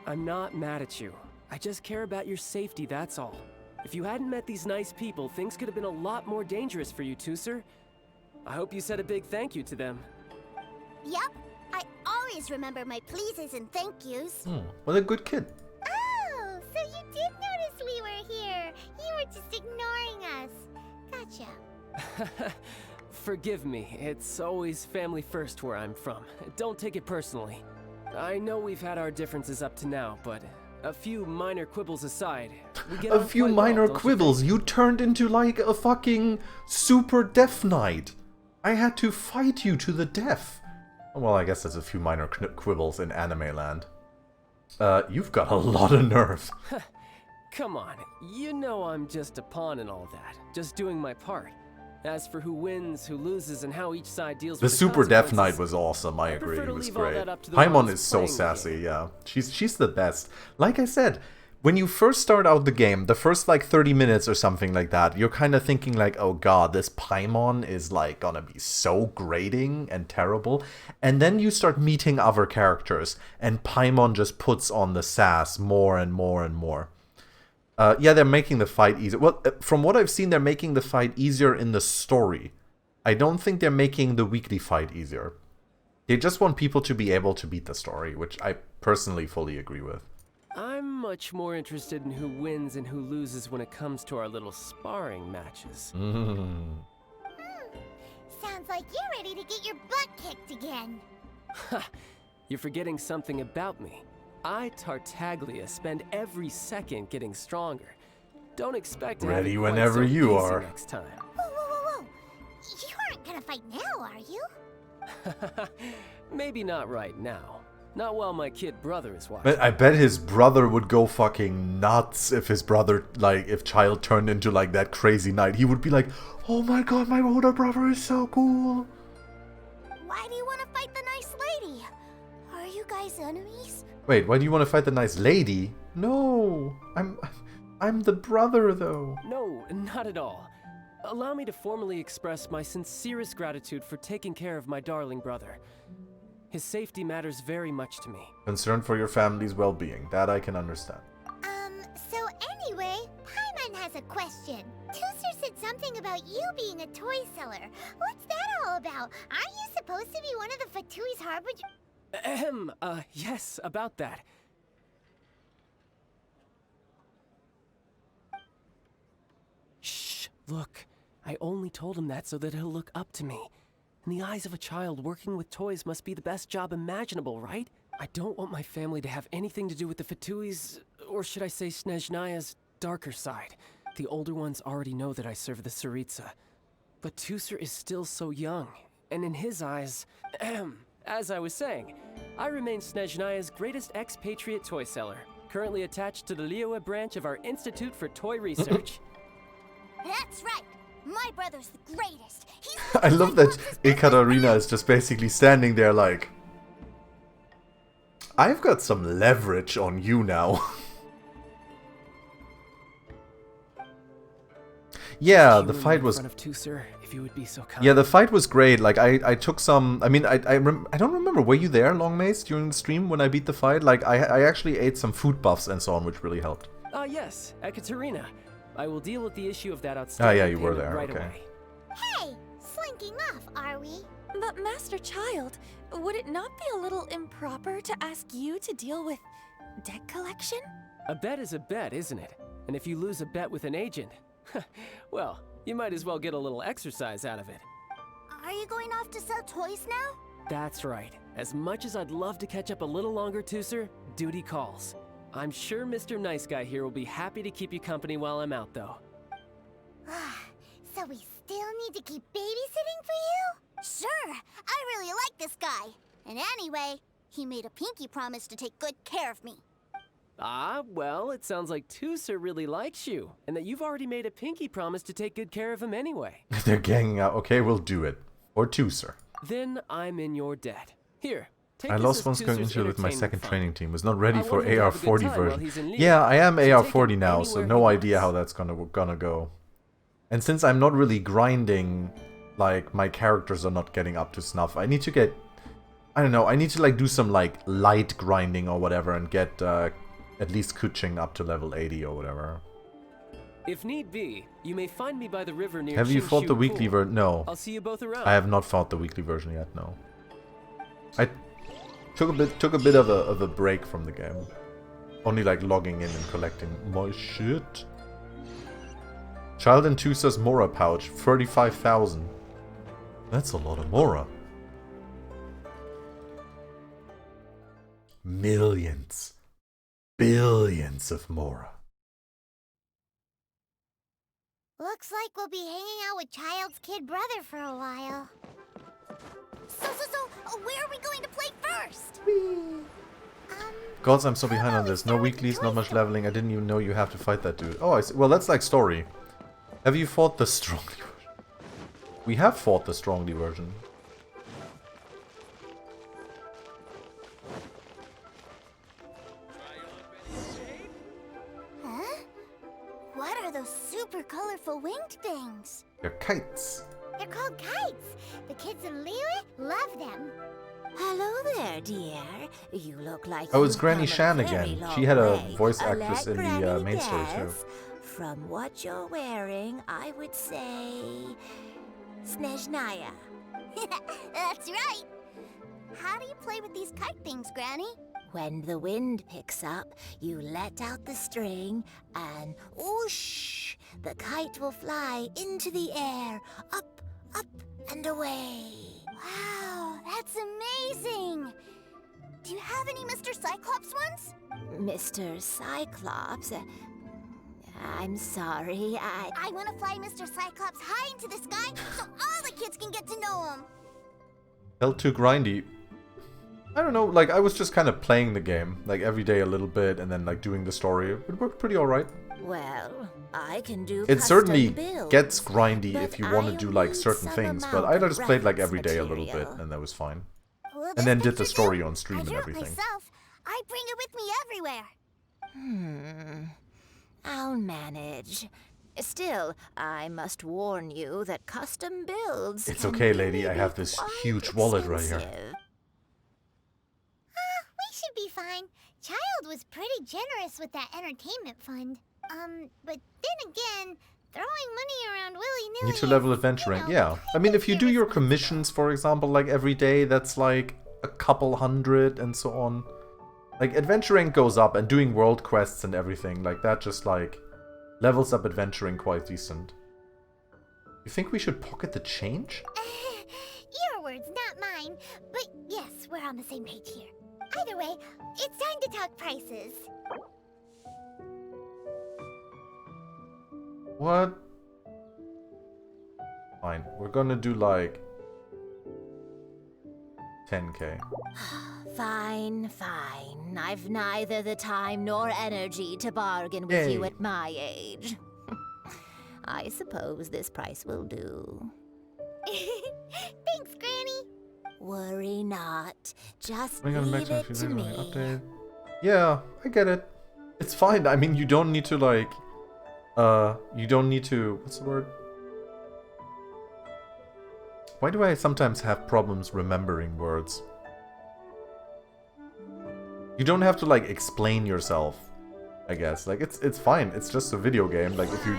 Speaker 19: I'm not mad at you. I just care about your safety, that's all. If you hadn't met these nice people, things could have been a lot more dangerous for you, Tusser. I hope you said a big thank you to them.
Speaker 18: Yep, I always remember my pleases and thank yous.
Speaker 1: What a good kid.
Speaker 18: Oh, so you did notice we were here. You were just ignoring us. Gotcha.
Speaker 19: Forgive me, it's always family first where I'm from. Don't take it personally. I know we've had our differences up to now, but a few minor quibbles aside, we get
Speaker 1: A
Speaker 19: on
Speaker 1: few
Speaker 19: quite well,
Speaker 1: minor
Speaker 19: don't you
Speaker 1: quibbles.
Speaker 19: think?
Speaker 1: You turned into like a fucking super death knight. I had to fight you to the death. Well, I guess there's a few minor quibbles in anime land. You've got a lot of nerve.
Speaker 19: Come on, you know I'm just a pawn and all that, just doing my part. As for who wins, who loses, and how each side deals
Speaker 1: The
Speaker 19: with the
Speaker 1: Super Death Knight
Speaker 19: consequences,
Speaker 1: was awesome, I agree,
Speaker 19: prefer
Speaker 1: he
Speaker 19: to
Speaker 1: was
Speaker 19: leave all
Speaker 1: great.
Speaker 19: that up to the
Speaker 1: Paimon
Speaker 19: ones
Speaker 1: is so
Speaker 19: playing the
Speaker 1: sassy,
Speaker 19: game.
Speaker 1: yeah. She's the best. Like I said, when you first start out the game, the first like 30 minutes or something like that, you're kind of thinking like, oh god, this Paimon is like gonna be so grating and terrible. And then you start meeting other characters, and Paimon just puts on the sass more and more and more. Yeah, they're making the fight easier. Well, from what I've seen, they're making the fight easier in the story. I don't think they're making the weekly fight easier. They just want people to be able to beat the story, which I personally fully agree with.
Speaker 19: I'm much more interested in who wins and who loses when it comes to our little sparring matches.
Speaker 18: Sounds like you're ready to get your butt kicked again.
Speaker 19: You're forgetting something about me. I, Tartaglia, spend every second getting stronger. Don't expect to have
Speaker 1: Ready
Speaker 19: it quite
Speaker 1: whenever
Speaker 19: so
Speaker 1: you
Speaker 19: easy
Speaker 1: are.
Speaker 19: Next time.
Speaker 18: Whoa. You aren't gonna fight now, are you?
Speaker 19: Maybe not right now. Not while my kid brother is watching.
Speaker 1: But I bet his brother would go fucking nuts if his brother, like, if Child turned into, like, that crazy knight. He would be like, oh my god, my older brother is so cool.
Speaker 18: Why do you want to fight the nice lady? Are you guys enemies?
Speaker 1: Wait, why do you want to fight the nice lady? No, I'm the brother, though.
Speaker 19: No, not at all. Allow me to formally express my sincerest gratitude for taking care of my darling brother. His safety matters very much to me.
Speaker 1: Concern for your family's well-being. That I can understand.
Speaker 18: So anyway, Paimon has a question. Tusser said something about you being a toy seller. What's that all about? Aren't you supposed to be one of the Fatui's harbingers?
Speaker 19: Yes, about that. Shh, look. I only told him that so that he'll look up to me. In the eyes of a child, working with toys must be the best job imaginable, right? I don't want my family to have anything to do with the Fatui's, or should I say Snezhnaya's, darker side. The older ones already know that I serve the Tsaritsa. But Tusser is still so young, and in his eyes, as I was saying, I remain Snezhnaya's greatest expatriate toy seller, currently attached to the Liyue branch of our Institute for Toy Research.
Speaker 18: That's right. My brother's the greatest.
Speaker 1: I love that Ekaterina is just basically standing there like, I've got some leverage on you now. Yeah, the fight was...
Speaker 19: In front of Tusser, if you would be so kind.
Speaker 1: Yeah, the fight was great. Like, I took some... I mean, I don't remember. Were you there, Longmace, during the stream when I beat the fight? Like, I actually ate some food buffs and so on, which really helped.
Speaker 19: Yes, Ekaterina. I will deal with the issue of that outstanding
Speaker 1: yeah, you were
Speaker 19: payment
Speaker 1: there,
Speaker 19: right
Speaker 1: okay.
Speaker 19: away.
Speaker 5: Hey, slinking off, are we?
Speaker 3: But Master Child, would it not be a little improper to ask you to deal with debt collection?
Speaker 19: A bet is a bet, isn't it? And if you lose a bet with an agent, well, you might as well get a little exercise out of it.
Speaker 5: Are you going off to sell toys now?
Speaker 19: That's right. As much as I'd love to catch up a little longer, Tusser, duty calls. I'm sure Mr. Nice Guy here will be happy to keep you company while I'm out, though.
Speaker 5: So we still need to keep babysitting for you? Sure, I really like this guy. And anyway, he made a pinky promise to take good care of me.
Speaker 19: Ah, well, it sounds like Tusser really likes you, and that you've already made a pinky promise to take good care of him anyway.
Speaker 1: They're ganging out. Okay, we'll do it. Or Tusser.
Speaker 19: Then I'm in your debt. Here, take
Speaker 1: I
Speaker 19: this
Speaker 1: lost
Speaker 19: as
Speaker 1: one
Speaker 19: Tusser's
Speaker 1: Genshin with my
Speaker 19: entertainment
Speaker 1: second
Speaker 19: fund.
Speaker 1: training team. Was not ready
Speaker 19: I
Speaker 1: for
Speaker 19: want him to have a good
Speaker 1: AR40
Speaker 19: time while
Speaker 1: version.
Speaker 19: he's in league,
Speaker 1: Yeah, I am
Speaker 19: so take
Speaker 1: AR40
Speaker 19: him
Speaker 1: now, so
Speaker 19: anywhere
Speaker 1: no
Speaker 19: he
Speaker 1: idea how that's gonna go. And since I'm not really grinding, like, my characters are not getting up to snuff, I need to get... I don't know, I need to, like, do some, like, light grinding or whatever and get, at least Kuching up to level 80 or whatever.
Speaker 19: If need be, you may find me by the river near
Speaker 1: Have you fought the
Speaker 19: Qingshu
Speaker 1: weekly
Speaker 19: Pool.
Speaker 1: version? No.
Speaker 19: I'll see you both around.
Speaker 1: I have not fought the weekly version yet, no. I took a bit of a break from the game. Only like logging in and collecting my shit. Child and Tusser's Mora pouch, 35,000. That's a lot of Mora. Millions. Billions of Mora.
Speaker 5: Looks like we'll be hanging out with Child's kid brother for a while. So, where are we going to play first?
Speaker 1: Gods, I'm so behind on this. No weeklies, not much leveling. I didn't even know you have to fight that dude. Oh, I see. Well, that's like story. Have you fought the strongly version? We have fought the strongly version.
Speaker 5: Huh? What are those super colorful winged things?
Speaker 1: They're kites.
Speaker 5: They're called kites. The kids in Liyue love them.
Speaker 20: Hello there, dear. You look like
Speaker 1: Oh, it's
Speaker 20: you've
Speaker 1: Granny
Speaker 20: come
Speaker 1: Shan
Speaker 20: a
Speaker 1: again.
Speaker 20: very
Speaker 1: She had a
Speaker 20: long way.
Speaker 1: voice
Speaker 20: Let
Speaker 1: actress in the
Speaker 20: Granny
Speaker 1: main story too.
Speaker 20: guess. From what you're wearing, I would say... Snezhnaya.
Speaker 5: That's right. How do you play with these kite things, Granny?
Speaker 20: When the wind picks up, you let out the string, and whoosh! The kite will fly into the air, up, up, and away.
Speaker 5: Wow, that's amazing! Do you have any Mr. Cyclops ones?
Speaker 20: Mr. Cyclops? I'm sorry,
Speaker 5: I want to fly Mr. Cyclops high into the sky so all the kids can get to know him.
Speaker 1: Felt too grindy. I don't know, like, I was just kind of playing the game, like, every day a little bit, and then, like, doing the story. It worked pretty alright.
Speaker 20: Well, I can do
Speaker 1: It certainly
Speaker 20: builds,
Speaker 1: gets grindy
Speaker 20: but
Speaker 1: if you want to do, like, certain things, but I just played, like, every day a little bit, and that was fine.
Speaker 5: Well,
Speaker 1: And then did the story on stream and
Speaker 5: I drew it
Speaker 1: everything.
Speaker 5: myself. I bring it with me everywhere.
Speaker 20: I'll manage. Still, I must warn you that custom builds
Speaker 1: It's
Speaker 20: can
Speaker 1: okay,
Speaker 20: really
Speaker 1: lady, I
Speaker 20: be
Speaker 1: have this
Speaker 20: quite
Speaker 1: huge wallet right here.
Speaker 20: expensive.
Speaker 5: We should be fine. Child was pretty generous with that entertainment fund. But then again, throwing money around willy-nilly
Speaker 1: Need to level adventure rank, yeah. I mean, if you do your commissions, for example, like, every day, that's, like, a couple hundred and so on. Like, adventure rank goes up, and doing world quests and everything, like, that just, like, levels up adventuring quite decent. You think we should pocket the change?
Speaker 5: Your words, not mine. But yes, we're on the same page here. Either way, it's time to talk prices.
Speaker 1: What? Fine, we're gonna do, like, 10k.
Speaker 20: Fine, fine. I've neither the time nor energy to bargain with you
Speaker 1: Yay.
Speaker 20: at my age. I suppose this price will do.
Speaker 5: Thanks, Granny.
Speaker 20: Worry not. Just
Speaker 1: Bring on the
Speaker 20: leave
Speaker 1: maximum
Speaker 20: it
Speaker 1: if
Speaker 20: to
Speaker 1: you
Speaker 20: me.
Speaker 1: update. Yeah, I get it. It's fine. I mean, you don't need to, like, You don't need to... What's the word? Why do I sometimes have problems remembering words? You don't have to, like, explain yourself, I guess. Like, it's fine. It's just a video game. Like, if you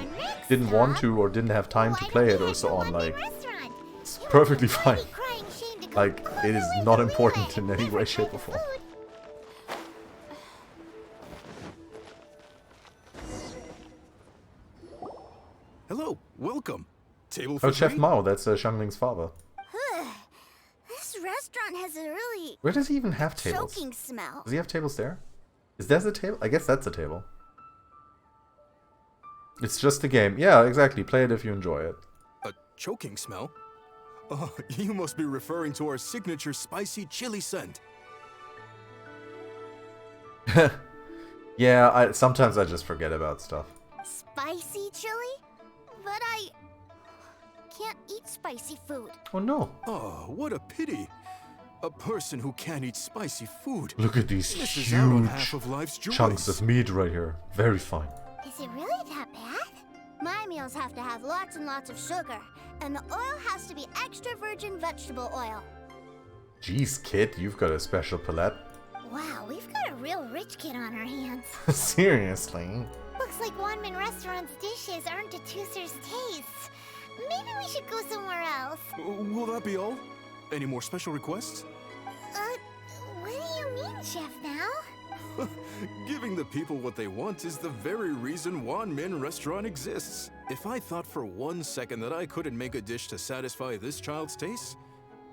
Speaker 1: didn't want to or didn't have time to play it or so on, like, it's perfectly fine. Like, it is not important in any way, shape, or form.
Speaker 21: Hello, welcome. Table for
Speaker 1: Oh, Chef
Speaker 21: three?
Speaker 1: Mao, that's Xiangling's father.
Speaker 5: This restaurant has a really
Speaker 1: Where does he even have tables?
Speaker 5: choking smell.
Speaker 1: Does he have tables there? Is that a table? I guess that's a table. It's just a game. Yeah, exactly. Play it if you enjoy it.
Speaker 21: A choking smell? Oh, you must be referring to our signature spicy chili scent.
Speaker 1: Yeah, sometimes I just forget about stuff.
Speaker 5: Spicy chili? But I can't eat spicy food.
Speaker 1: Oh no.
Speaker 21: Oh, what a pity. A person who can't eat spicy food.
Speaker 1: Look at these
Speaker 21: misses out on
Speaker 1: huge
Speaker 21: half of life's joys.
Speaker 1: chunks of meat right here. Very fine.
Speaker 5: Is it really that bad? My meals have to have lots and lots of sugar, and the oil has to be extra virgin vegetable oil.
Speaker 1: Jeez, kid, you've got a special palate.
Speaker 5: Wow, we've got a real rich kid on our hands.
Speaker 1: Seriously.
Speaker 5: Looks like Wanmin Restaurant's dishes aren't to Tooser's tastes. Maybe we should go somewhere else.
Speaker 21: Will that be all? Any more special requests?
Speaker 5: What do you mean, Chef Now?
Speaker 21: Giving the people what they want is the very reason Wanmin Restaurant exists. If I thought for 1 second that I couldn't make a dish to satisfy this child's taste,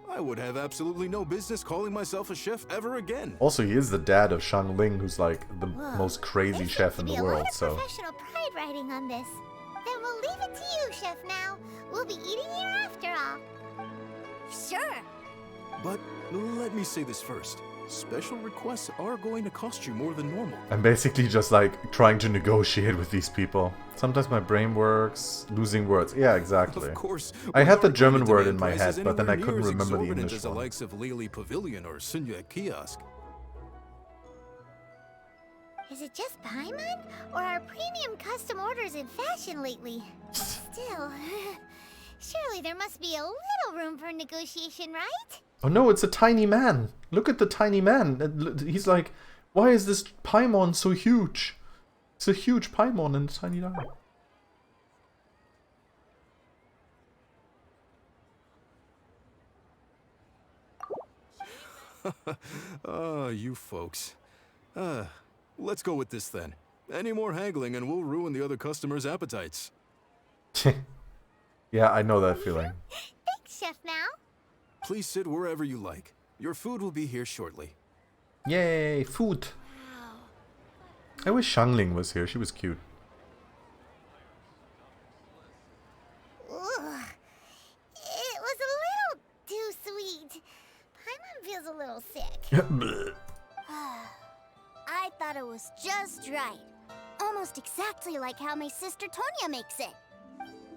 Speaker 21: I would have absolutely no business calling myself a chef ever again.
Speaker 1: Also, he is the dad of Xiangling, who's like the
Speaker 5: Whoa,
Speaker 1: most crazy chef in the world, so...
Speaker 5: Professional pride riding on this. Then we'll leave it to you, Chef Now. We'll be eating here after all. Sure.
Speaker 21: But let me say this first. Special requests are going to cost you more than normal.
Speaker 1: I'm basically just like trying to negotiate with these people. Sometimes my brain works, losing words. Yeah, exactly.
Speaker 21: Of course.
Speaker 1: I had the German
Speaker 21: going to
Speaker 1: word in
Speaker 21: demand
Speaker 1: my head,
Speaker 21: prices
Speaker 1: but then I
Speaker 21: anywhere
Speaker 1: couldn't
Speaker 21: near as
Speaker 1: remember the
Speaker 21: exorbitant
Speaker 1: English
Speaker 21: as the
Speaker 1: one.
Speaker 21: likes of Lily Pavilion or Sunya Kiosk.
Speaker 5: Is it just Paimon? Or are premium custom orders in fashion lately? Still, surely there must be a little room for negotiation, right?
Speaker 1: Oh no, it's a tiny man. Look at the tiny man. He's like, why is this Paimon so huge? It's a huge Paimon and a tiny guy.
Speaker 21: Ah, you folks. Let's go with this then. Any more haggling and we'll ruin the other customers' appetites.
Speaker 1: Yeah, I know that feeling.
Speaker 5: Thanks, Chef Now.
Speaker 21: Please sit wherever you like. Your food will be here shortly.
Speaker 1: Yay, food. I wish Xiangling was here. She was cute.
Speaker 5: Ugh. It was a little too sweet. Paimon feels a little sick. I thought it was just right. Almost exactly like how my sister Tonya makes it.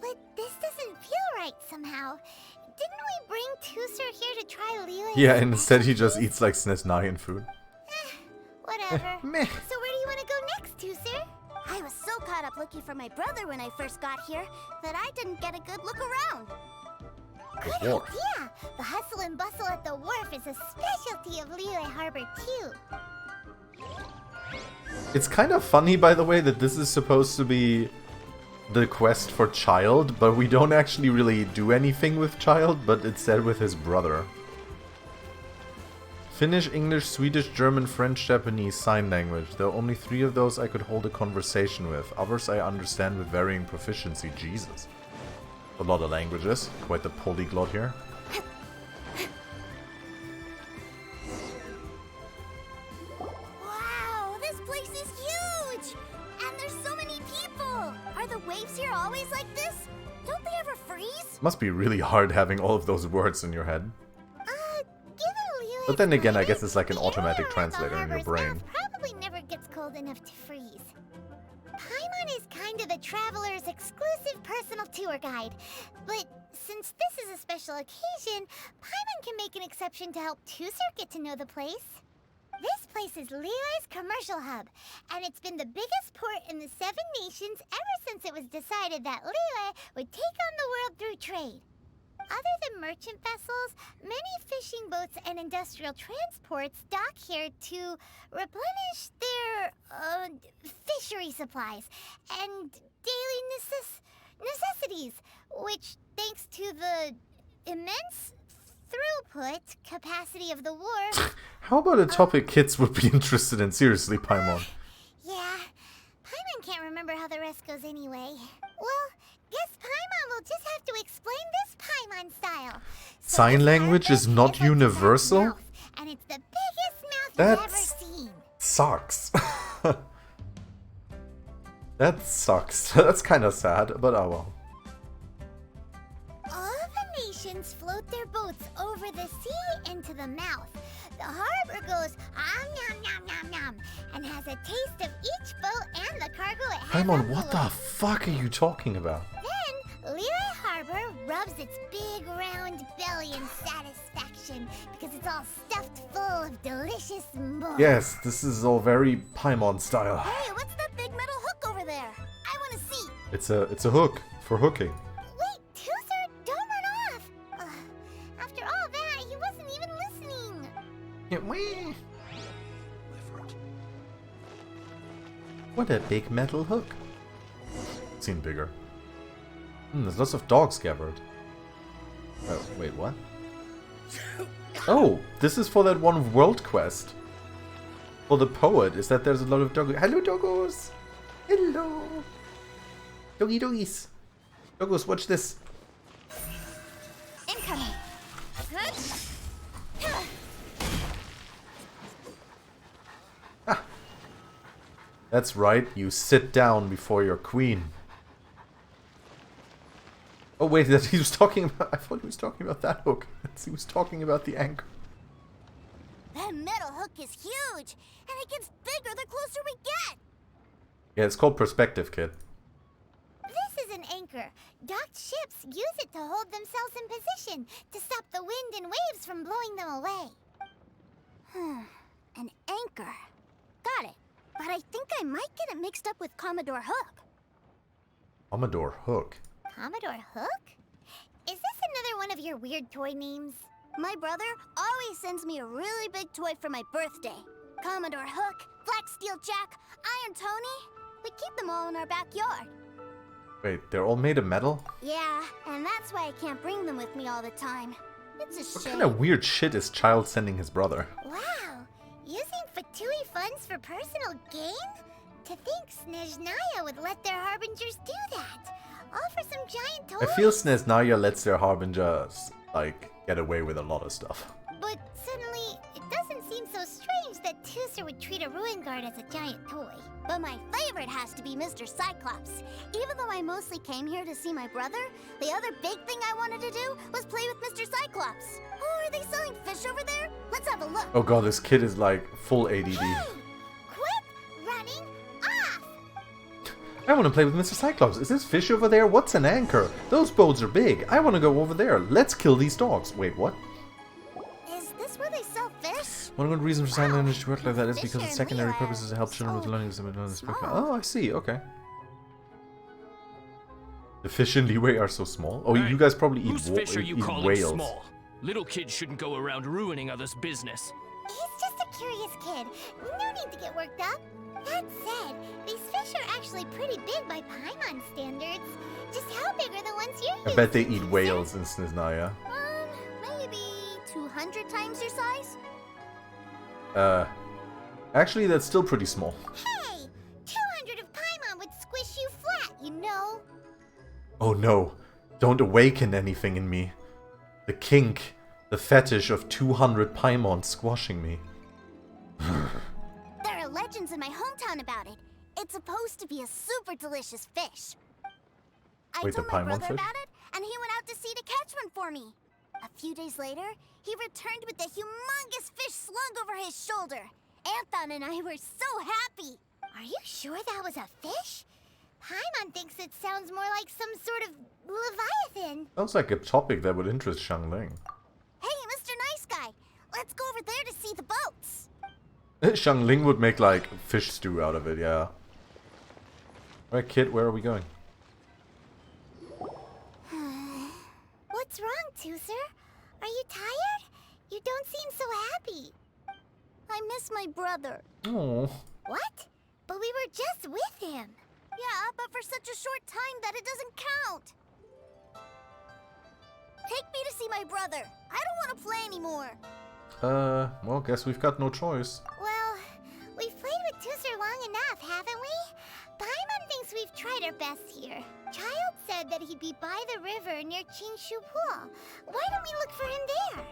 Speaker 5: But this doesn't feel right somehow. Didn't we bring Tooser here to try Liyue?
Speaker 1: Yeah, and instead he just eats like Snesnayan food.
Speaker 5: Whatever.
Speaker 1: Meh.
Speaker 5: So where do you want to go next, Tooser? I was so caught up looking for my brother when I first got here that I didn't get a good look around. Good idea! The hustle and bustle at the wharf is a specialty of Liyue Harbor too.
Speaker 1: It's kind of funny, by the way, that this is supposed to be the quest for Child, but we don't actually really do anything with Child, but it's said with his brother. Finnish, English, Swedish, German, French, Japanese, sign language. There are only 3 of those I could hold a conversation with. Others I understand with varying proficiency. Jesus. A lot of languages. Quite the polyglot here.
Speaker 5: Wow, this place is huge! And there's so many people! Are the waves here always like this? Don't they ever freeze?
Speaker 1: Must be really hard having all of those words in your head.
Speaker 5: Given Liyue
Speaker 1: But then again, I guess it's like an automatic translator in your brain.
Speaker 5: probably never gets cold enough to freeze. Paimon is kind of the traveler's exclusive personal tour guide. But since this is a special occasion, Paimon can make an exception to help Tooser get to know the place. This place is Lily's commercial hub, and it's been the biggest port in the 7 nations ever since it was decided that Lily would take on the world through trade. Other than merchant vessels, many fishing boats and industrial transports dock here to replenish their fishery supplies and daily necessities, which, thanks to the immense throughput capacity of the war...
Speaker 1: How about a topic kids would be interested in? Seriously, Paimon.
Speaker 5: Yeah, Paimon can't remember how the rest goes anyway. Well, guess Paimon will just have to explain this Paimon style. So
Speaker 1: Sign language is not universal?
Speaker 5: mouth, and it's the biggest mouth you've ever seen.
Speaker 1: Sucks. That sucks. That's kind of sad, but oh well.
Speaker 5: All the nations float their boats over the sea into the mouth. The harbor goes nom nom nom nom and has a taste of each boat and the cargo it has.
Speaker 1: Paimon, what the fuck are you talking about?
Speaker 5: Then Lily Harbor rubs its big round belly in satisfaction because it's all stuffed full of delicious more.
Speaker 1: Yes, this is all very Paimon style.
Speaker 18: Hey, what's that big metal hook over there? I want to see.
Speaker 1: It's a hook for hooking.
Speaker 5: Wait, Toother, don't run off. After all that, he wasn't even listening.
Speaker 1: What a big metal hook. Seen bigger. There's lots of dogs gathered. Oh, wait, what? Oh, this is for that one world quest. For the poet, is that there's a lot of doggos. Hello, doggos! Hello! Doggy doggies! Doggos, watch this.
Speaker 18: Incoming.
Speaker 1: That's right, you sit down before your queen. Oh wait, he was talking about... I thought he was talking about that hook. He was talking about the anchor.
Speaker 18: That metal hook is huge, and it gets bigger the closer we get.
Speaker 1: Yeah, it's called perspective, kid.
Speaker 5: This is an anchor. Docked ships use it to hold themselves in position to stop the wind and waves from blowing them away.
Speaker 18: An anchor. Got it. But I think I might get it mixed up with Commodore Hook.
Speaker 1: Commodore Hook?
Speaker 5: Commodore Hook? Is this another one of your weird toy names?
Speaker 18: My brother always sends me a really big toy for my birthday. Commodore Hook, Black Steel Jack, Iron Tony. We keep them all in our backyard.
Speaker 1: Wait, they're all made of metal?
Speaker 18: Yeah, and that's why I can't bring them with me all the time. It's a
Speaker 1: What
Speaker 18: shame.
Speaker 1: kind of weird shit is Child sending his brother?
Speaker 5: Wow! Using Fatui funds for personal gain? To think Snezhnaya would let their harbingers do that. All for some giant toys.
Speaker 1: I feel Snezhnaya lets their harbingers, like, get away with a lot of stuff.
Speaker 5: But suddenly, it doesn't seem so strange that Tooser would treat a ruin guard as a giant toy.
Speaker 18: But my favorite has to be Mr. Cyclops. Even though I mostly came here to see my brother, the other big thing I wanted to do was play with Mr. Cyclops. Oh, are they selling fish over there? Let's have a look.
Speaker 1: Oh god, this kid is like full ADD.
Speaker 5: Quit running off!
Speaker 1: I want to play with Mr. Cyclops. Is this fish over there? What's an anchor? Those boats are big. I want to go over there. Let's kill these dogs. Wait, what?
Speaker 18: Is this where they sell fish?
Speaker 1: One good reason for sign language to work like that is because its secondary purpose is to help children with learning this. Oh, I see. Okay. The fish in Leeway are so small. Oh, you guys probably eat,
Speaker 6: Whose fish are you calling
Speaker 1: whales.
Speaker 6: small? Little kids shouldn't go around ruining others' business.
Speaker 5: He's just a curious kid. No need to get worked up. That said, these fish are actually pretty big by Paimon standards. Just how big are the ones you're
Speaker 1: I bet they eat whales in Snezhnaya.
Speaker 18: Maybe 200 times your size?
Speaker 1: Actually, that's still pretty small.
Speaker 5: Hey! 200 of Paimon would squish you flat, you know?
Speaker 1: Oh no, don't awaken anything in me. The kink, the fetish of 200 Paimon squashing me.
Speaker 18: There are legends in my hometown about it. It's supposed to be a super delicious fish.
Speaker 1: Wait, the
Speaker 18: I told my
Speaker 1: Paimon
Speaker 18: brother
Speaker 1: fish?
Speaker 18: about it, and he went out to sea to catch one for me. A few days later, he returned with a humongous fish slung over his shoulder. Anthon and I were so happy.
Speaker 5: Are you sure that was a fish? Paimon thinks it sounds more like some sort of leviathan.
Speaker 1: Sounds like a topic that would interest Xiangling.
Speaker 18: Hey, Mr. Nice Guy, let's go over there to see the boats.
Speaker 1: Xiangling would make like fish stew out of it, yeah. Alright, kid, where are we going?
Speaker 5: What's wrong, Tooser? Are you tired? You don't seem so happy. I miss my brother.
Speaker 1: Oh.
Speaker 5: What? But we were just with him. Yeah, but for such a short time that it doesn't count. Take me to see my brother. I don't want to play anymore.
Speaker 1: Well, guess we've got no choice.
Speaker 5: Well, we've played with Tooser long enough, haven't we? Paimon thinks we've tried our best here. Child said that he'd be by the river near Qingshu Pool. Why don't we look for him there?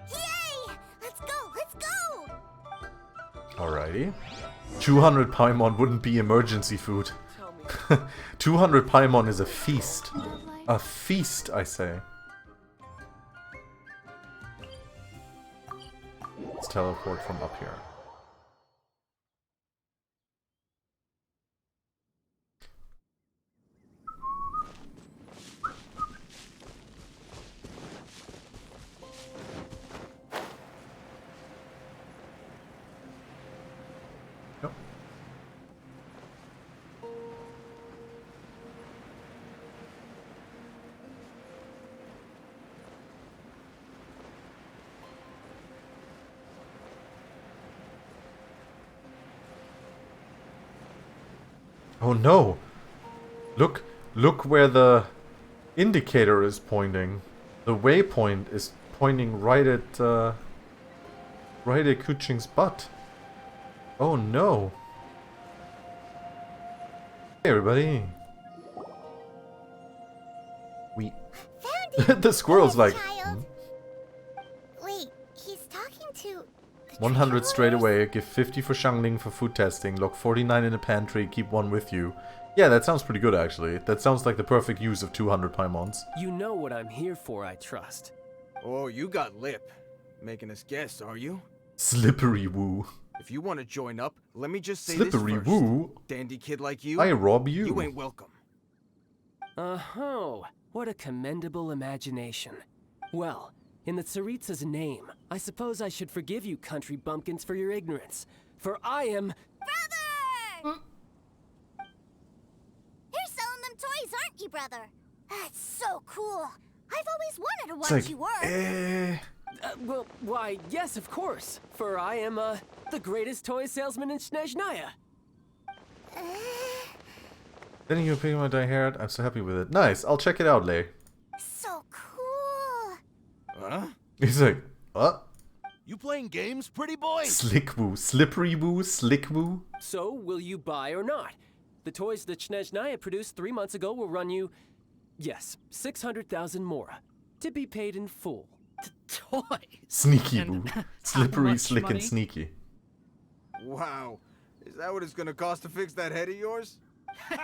Speaker 5: Yay! Let's go! Let's go!
Speaker 1: Alrighty. 200 Paimon wouldn't be emergency food. 200 Paimon is a feast. A feast, I say. Let's teleport from up here. Yep. Oh no! Look where the indicator is pointing. The waypoint is pointing right at Kuching's butt. Oh no! Hey everybody! We the squirrel's like
Speaker 5: Wait, he's talking to
Speaker 1: 100 straight away, give 50 for Xiangling for food testing, lock 49 in the pantry, keep one with you. Yeah, that sounds pretty good actually. That sounds like the perfect use of 200 Paimons.
Speaker 19: You know what I'm here for, I trust.
Speaker 17: Oh, you got lip. Making us guess, are you?
Speaker 1: Slippery woo.
Speaker 17: If you want to join up, let me just say
Speaker 1: Slippery
Speaker 17: this first.
Speaker 1: woo?
Speaker 17: Dandy kid like you,
Speaker 1: I rob you.
Speaker 17: You ain't welcome.
Speaker 19: Oh, what a commendable imagination. Well, in the Tsaritsa's name, I suppose I should forgive you country bumpkins for your ignorance. For I am...
Speaker 5: Brother! You're selling them toys, aren't you, brother? That's so cool. I've always wanted to watch
Speaker 1: like,
Speaker 5: you work.
Speaker 19: Well, why, yes, of course. For I am, the greatest toy salesman in Snezhnaya.
Speaker 1: Then you pick my dye hair. I'm so happy with it. Nice, I'll check it out, Lei.
Speaker 5: So cool.
Speaker 17: Huh?
Speaker 1: He's like, what?
Speaker 11: You playing games, pretty boy?
Speaker 1: Slick woo, slippery woo, slick woo.
Speaker 19: So, will you buy or not? The toys that Snezhnaya produced 3 months ago will run you, yes, 600,000 mora, to be paid in full.
Speaker 14: Toys?
Speaker 1: Sneaky woo. Slippery,
Speaker 14: much
Speaker 1: slick,
Speaker 14: money?
Speaker 1: and sneaky.
Speaker 17: Wow. Is that what it's gonna cost to fix that head of yours?
Speaker 5: Look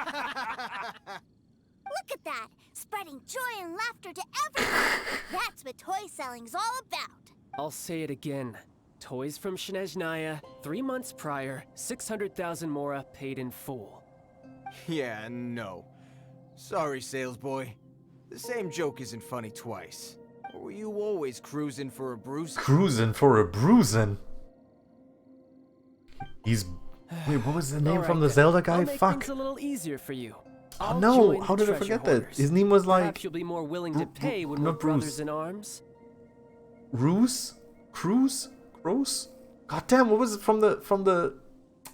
Speaker 5: at that! Spreading joy and laughter to everyone! That's what toy selling's all about!
Speaker 19: I'll say it again. Toys from Snezhnaya, 3 months prior, 600,000 mora paid in full.
Speaker 17: Yeah, no. Sorry, sales boy. The same joke isn't funny twice. Or were you always cruising for a bruise?
Speaker 1: Cruising for a bruising? He's... Wait, what was the name from the Zelda guy?
Speaker 19: I'll make
Speaker 1: Fuck.
Speaker 19: things a little easier for you.
Speaker 1: Oh
Speaker 19: I'll
Speaker 1: no,
Speaker 19: join
Speaker 1: how
Speaker 19: the
Speaker 1: did I
Speaker 19: treasure
Speaker 1: forget that?
Speaker 19: hoarders.
Speaker 1: His name was like...
Speaker 19: Perhaps you'll be more willing to pay when we're
Speaker 1: not Bruce.
Speaker 19: brothers in arms.
Speaker 1: Ruse? Cruz? Gross? God damn, what was it from the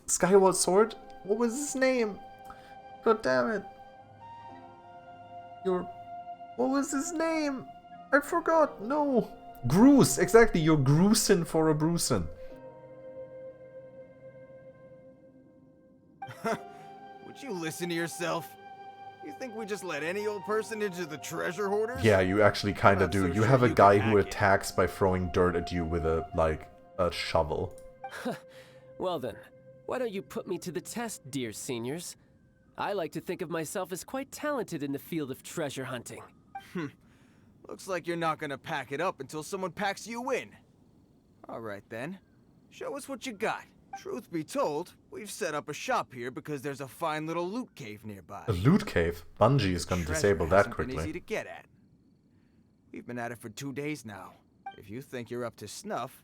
Speaker 1: Skyward Sword? What was his name? God damn it. What was his name? I forgot. No. Groose. Exactly. You're gruesing for a bruising.
Speaker 17: Would you listen to yourself? You think we just let any old person into the treasure hoarders?
Speaker 1: Yeah, you actually kind of
Speaker 17: Not
Speaker 1: do.
Speaker 17: so
Speaker 1: You
Speaker 17: sure
Speaker 1: have a
Speaker 17: you
Speaker 1: guy
Speaker 17: can
Speaker 1: who
Speaker 17: hack it.
Speaker 1: attacks by throwing dirt at you with a shovel.
Speaker 19: Well then, why don't you put me to the test, dear seniors? I like to think of myself as quite talented in the field of treasure hunting.
Speaker 17: Looks like you're not gonna pack it up until someone packs you in. Alright then. Show us what you got. Truth be told, we've set up a shop here because there's a fine little loot cave nearby.
Speaker 1: A loot cave? Bungie is gonna
Speaker 17: Treasure
Speaker 1: disable that
Speaker 17: hasn't been
Speaker 1: quickly.
Speaker 17: easy to get at. We've been at it for 2 days now. If you think you're up to snuff,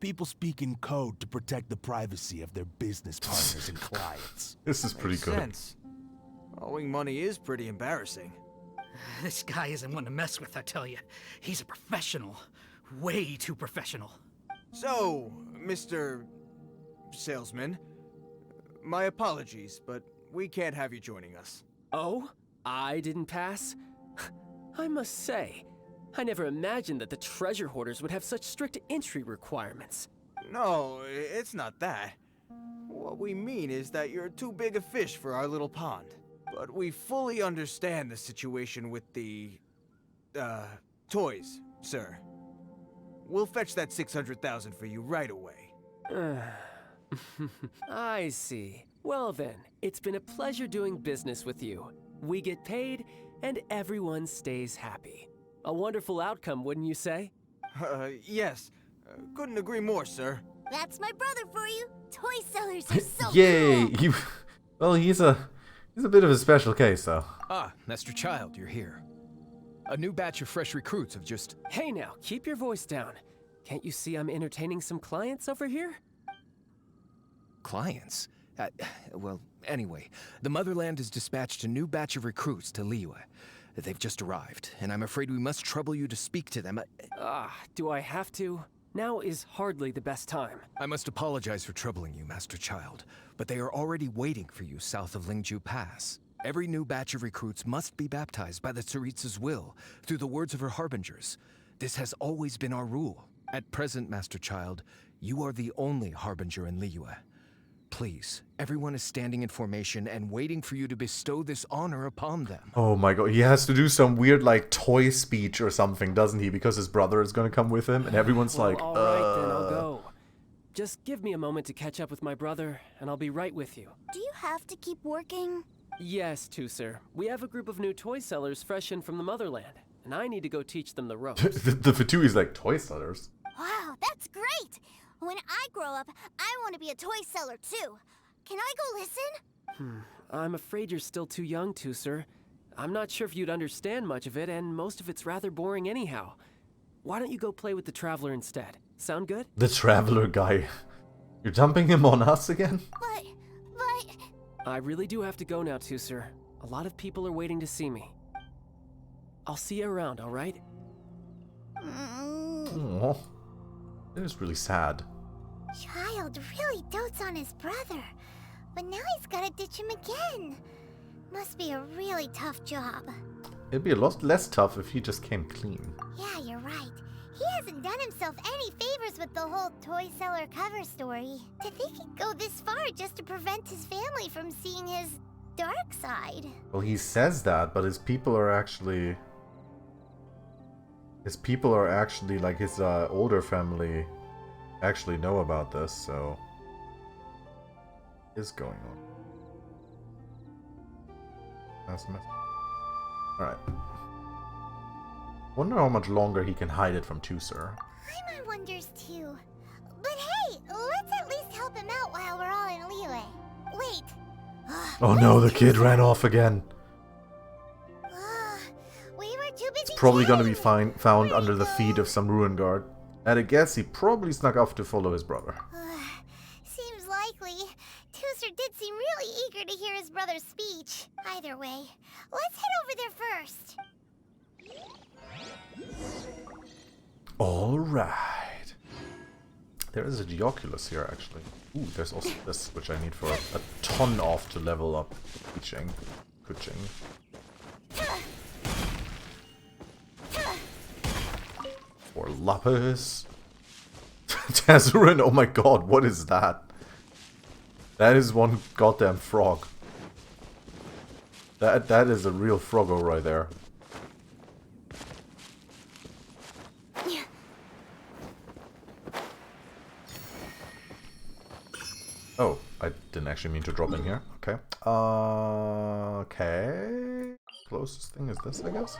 Speaker 11: People speak in code to protect the privacy of their business partners and clients.
Speaker 1: This is pretty
Speaker 17: Makes
Speaker 1: good.
Speaker 17: sense. Owing money is pretty embarrassing.
Speaker 8: This guy isn't one to mess with, I tell you. He's a professional. Way too professional.
Speaker 17: So, Mr. Salesman, my apologies, but we can't have you joining us.
Speaker 19: Oh? I didn't pass? I must say, I never imagined that the treasure hoarders would have such strict entry requirements.
Speaker 17: No, it's not that. What we mean is that you're too big a fish for our little pond. But we fully understand the situation with the, toys, sir. We'll fetch that 600,000 for you right away.
Speaker 19: I see. Well then, it's been a pleasure doing business with you. We get paid, and everyone stays happy. A wonderful outcome, wouldn't you say?
Speaker 17: Yes. Couldn't agree more, sir.
Speaker 18: That's my brother for you. Toy sellers are so
Speaker 1: Yay!
Speaker 18: cool.
Speaker 1: Well, he's a bit of a special case, though.
Speaker 12: Ah, Master Child, you're here. A new batch of fresh recruits have just...
Speaker 19: Hey now, keep your voice down. Can't you see I'm entertaining some clients over here?
Speaker 12: Clients? Well, anyway, the Motherland has dispatched a new batch of recruits to Liyue. They've just arrived, and I'm afraid we must trouble you to speak to them.
Speaker 19: Do I have to? Now is hardly the best time.
Speaker 12: I must apologize for troubling you, Master Child, but they are already waiting for you south of Lingju Pass. Every new batch of recruits must be baptized by the Tsaritsa's will, through the words of her harbingers. This has always been our rule. At present, Master Child, you are the only harbinger in Liyue. Please, everyone is standing in formation and waiting for you to bestow this honor upon them.
Speaker 1: Oh my god, he has to do some weird, like, toy speech or something, doesn't he? Because his brother is gonna come with him, and everyone's
Speaker 19: Well,
Speaker 1: like,
Speaker 19: alright then, I'll go. Just give me a moment to catch up with my brother, and I'll be right with you.
Speaker 18: Do you have to keep working?
Speaker 19: Yes, sir. We have a group of new toy sellers fresh in from the Motherland, and I need to go teach them the ropes.
Speaker 1: the Fatui's like, toy sellers?
Speaker 18: Wow, that's great! When I grow up, I want to be a toy seller too. Can I go listen?
Speaker 19: I'm afraid you're still too young to, sir. I'm not sure if you'd understand much of it, and most of it's rather boring anyhow. Why don't you go play with the Traveler instead? Sound good?
Speaker 1: The Traveler guy. You're dumping him on us again?
Speaker 18: But...
Speaker 19: I really do have to go now, too, sir. A lot of people are waiting to see me. I'll see you around, alright?
Speaker 1: Aww. It is really sad.
Speaker 18: Child really dotes on his brother, but now he's gotta ditch him again. Must be a really tough job.
Speaker 1: It'd be a lot less tough if he just came clean.
Speaker 18: Yeah, you're right. He hasn't done himself any favors with the whole toy seller cover story. To think he'd go this far just to prevent his family from seeing his dark side.
Speaker 1: Well, he says that, but his people are actually... like, his older family actually know about this, so... What is going on? That's a mess. Alright. Wonder how much longer he can hide it from Tusser.
Speaker 18: Paimon wonders too. But hey, let's at least help him out while we're all in Liyue. Wait.
Speaker 1: Oh no, the kid ran off again.
Speaker 18: We were too busy.
Speaker 1: It's probably gonna be found under the feet of some ruin guard. At a guess, he probably snuck off to follow his brother.
Speaker 18: Seems likely. Tusser did seem really eager to hear his brother's speech. Either way, let's head over there first.
Speaker 1: Alright. There is a Geoculus here, actually. Ooh, there's also this, which I need for a ton of to level up Kuching. For Lapis. Tazurin, oh my god, what is that? That is one goddamn frog. That is a real froggo right there. Oh, I didn't actually mean to drop in here. Okay. Okay. Closest thing is this, I guess.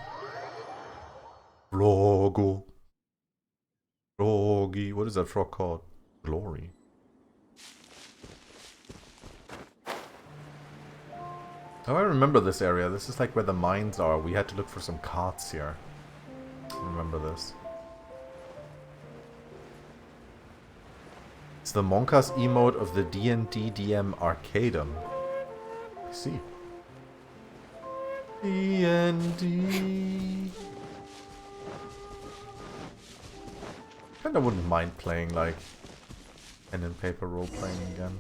Speaker 1: Froggo. Froggy. What is that frog called? Glory. Oh, I remember this area. This is like where the mines are. We had to look for some carts here. I remember this. It's the Monka's emote of the D&D DM Arcadum. I see. D&D. Kinda wouldn't mind playing like pen and paper role playing again.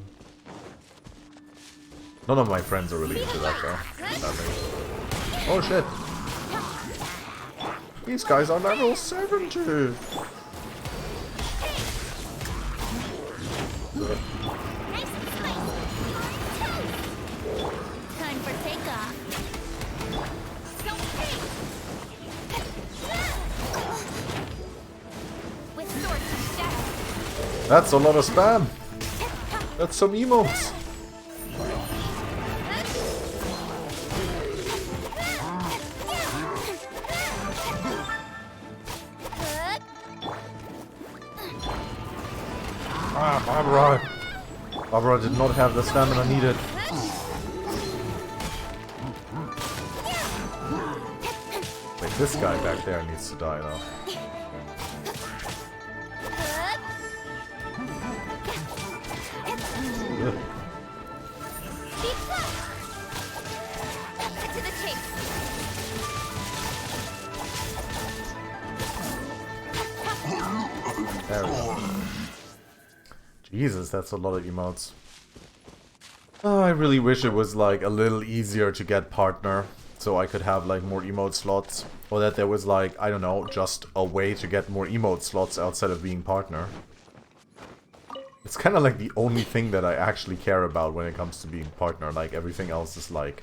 Speaker 1: None of my friends are really into that though. Sadly. Oh shit! These guys are level 70!
Speaker 2: Time for takeoff. With swords of shadow.
Speaker 1: That's a lot of spam! That's some emotes! Ah, Barbara! Barbara did not have the stamina needed. Wait, this guy back there needs to die though. Ugh.
Speaker 2: To the chase.
Speaker 1: There we go. Jesus, that's a lot of emotes. Oh, I really wish it was like a little easier to get partner, so I could have like more emote slots. Or that there was like, I don't know, just a way to get more emote slots outside of being partner. It's kind of like the only thing that I actually care about when it comes to being partner. Like everything else is like...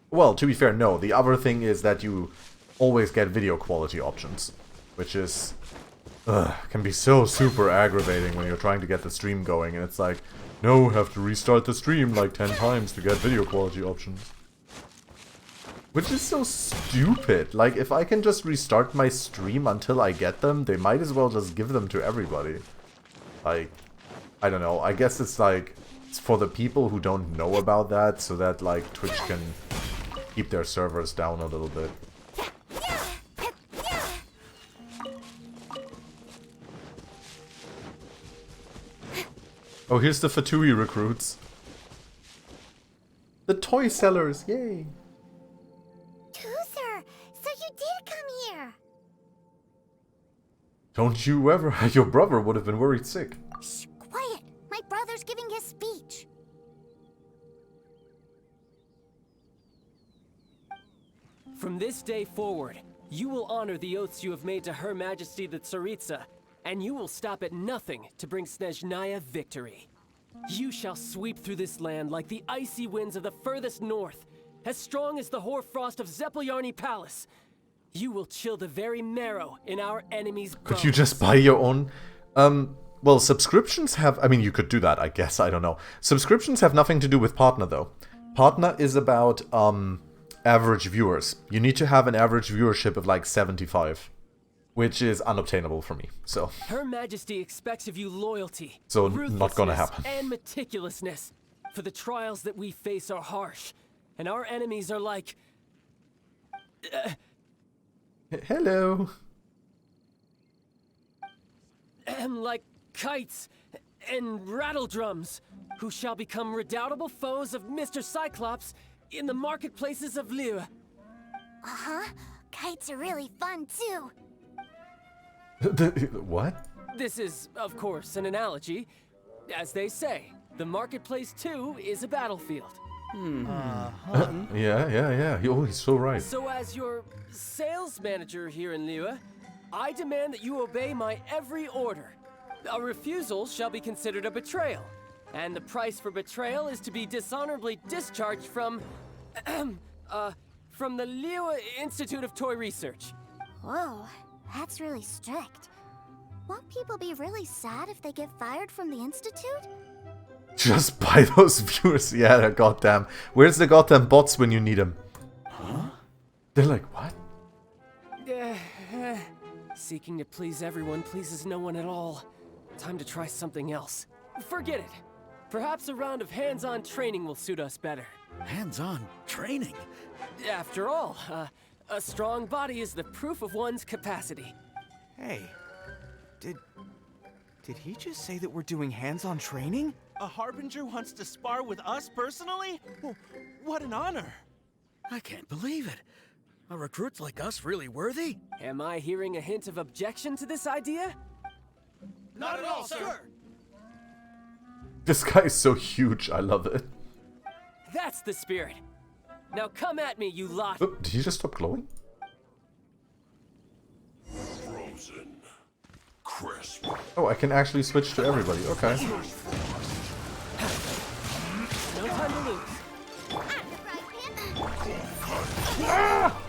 Speaker 1: Well, to be fair, no. The other thing is that you always get video quality options, which is... can be so super aggravating when you're trying to get the stream going and it's like, no, have to restart the stream like 10 times to get video quality options. Which is so stupid. Like, if I can just restart my stream until I get them, they might as well just give them to everybody. Like, I don't know, I guess it's like, it's for the people who don't know about that, so that like Twitch can keep their servers down a little bit. Oh, here's the Fatui recruits. The toy sellers, yay!
Speaker 5: Toozer, so you did come here.
Speaker 1: Don't you ever... Your brother would have been worried sick.
Speaker 5: Shh, quiet. My brother's giving his speech.
Speaker 19: From this day forward, you will honor the oaths you have made to Her Majesty the Tsaritsa, and you will stop at nothing to bring Snezhnaya victory. You shall sweep through this land like the icy winds of the furthest north, as strong as the hoarfrost of Zepelyarny Palace. You will chill the very marrow in our enemies' bones.
Speaker 1: Could you just buy your own? Well, subscriptions have... I mean, you could do that, I guess, I don't know. Subscriptions have nothing to do with partner, though. Partner is about, average viewers. You need to have an average viewership of like 75. Which is unobtainable for me, so...
Speaker 19: Her Majesty expects of you loyalty,
Speaker 1: so not gonna happen.
Speaker 19: And meticulousness. For the trials that we face are harsh, and our enemies are like...
Speaker 1: Hello.
Speaker 19: Like kites and rattle drums, who shall become redoubtable foes of Mr. Cyclops in the marketplaces of Liyue.
Speaker 5: Uh-huh. Kites are really fun, too.
Speaker 1: What?
Speaker 19: This is, of course, an analogy. As they say, the marketplace, too, is a battlefield.
Speaker 1: Yeah. He's so right.
Speaker 19: So as your sales manager here in Liyue, I demand that you obey my every order. A refusal shall be considered a betrayal, and the price for betrayal is to be dishonorably discharged from the Liyue Institute of Toy Research.
Speaker 5: Whoa, that's really strict. Won't people be really sad if they get fired from the Institute?
Speaker 1: Just buy those viewers. Yeah, goddamn. Where's the goddamn bots when you need them?
Speaker 19: Huh?
Speaker 1: They're like, what?
Speaker 19: Seeking to please everyone pleases no one at all. Time to try something else. Forget it. Perhaps a round of hands-on training will suit us better.
Speaker 8: Hands-on training?
Speaker 19: After all, a strong body is the proof of one's capacity.
Speaker 17: Hey, Did he just say that we're doing hands-on training?
Speaker 9: A Harbinger wants to spar with us personally? Well, what an honor!
Speaker 8: I can't believe it. Are recruits like us really worthy?
Speaker 19: Am I hearing a hint of objection to this idea?
Speaker 9: Not at all, sir!
Speaker 1: This guy is so huge, I love it.
Speaker 19: That's the spirit. Now come at me, you lot.
Speaker 1: Oh, did he just stop glowing?
Speaker 15: Frozen. Crisp.
Speaker 1: Oh, I can actually switch to everybody. Okay.
Speaker 19: No time to lose.
Speaker 1: Ah!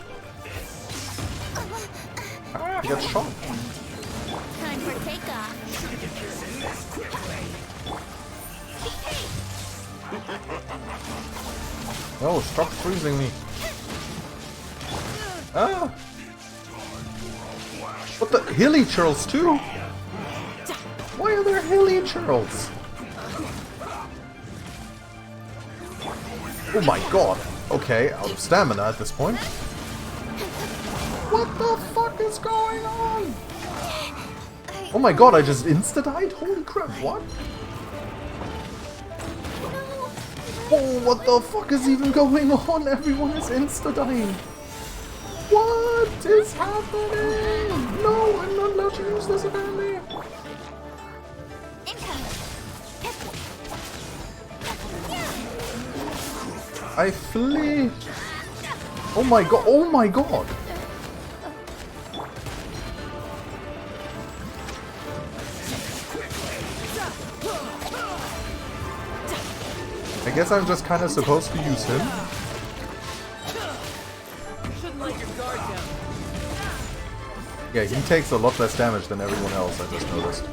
Speaker 1: Ah, he got shot.
Speaker 2: Time for takeoff.
Speaker 1: No, stop freezing me. Ah! What the? Hilly churls too? Why are there hilly churls? Oh my god. Okay, out of stamina at this point. What the fuck is going on? Oh my god, I just insta-died? Holy crap, what? Oh, what the fuck is even going on? Everyone is insta-dying. What is happening? No, I'm not allowed to use this apparently. I flee. Oh my god, oh my god. I guess I'm just kind of supposed to use him. Yeah, he takes a lot less damage than everyone else, I just noticed.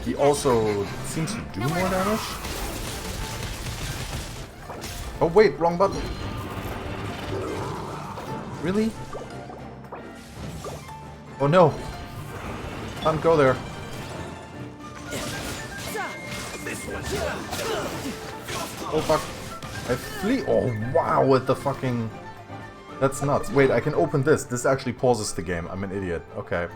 Speaker 1: He also seems to do more damage. Oh wait, wrong button. Really? Oh no. Can't go there. Oh fuck. I flee. Oh wow, with the fucking... That's nuts. Wait, I can open this. This actually pauses the game. I'm an idiot. Okay.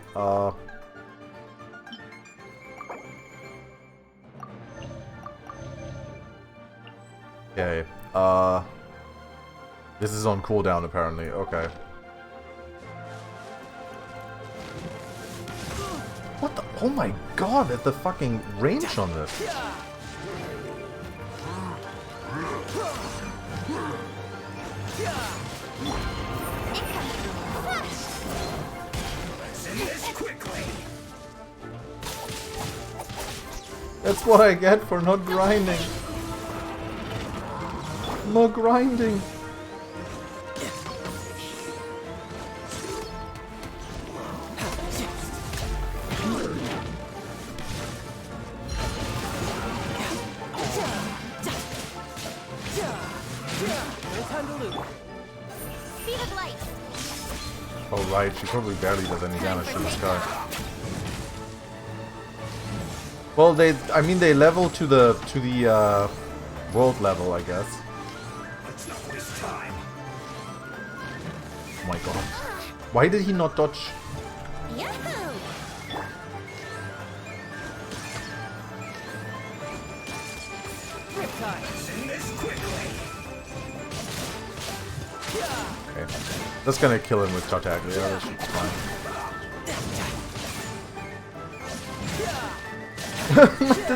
Speaker 1: Okay. This is on cooldown apparently. Okay. What the? Oh my god, at the fucking range on this. That's what I get for not grinding. No grinding. Oh right, she probably barely does any damage to this guy. Well, I mean, they level to the world level, I guess. Oh my god. Why did he not dodge? Okay. That's gonna kill him with Tartaglia, that should be fine.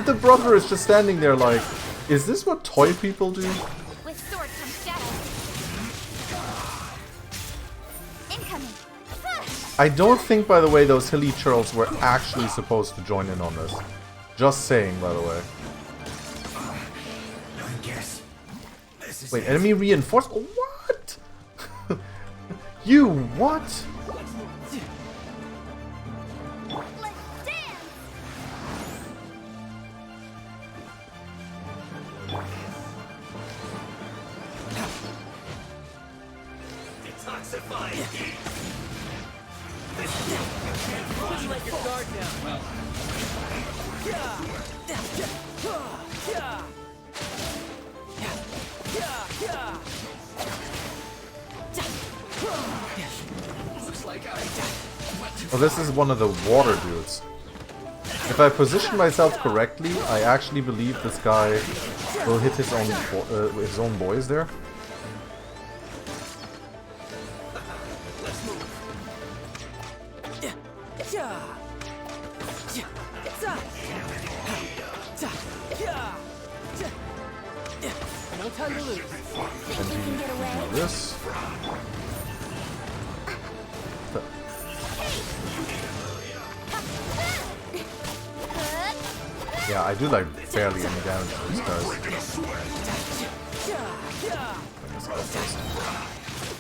Speaker 1: The brother is just standing there like, is this what toy people do?
Speaker 2: With sword comes shadow. Incoming.
Speaker 1: I don't think, by the way, those hilly churls were actually supposed to join in on this. Just saying, by the way. Wait, enemy reinforced? What? You what? Oh, this is one of the water dudes. If I position myself correctly, I actually believe this guy will hit his own boys there.
Speaker 19: No time to lose.
Speaker 1: And do this. Yeah, I do like barely any damage to these guys.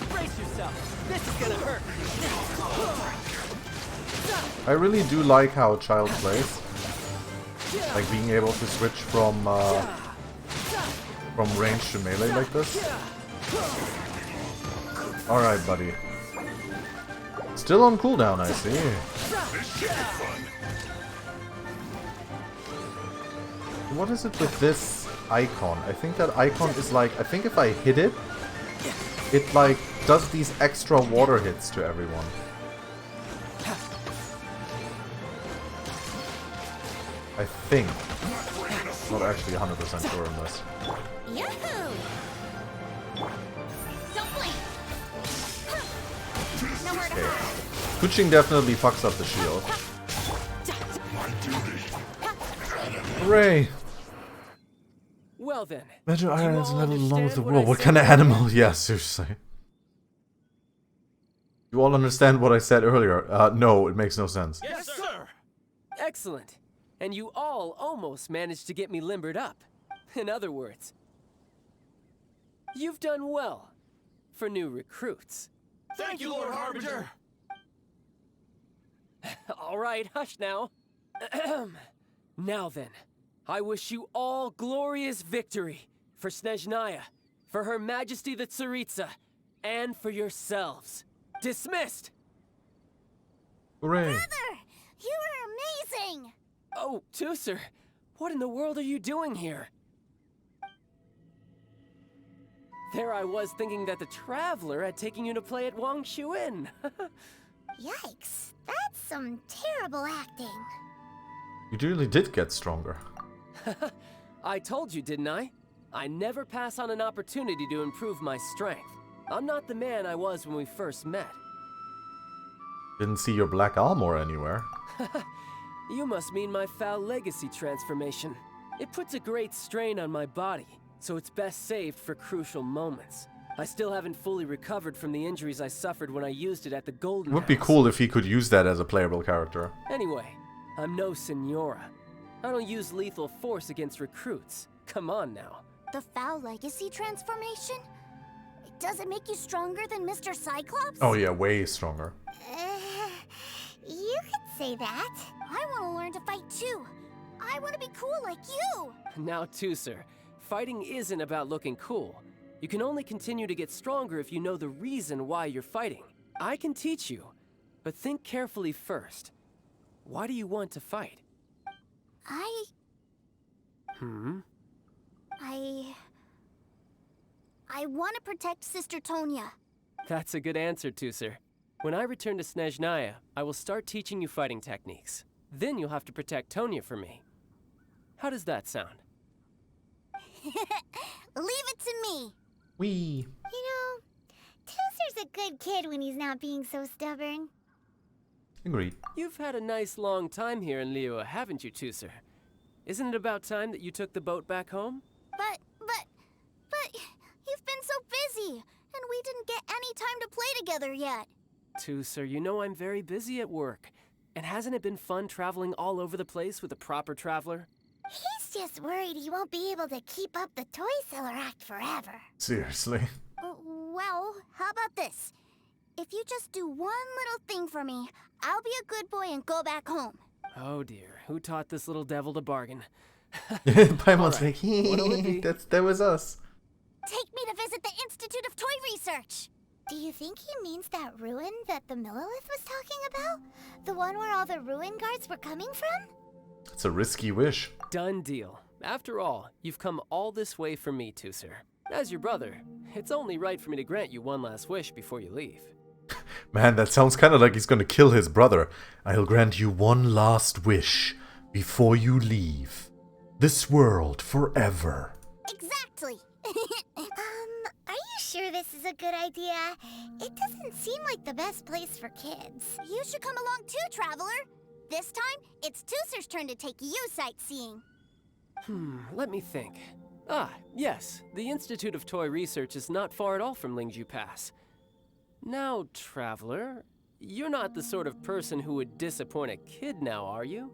Speaker 19: Brace yourself. This is gonna hurt.
Speaker 1: I really do like how Child plays. Like being able to switch from range to melee like this. Alright, buddy. Still on cooldown, I see. What is it with this icon? I think that icon is like, I think if I hit it, it like does these extra water hits to everyone. I think. Not actually 100% sure on this.
Speaker 5: Yahoo! Don't blink. Nowhere to hide.
Speaker 1: Kuching definitely fucks up the shield. Hooray!
Speaker 19: Well then.
Speaker 1: Imagine Iron is let along with the world. What kind of animal? Yeah, seriously. You all understand what I said earlier? No, it makes no sense.
Speaker 19: Yes, sir. Excellent. And you all almost managed to get me limbered up. In other words, you've done well for new recruits.
Speaker 9: Thank you, Lord Harbinger!
Speaker 19: All right, hush now. Now then, I wish you all glorious victory for Snezhnaya, for Her Majesty the Tsaritsa, and for yourselves. Dismissed!
Speaker 1: Hooray!
Speaker 5: Brother! You are amazing!
Speaker 19: Oh, Tusser, what in the world are you doing here? There I was thinking that the Traveler had taken you to play at Wang Shuin.
Speaker 5: Yikes, that's some terrible acting.
Speaker 1: You really did get stronger.
Speaker 19: I told you, didn't I? I never pass on an opportunity to improve my strength. I'm not the man I was when we first met.
Speaker 1: Didn't see your black armor anywhere.
Speaker 19: You must mean my foul legacy transformation. It puts a great strain on my body, so it's best saved for crucial moments. I still haven't fully recovered from the injuries I suffered when I used it at the Golden
Speaker 1: It would be
Speaker 19: House.
Speaker 1: cool if he could use that as a playable character.
Speaker 19: Anyway, I'm no Senora. I don't use lethal force against recruits. Come on now.
Speaker 5: The foul legacy transformation? Does it make you stronger than Mr. Cyclops?
Speaker 1: Oh yeah, way stronger.
Speaker 5: You could say that. I want to learn to fight too. I want to be cool like you.
Speaker 19: Now, Tusser, fighting isn't about looking cool. You can only continue to get stronger if you know the reason why you're fighting. I can teach you, but think carefully first. Why do you want to fight?
Speaker 5: I want to protect Sister Tonya.
Speaker 19: That's a good answer, Tusser. When I return to Snezhnaya, I will start teaching you fighting techniques. Then you'll have to protect Tonya for me. How does that sound?
Speaker 5: Leave it to me.
Speaker 1: Wee.
Speaker 5: You know, Tusser's a good kid when he's not being so stubborn.
Speaker 1: Agreed.
Speaker 19: You've had a nice long time here in Liyue, haven't you, Tusser? Isn't it about time that you took the boat back home?
Speaker 5: But you've been so busy, and we didn't get any time to play together yet.
Speaker 19: Tusser, you know I'm very busy at work. And hasn't it been fun traveling all over the place with a proper traveler?
Speaker 5: He's just worried he won't be able to keep up the toy seller act forever.
Speaker 1: Seriously.
Speaker 5: Well, how about this? If you just do one little thing for me, I'll be a good boy and go back home.
Speaker 19: Oh dear, who taught this little devil to bargain?
Speaker 1: Paimon's
Speaker 19: Right. What'll it be?
Speaker 1: like, that was us.
Speaker 5: Take me to visit the Institute of Toy Research. Do you think he means that ruin that the Millilith was talking about? The one where all the ruin guards were coming from?
Speaker 1: It's a risky wish.
Speaker 19: Done deal. After all, you've come all this way for me, Tusser. As your brother, it's only right for me to grant you one last wish before you leave.
Speaker 1: Man, that sounds kind of like he's gonna kill his brother. I'll grant you one last wish before you leave this world forever.
Speaker 18: Exactly. Are you sure this is a good idea? It doesn't seem like the best place for kids. You should come along too, Traveler. This time, it's Tooser's turn to take you sightseeing.
Speaker 19: Let me think. Ah, yes. The Institute of Toy Research is not far at all from Lingju Pass. Now, Traveler, you're not the sort of person who would disappoint a kid now, are you?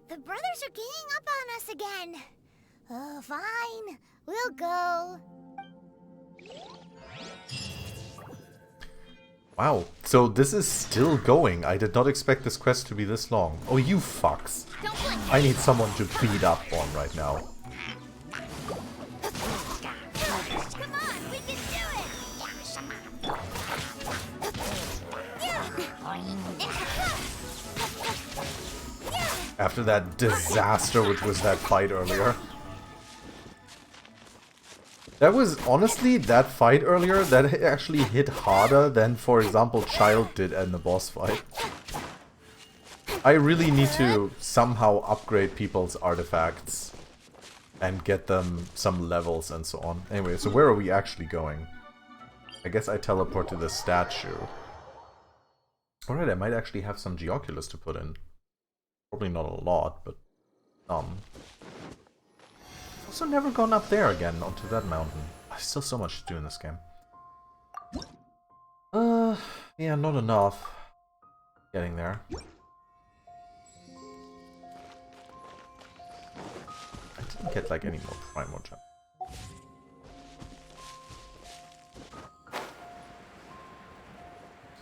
Speaker 18: The brothers are ganging up on us again. Oh, fine. We'll go.
Speaker 1: Wow, so this is still going. I did not expect this quest to be this long. Oh, you fucks. I need someone to beat up on right now.
Speaker 18: Come on, we can do it.
Speaker 1: After that disaster, which was that fight earlier. That was, honestly, that fight earlier, that actually hit harder than, for example, Child did in the boss fight. I really need to somehow upgrade people's artifacts and get them some levels and so on. Anyway, so where are we actually going? I guess I teleport to the statue. Alright, I might actually have some Geoculus to put in. Probably not a lot, but also never gone up there again onto that mountain. There's still so much to do in this game. Yeah, not enough. Getting there. I didn't get like any more Primorgem.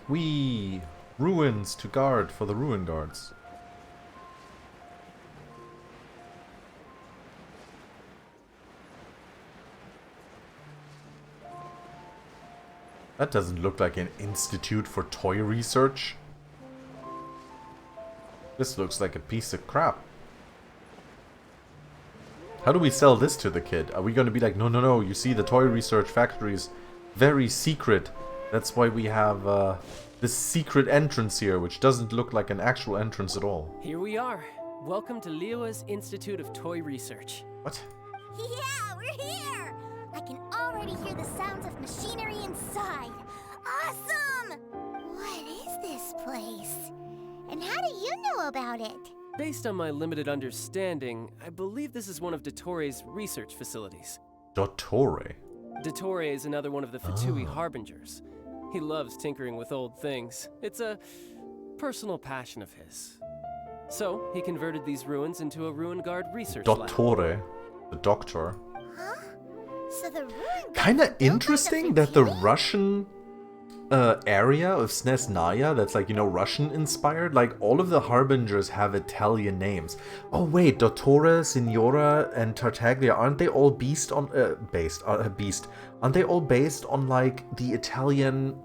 Speaker 1: Whee! Ruins to guard for the Ruin Guards. That doesn't look like an institute for toy research. This looks like a piece of crap. How do we sell this to the kid? Are we going to be like, no, no, no, you see the toy research factory is very secret. That's why we have this secret entrance here, which doesn't look like an actual entrance at all.
Speaker 19: Here we are. Welcome to Liyue's Institute of Toy Research.
Speaker 1: What?
Speaker 18: Yeah, we're here! I can already hear the sounds of machinery inside. Awesome! What is this place? And how do you know about it?
Speaker 19: Based on my limited understanding, I believe this is one of Dottoro's research facilities.
Speaker 1: Dottore?
Speaker 19: Dottore is another one of the Fatui Harbingers. He loves tinkering with old things. It's a personal passion of his. So, he converted these ruins into a Ruin Guard research lab.
Speaker 1: Dottore? The doctor?
Speaker 18: Huh? So the Ruin
Speaker 1: Kinda interesting that the Russian area of Snezhnaya that's like, you know, Russian inspired, like all of the Harbingers have Italian names. Oh wait, Dottore, Signora, and Tartaglia, aren't they all aren't they all based on like the Italian,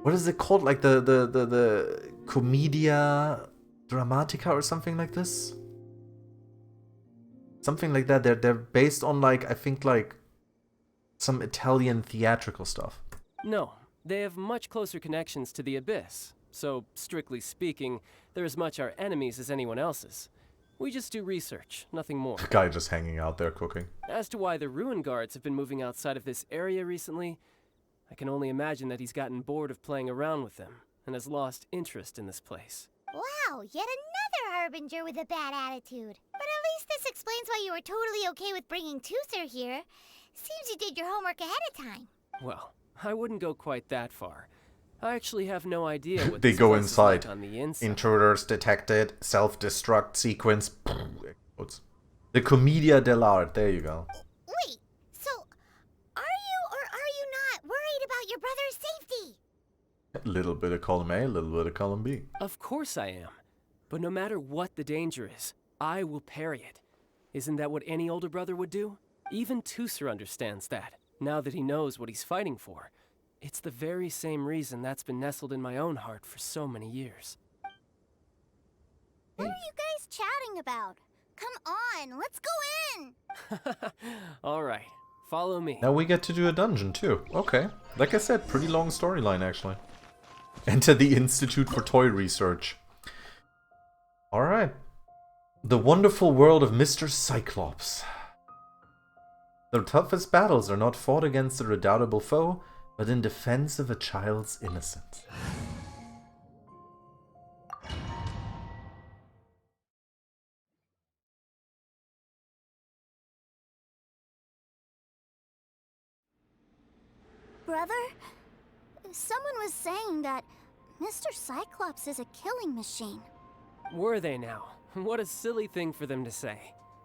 Speaker 1: what is it called? Like the Commedia Dramatica or something like this? Something like that. They're based on like, I think like some Italian theatrical stuff.
Speaker 19: No. They have much closer connections to the Abyss, so strictly speaking, they're as much our enemies as anyone else's. We just do research, nothing more.
Speaker 1: The guy just hanging out there cooking.
Speaker 19: As to why the Ruin Guards have been moving outside of this area recently, I can only imagine that he's gotten bored of playing around with them, and has lost interest in this place.
Speaker 18: Wow, yet another Harbinger with a bad attitude. But at least this explains why you were totally okay with bringing Tooser here. Seems you did your homework ahead of time.
Speaker 19: Well, I wouldn't go quite that far. I actually have no idea what
Speaker 1: they
Speaker 19: this
Speaker 1: go
Speaker 19: place is
Speaker 1: inside.
Speaker 19: like on the inside.
Speaker 1: Intruders detected. Self-destruct sequence. The Commedia dell'arte. There you go.
Speaker 18: Wait, so are you or are you not worried about your brother's safety?
Speaker 1: A little bit of column A, a little bit of column B.
Speaker 19: Of course I am. But no matter what the danger is, I will parry it. Isn't that what any older brother would do? Even Tooser understands that. Now that he knows what he's fighting for, it's the very same reason that's been nestled in my own heart for so many years.
Speaker 18: What are you guys chatting about? Come on, let's go in!
Speaker 19: Alright, follow me.
Speaker 1: Now we get to do a dungeon too. Okay. Like I said, pretty long storyline actually. Enter the Institute for Toy Research. Alright. The wonderful world of Mr. Cyclops. The toughest battles are not fought against a redoubtable foe, but in defense of a child's innocence.
Speaker 5: Brother, someone was saying that Mr. Cyclops is a killing machine.
Speaker 19: Were they now? What a silly thing for them to say.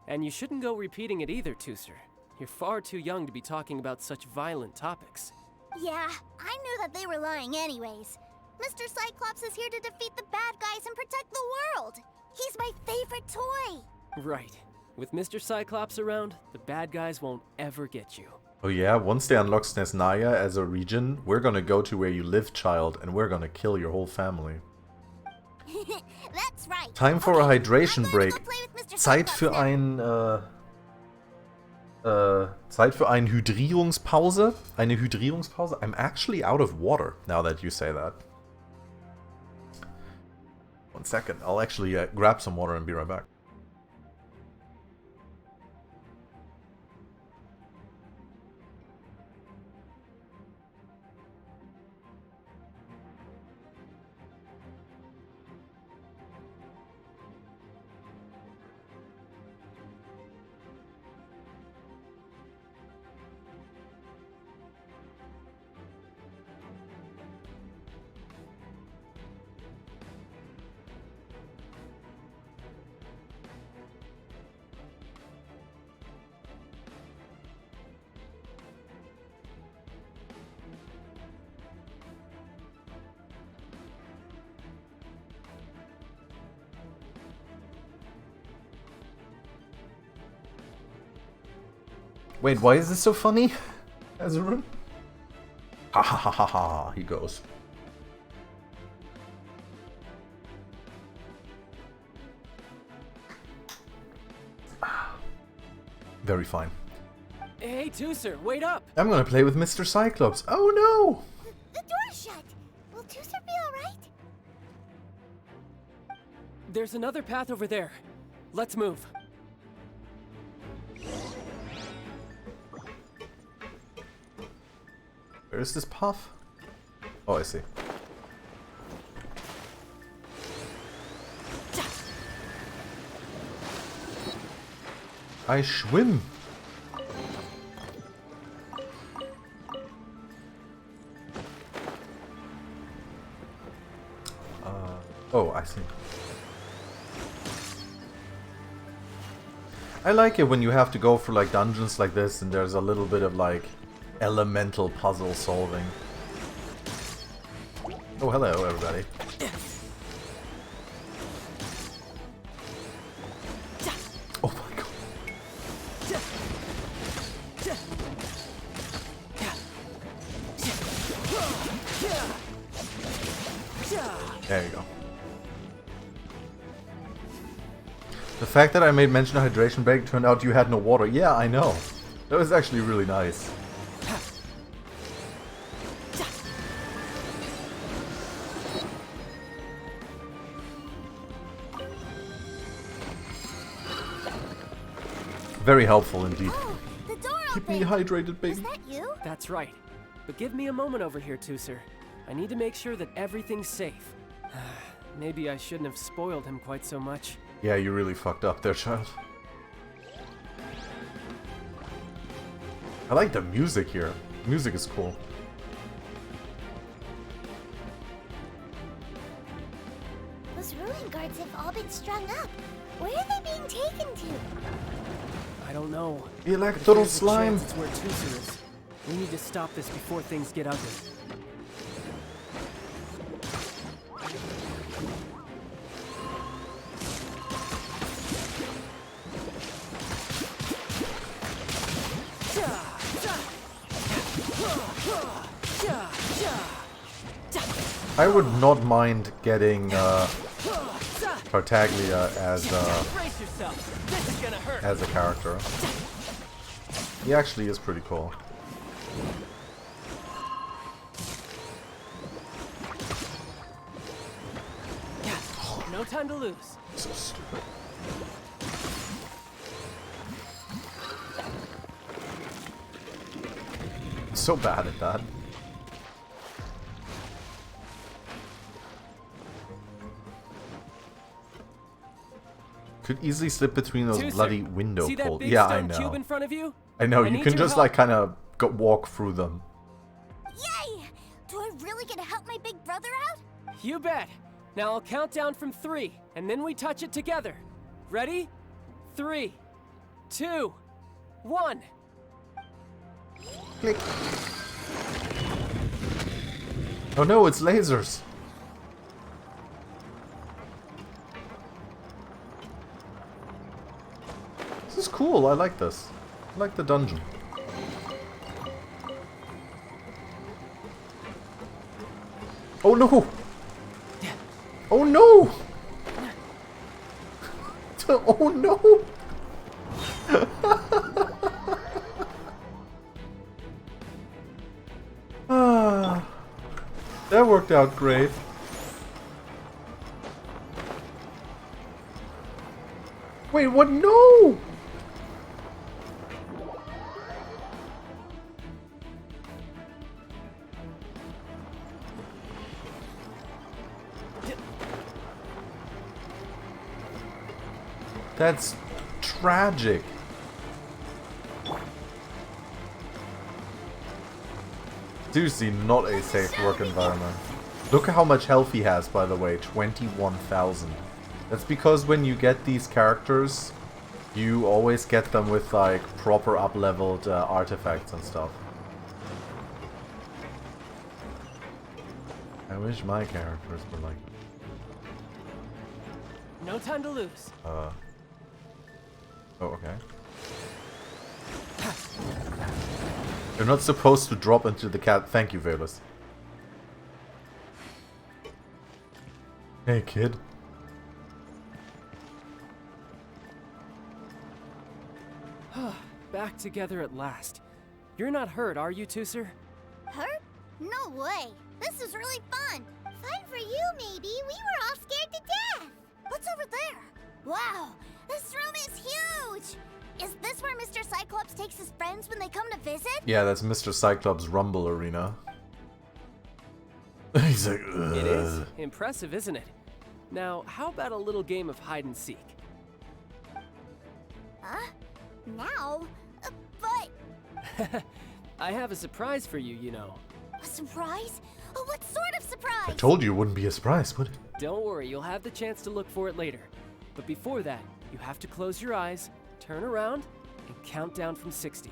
Speaker 19: And you shouldn't go repeating it either, Tooser. You're far too young to be talking about such violent topics.
Speaker 5: Yeah, I knew that they were lying anyways. Mr. Cyclops is here to defeat the bad guys and protect the world. He's my favorite toy.
Speaker 19: Right. With Mr. Cyclops around, the bad guys won't ever get you.
Speaker 1: Oh yeah, once they unlock Snezhnaya as a region, we're gonna go to where you live, child, and we're gonna kill your whole family.
Speaker 5: That's right.
Speaker 1: Time for a hydration break. Zeit für eine Hydrierungspause. Eine Hydrierungspause. I'm actually out of water now that you say that. 1 second. I'll actually grab some water and be right back. Wait, why is this so funny? Azurun? Ha ha ha ha ha, he goes. Very fine.
Speaker 19: Hey, Tooser, wait up!
Speaker 1: I'm gonna play with Mr. Cyclops. Oh no!
Speaker 5: The door's shut. Will Tooser be alright?
Speaker 19: There's another path over there. Let's move.
Speaker 1: Where is this path? Oh, I see. I swim. Oh, I see. I like it when you have to go for like dungeons like this and there's a little bit of like elemental puzzle solving. Oh, hello everybody. Oh my god. There you go. The fact that I made mention of hydration break turned out you had no water. Yeah, I know. That was actually really nice. Very helpful indeed. Keep me hydrated, baby.
Speaker 5: Is that you?
Speaker 19: That's right. But give me a moment over here, Tooser. I need to make sure that everything's safe. Maybe I shouldn't have spoiled him quite so much.
Speaker 1: Yeah, you really fucked up there, child. I like the music here. The music is cool.
Speaker 5: Those ruin guards have all been strung up. Where are they being taken to?
Speaker 19: I don't know.
Speaker 1: Electro slime.
Speaker 19: It's where Tooser is. We need to stop this before things get ugly.
Speaker 1: I would not mind getting Tartaglia as a character. He actually is pretty cool.
Speaker 19: No time to lose.
Speaker 1: So stupid. I'm so bad at that. Could easily slip between those bloody window poles. Yeah, I know.
Speaker 19: Cube in front of you?
Speaker 1: I know. You can just like kind of walk through them.
Speaker 18: Yay! Do I really get to help my big brother out?
Speaker 19: You bet. Now I'll count down from 3, and then we touch it together. Ready? 3, 2, 1.
Speaker 1: Click. Oh no, it's lasers. This is cool. I like this. I like the dungeon. Oh no! Oh no! Oh no! Ah, that worked out great. Wait, what? No! That's tragic. Seriously, not a safe work environment. Look at how much health he has, by the way, 21,000. That's because when you get these characters, you always get them with like proper up-leveled artifacts and stuff. I wish my characters were like...
Speaker 19: No time to lose.
Speaker 1: Oh, okay. You're not supposed to drop into the cat. Thank you, Velus. Hey, kid.
Speaker 19: Back together at last. You're not hurt, are you, Tooser?
Speaker 18: Hurt? No way. This is really fun. Fun for you, maybe. We were all scared to death. What's over there? Wow, this room is huge. Is this where Mr. Cyclops takes his friends when they come to visit?
Speaker 1: Yeah, that's Mr. Cyclops' Rumble Arena. He's like, ugh.
Speaker 19: It is. Impressive, isn't it? Now, how about a little game of hide and seek?
Speaker 18: Huh? Now? But...
Speaker 19: I have a surprise for you, you know.
Speaker 18: A surprise? Oh, what sort of surprise?
Speaker 1: I told you it wouldn't be a surprise, would it?
Speaker 19: Don't worry, you'll have the chance to look for it later. But before that, you have to close your eyes, turn around, and count down from 60.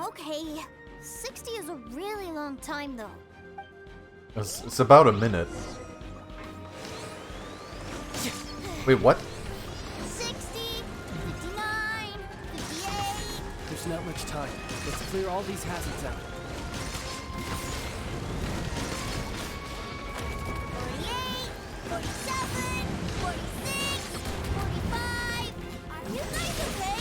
Speaker 18: Okay. 60 is a really long time, though.
Speaker 1: It's about a minute. Wait, what?
Speaker 18: 60, 59, 58...
Speaker 19: There's not much time. Let's clear all these hazards out.
Speaker 18: 48, 47, 46, 45... Are you guys okay?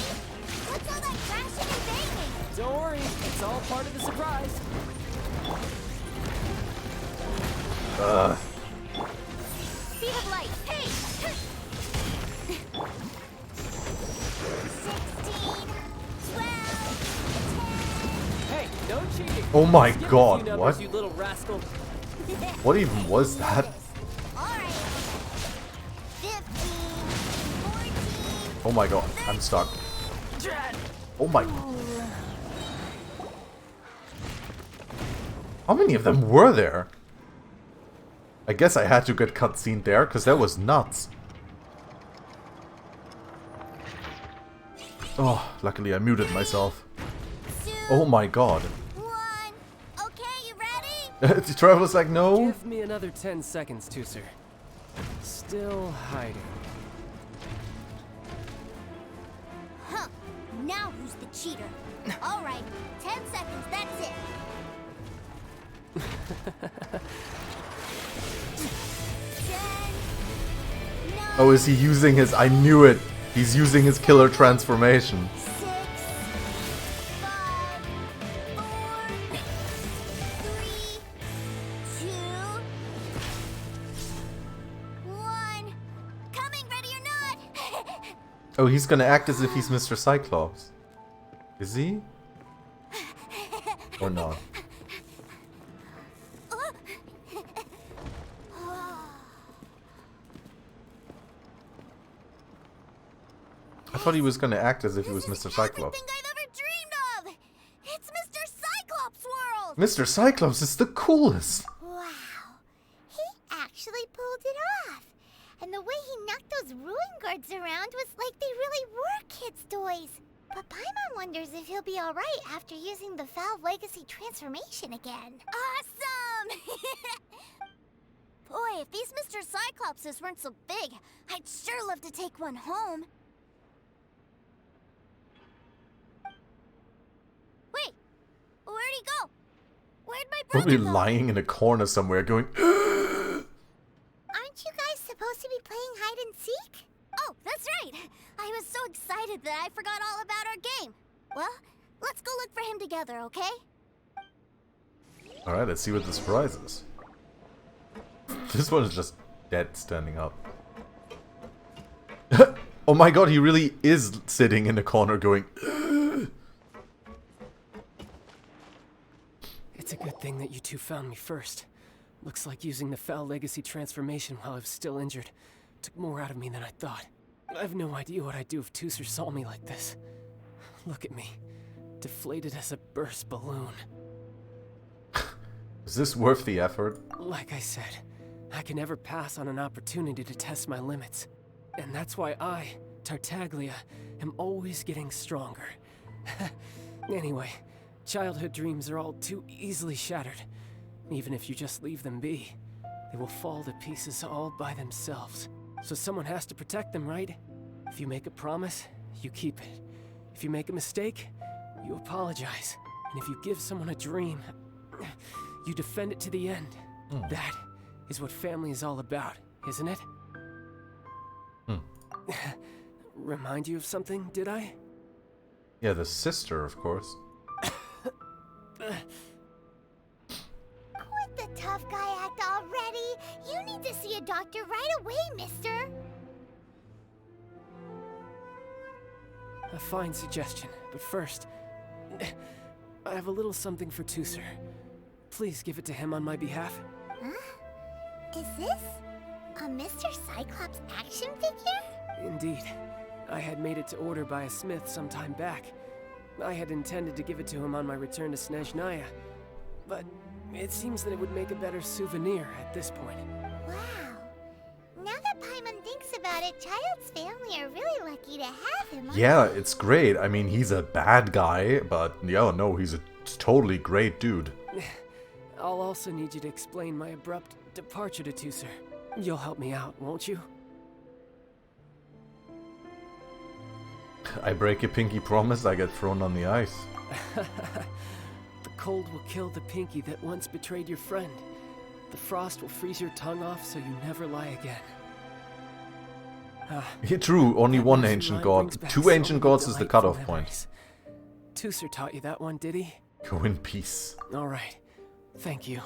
Speaker 18: What's all that crashing and banging?
Speaker 19: Don't worry, it's all part of the surprise.
Speaker 18: Speed of light, hey! 16, 12, 10...
Speaker 19: Hey, no cheating!
Speaker 1: Oh my
Speaker 19: Skip a few
Speaker 1: god,
Speaker 19: numbers,
Speaker 1: what?
Speaker 19: You little rascal.
Speaker 1: What even was that?
Speaker 18: Alright. 15, 14...
Speaker 1: Oh my god, I'm stuck. Oh my... How many of them were there? I guess I had to get cutscene there, because that was nuts. Oh, luckily I muted myself. Oh my god.
Speaker 18: Okay, you ready?
Speaker 1: Traveler's like, no.
Speaker 19: Give me another 10 seconds, Tooser. Still hiding.
Speaker 18: Huh. Now who's the cheater? Alright, 10 seconds, that's it. 10, 9,
Speaker 1: Oh, is he using his... I knew it. He's using his killer transformation.
Speaker 18: 6, 5, 4, 3, 2, 1.
Speaker 1: Oh, he's gonna act as if he's Mr. Cyclops. Is he? Or not? I thought he was gonna act as if he was Mr. Cyclops.
Speaker 5: It's Mr. Cyclops' world!
Speaker 1: Mr. Cyclops is the coolest!
Speaker 5: Wow. He actually pulled it off. And the way he knocked those ruin guards around was like they really were kids' toys. But Paimon wonders if he'll be alright after using the Valve Legacy transformation again. Awesome! Boy, if these Mr. Cyclopses weren't so big, I'd sure love to take one home. Wait, where'd he go? Where'd my brother
Speaker 1: Probably
Speaker 5: go?
Speaker 1: lying in a corner somewhere going,
Speaker 5: Aren't you guys supposed to be playing hide and seek? Oh, that's right. I was so excited that I forgot all about our game. Well, let's go look for him together, okay?
Speaker 1: alright, let's see what the surprise is. This one is just dead standing up. Oh my god, he really is sitting in a corner going,
Speaker 19: It's a good thing that you two found me first. Looks like using the Foul Legacy transformation while I was still injured took more out of me than I thought. I have no idea what I'd do if Tooser saw me like this. Look at me. Deflated as a burst balloon.
Speaker 1: Is this worth the effort?
Speaker 19: Like I said, I can never pass on an opportunity to test my limits. And that's why I, Tartaglia, am always getting stronger. Anyway, childhood dreams are all too easily shattered. Even if you just leave them be, they will fall to pieces all by themselves. So someone has to protect them, right? If you make a promise, you keep it. If you make a mistake, you apologize. And if you give someone a dream, you defend it to the end. That is what family is all about, isn't it? Remind you of something, did I?
Speaker 1: Yeah, the sister, of course.
Speaker 5: Quit the tough guy act already. You need to see a doctor right away, mister.
Speaker 19: A fine suggestion, but first, I have a little something for Tooser. Please give it to him on my behalf.
Speaker 5: Huh? Is this a Mr. Cyclops action figure?
Speaker 19: Indeed. I had made it to order by a smith some time back. I had intended to give it to him on my return to Snezhnaya, but it seems that it would make a better souvenir at this point.
Speaker 5: Wow. Now that Paimon thinks about it, Child's family are really lucky to have him.
Speaker 1: Yeah, it's great. I mean, he's a bad guy, but yeah, no, he's a totally great dude.
Speaker 19: I'll also need you to explain my abrupt departure to Tooser. You'll help me out, won't you?
Speaker 1: I break a pinky promise, I get thrown on the ice.
Speaker 19: The cold will kill the pinky that once betrayed your friend. The frost will freeze your tongue off so you never lie again.
Speaker 1: Yeah, true, only one ancient god. Two ancient gods is the cutoff point.
Speaker 19: Tooser taught you that one, did he?
Speaker 1: Go in peace.
Speaker 19: Alright, thank you.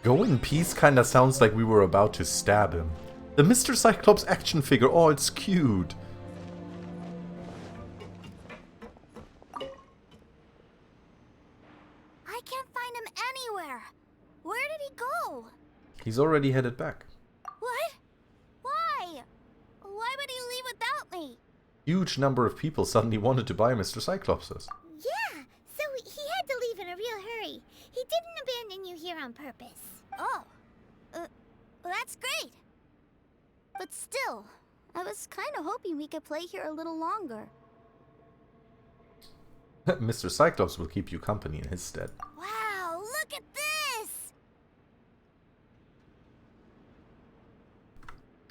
Speaker 1: Go in peace kinda sounds like we were about to stab him. The Mr. Cyclops action figure, oh, it's cute.
Speaker 5: I can't find him anywhere. Where did he go?
Speaker 1: He's already headed back.
Speaker 5: What? Why? Why would he leave without me?
Speaker 1: Huge number of people suddenly wanted to buy Mr. Cyclopses.
Speaker 5: Yeah, so he had to leave in a real hurry. He didn't abandon you here on purpose. Oh, that's great. But still, I was kind of hoping we could play here a little longer.
Speaker 1: Mr. Cyclops will keep you company in his stead.
Speaker 5: Wow, look at this!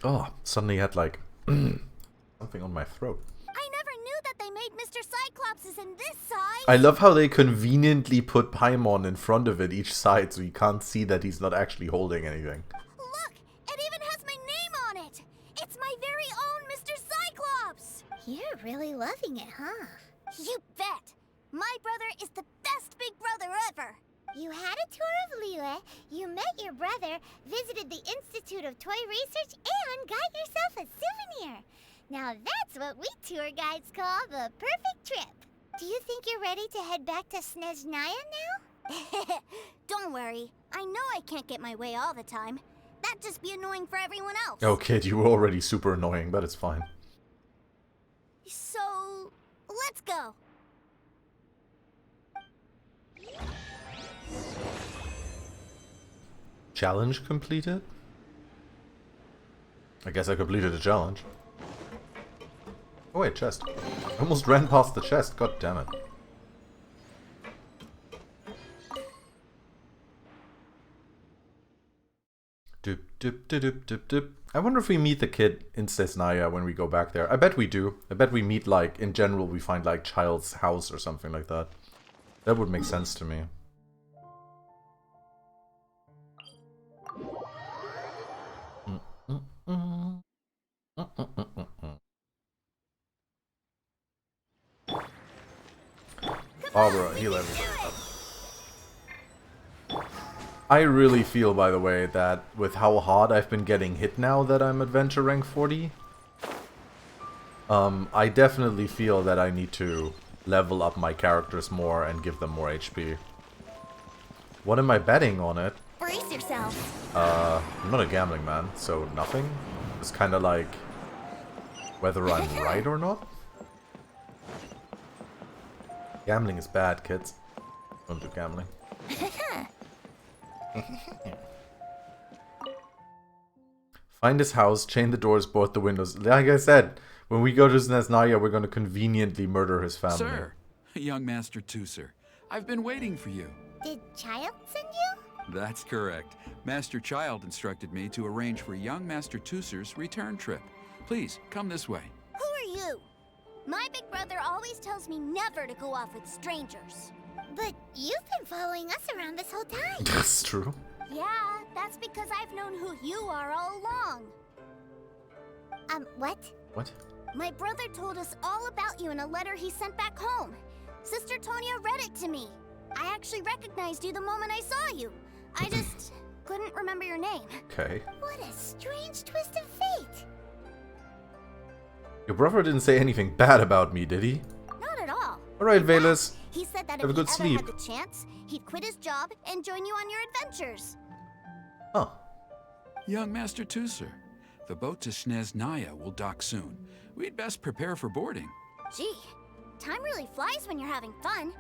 Speaker 1: Oh, suddenly had like something on my throat.
Speaker 5: I never knew that they made Mr. Cyclopses in this size.
Speaker 1: I love how they conveniently put Paimon in front of it each side so you can't see that he's not actually holding anything.
Speaker 5: Look, it even has my name on it. It's my very own Mr. Cyclops. You're really loving it, huh? You bet. My brother is the best big brother ever. You had a tour of Liyue, you met your brother, visited the Institute of Toy Research, and got yourself a souvenir. Now that's what we tour guides call the perfect trip. Do you think you're ready to head back to Sneznaya now?
Speaker 18: Don't worry. I know I can't get my way all the time. That'd just be annoying for everyone else.
Speaker 1: Oh, kid, you were already super annoying, but it's fine.
Speaker 18: So, let's go.
Speaker 1: Challenge completed? I guess I completed the challenge. Oh wait, chest. I almost ran past the chest, god damn it. Doop doop doop doop doop. I wonder if we meet the kid in Sneznaya when we go back there. I bet we do. I bet we meet, like, in general we find like Child's house or something like that. That would make sense to me. Barbara, heal everybody. I really feel, by the way, that with how hard I've been getting hit now that I'm adventure rank 40, I definitely feel that I need to level up my characters more and give them more HP. What am I betting on it?
Speaker 18: Brace yourself.
Speaker 1: I'm not a gambling man, so nothing. It's kind of like whether I'm right or not. Gambling is bad, kids. Don't do gambling. Find his house, chain the doors, board the windows. Like I said, when we go to Sneznaya, we're going to conveniently murder his family.
Speaker 13: Sir, young Master Tooser, I've been waiting for you.
Speaker 5: Did Child send you?
Speaker 13: That's correct. Master Child instructed me to arrange for young Master Tooser's return trip. Please, come this way.
Speaker 18: Who are you? My big brother always tells me never to go off with strangers.
Speaker 5: But you've been following us around this whole time.
Speaker 1: That's true.
Speaker 18: Yeah, that's because I've known who you are all along.
Speaker 5: What?
Speaker 1: What?
Speaker 18: My brother told us all about you in a letter he sent back home. Sister Tonya read it to me. I actually recognized you the moment I saw you. I just couldn't remember your name.
Speaker 1: Okay.
Speaker 5: What a strange twist of fate.
Speaker 1: Your brother didn't say anything bad about me, did he?
Speaker 18: Not at all.
Speaker 1: Alright, Valus.
Speaker 18: He said that
Speaker 1: Have
Speaker 18: if
Speaker 1: a good
Speaker 18: he
Speaker 1: sleep.
Speaker 18: ever had the chance, he'd quit his job and join you on your adventures.
Speaker 1: Oh.
Speaker 13: Young Master Tooser, the boat to Sneznaya will dock soon. We'd best prepare for boarding.
Speaker 18: Gee, time really flies when you're having fun.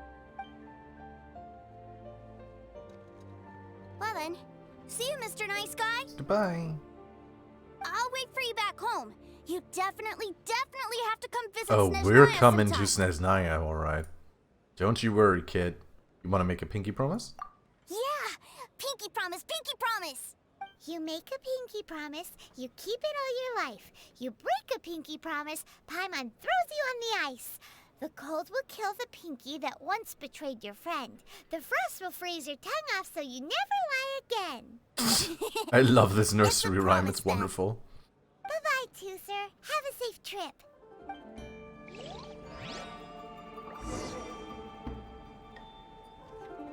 Speaker 18: Well then, see you, Mr. Nice Guy.
Speaker 1: Goodbye.
Speaker 18: I'll wait for you back home. You definitely have to come visit
Speaker 1: Oh,
Speaker 18: Sneznaya
Speaker 1: we're coming to
Speaker 18: sometime.
Speaker 1: Sneznaya, alright. Don't you worry, kid. You want to make a pinky promise?
Speaker 18: Yeah! Pinky promise, pinky promise!
Speaker 5: You make a pinky promise, you keep it all your life. You break a pinky promise, Paimon throws you on the ice. The cold will kill the pinky that once betrayed your friend. The frost will freeze your tongue off so you never lie again.
Speaker 1: I love this nursery rhyme, it's wonderful.
Speaker 5: Bye-bye, Tooser. Have a safe trip.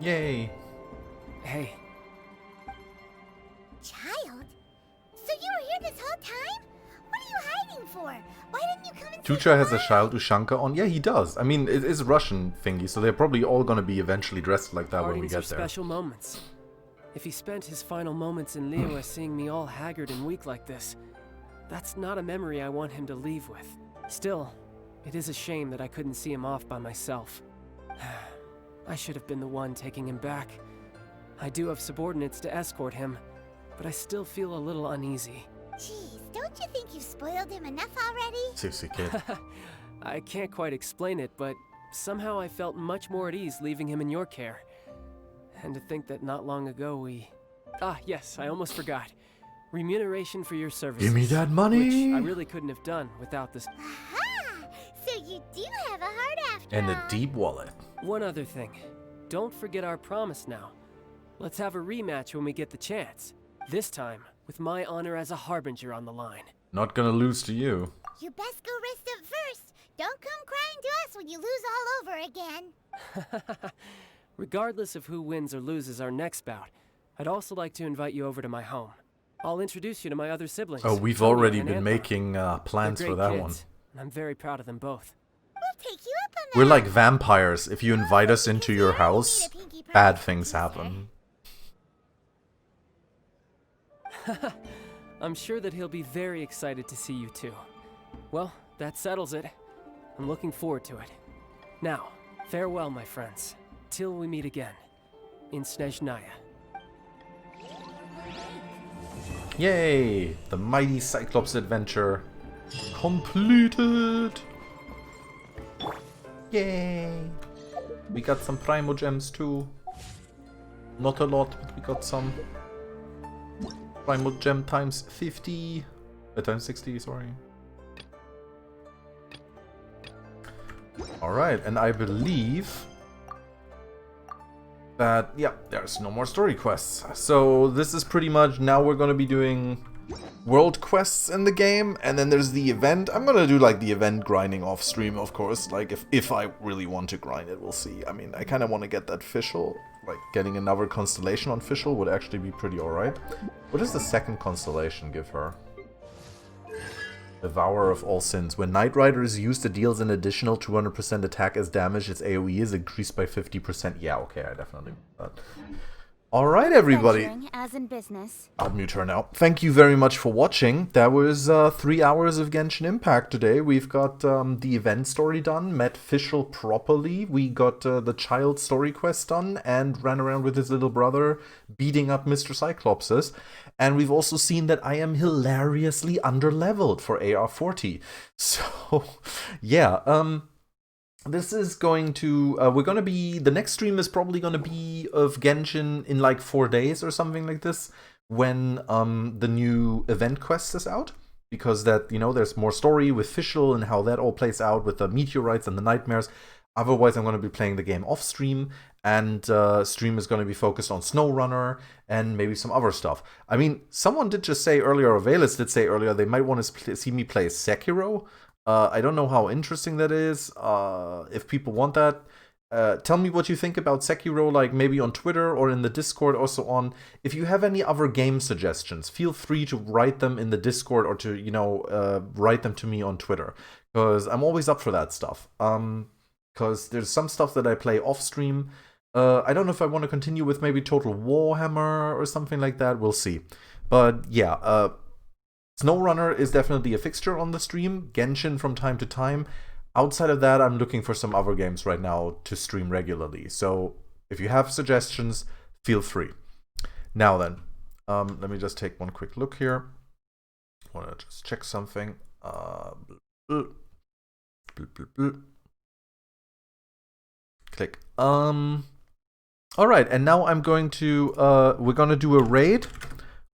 Speaker 1: Yay.
Speaker 7: Hey.
Speaker 5: Child? So you were here this whole time? What are you hiding for? Why didn't you come and
Speaker 1: Tucha has a child Ushanka on. Yeah, he does. I mean, it is Russian thingy, so they're probably all gonna be eventually dressed like that when we
Speaker 19: Parties
Speaker 1: get
Speaker 19: are
Speaker 1: there.
Speaker 19: special moments. If he spent his final moments in Liyue seeing me all haggard and weak like this, that's not a memory I want him to leave with. Still, it is a shame that I couldn't see him off by myself. I should have been the one taking him back. I do have subordinates to escort him, but I still feel a little uneasy.
Speaker 5: Jeez, don't you think you spoiled him enough already?
Speaker 1: Sissy kid.
Speaker 19: I can't quite explain it, but somehow I felt much more at ease leaving him in your care. And to think that not long ago we... Ah, yes, I almost forgot. Remuneration for your services.
Speaker 1: Give me that money!
Speaker 19: Which I really couldn't have done without this.
Speaker 5: Aha! So you do have a heart after
Speaker 1: And
Speaker 5: all.
Speaker 1: a deep wallet.
Speaker 19: One other thing. Don't forget our promise now. Let's have a rematch when we get the chance. This time, with my honor as a harbinger on the line.
Speaker 1: Not gonna lose to you.
Speaker 5: You best go rest up first. Don't come crying to us when you lose all over again.
Speaker 19: Regardless of who wins or loses our next bout, I'd also like to invite you over to my home. I'll introduce you to my other siblings.
Speaker 1: Oh, we've
Speaker 19: Tony
Speaker 1: already
Speaker 19: and
Speaker 1: been
Speaker 19: Antler.
Speaker 1: making plans
Speaker 19: They're
Speaker 1: for
Speaker 19: great
Speaker 1: that
Speaker 19: kids,
Speaker 1: one.
Speaker 19: and I'm very proud of them both.
Speaker 18: We'll take you up on that.
Speaker 1: We're like vampires. If you invite us into your house, bad things happen.
Speaker 19: I'm sure that he'll be very excited to see you too. Well, that settles it. I'm looking forward to it. Now, farewell, my friends. Till we meet again. In Snezhnaya.
Speaker 1: Yay! The mighty Cyclops adventure completed! Yay! We got some Primo Gems too. Not a lot, but we got some. Primo Gem times 50. Times 60, sorry. Alright, and I believe that, yeah, there's no more story quests. So this is pretty much, now we're gonna be doing world quests in the game, and then there's the event. I'm gonna do like the event grinding off stream, of course, like if I really want to grind it, we'll see. I mean, I kind of want to get that Fischl, like getting another constellation on Fischl would actually be pretty alright. What does the second constellation give her? Devourer of all sins. When Knight Rider is used, it deals an additional 200% attack as damage. Its AoE is increased by 50%. Yeah, okay, I definitely want that. Alright, everybody.
Speaker 2: Venturing, as in business.
Speaker 1: I'll mute her now. Thank you very much for watching. That was 3 hours of Genshin Impact today. We've got the event story done, met Fischl properly. We got the child story quest done and ran around with his little brother beating up Mr. Cyclopses. And we've also seen that I am hilariously underleveled for AR40. So, yeah, this is going to, we're going to be, the next stream is probably going to be of Genshin in like 4 days or something like this, when the new event quest is out. Because that, you know, there's more story with Fischl and how that all plays out with the meteorites and the nightmares. Otherwise, I'm going to be playing the game off stream, and stream is going to be focused on SnowRunner and maybe some other stuff. I mean, someone did just say earlier, or Velas did say earlier, they might want to see me play Sekiro. I don't know how interesting that is. If people want that, tell me what you think about Sekiro, like maybe on Twitter or in the Discord or so on. If you have any other game suggestions, feel free to write them in the Discord or to, you know, write them to me on Twitter. Because I'm always up for that stuff. Because there's some stuff that I play off stream. I don't know if I want to continue with maybe Total Warhammer or something like that. We'll see. But yeah, SnowRunner is definitely a fixture on the stream. Genshin from time to time. Outside of that, I'm looking for some other games right now to stream regularly. So if you have suggestions, feel free. Now then, let me just take one quick look here. I want to just check something. Click. Alright, and now I'm going to, we're going to do a raid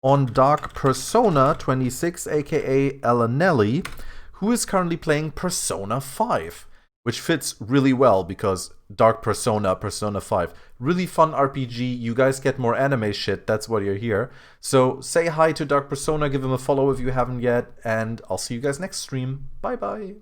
Speaker 1: on Dark Persona 26, aka Elanelli, who is currently playing Persona 5, which fits really well because Dark Persona, Persona 5, really fun RPG. You guys get more anime shit, that's why you're here. So say hi to Dark Persona, give him a follow if you haven't yet, and I'll see you guys next stream. Bye bye.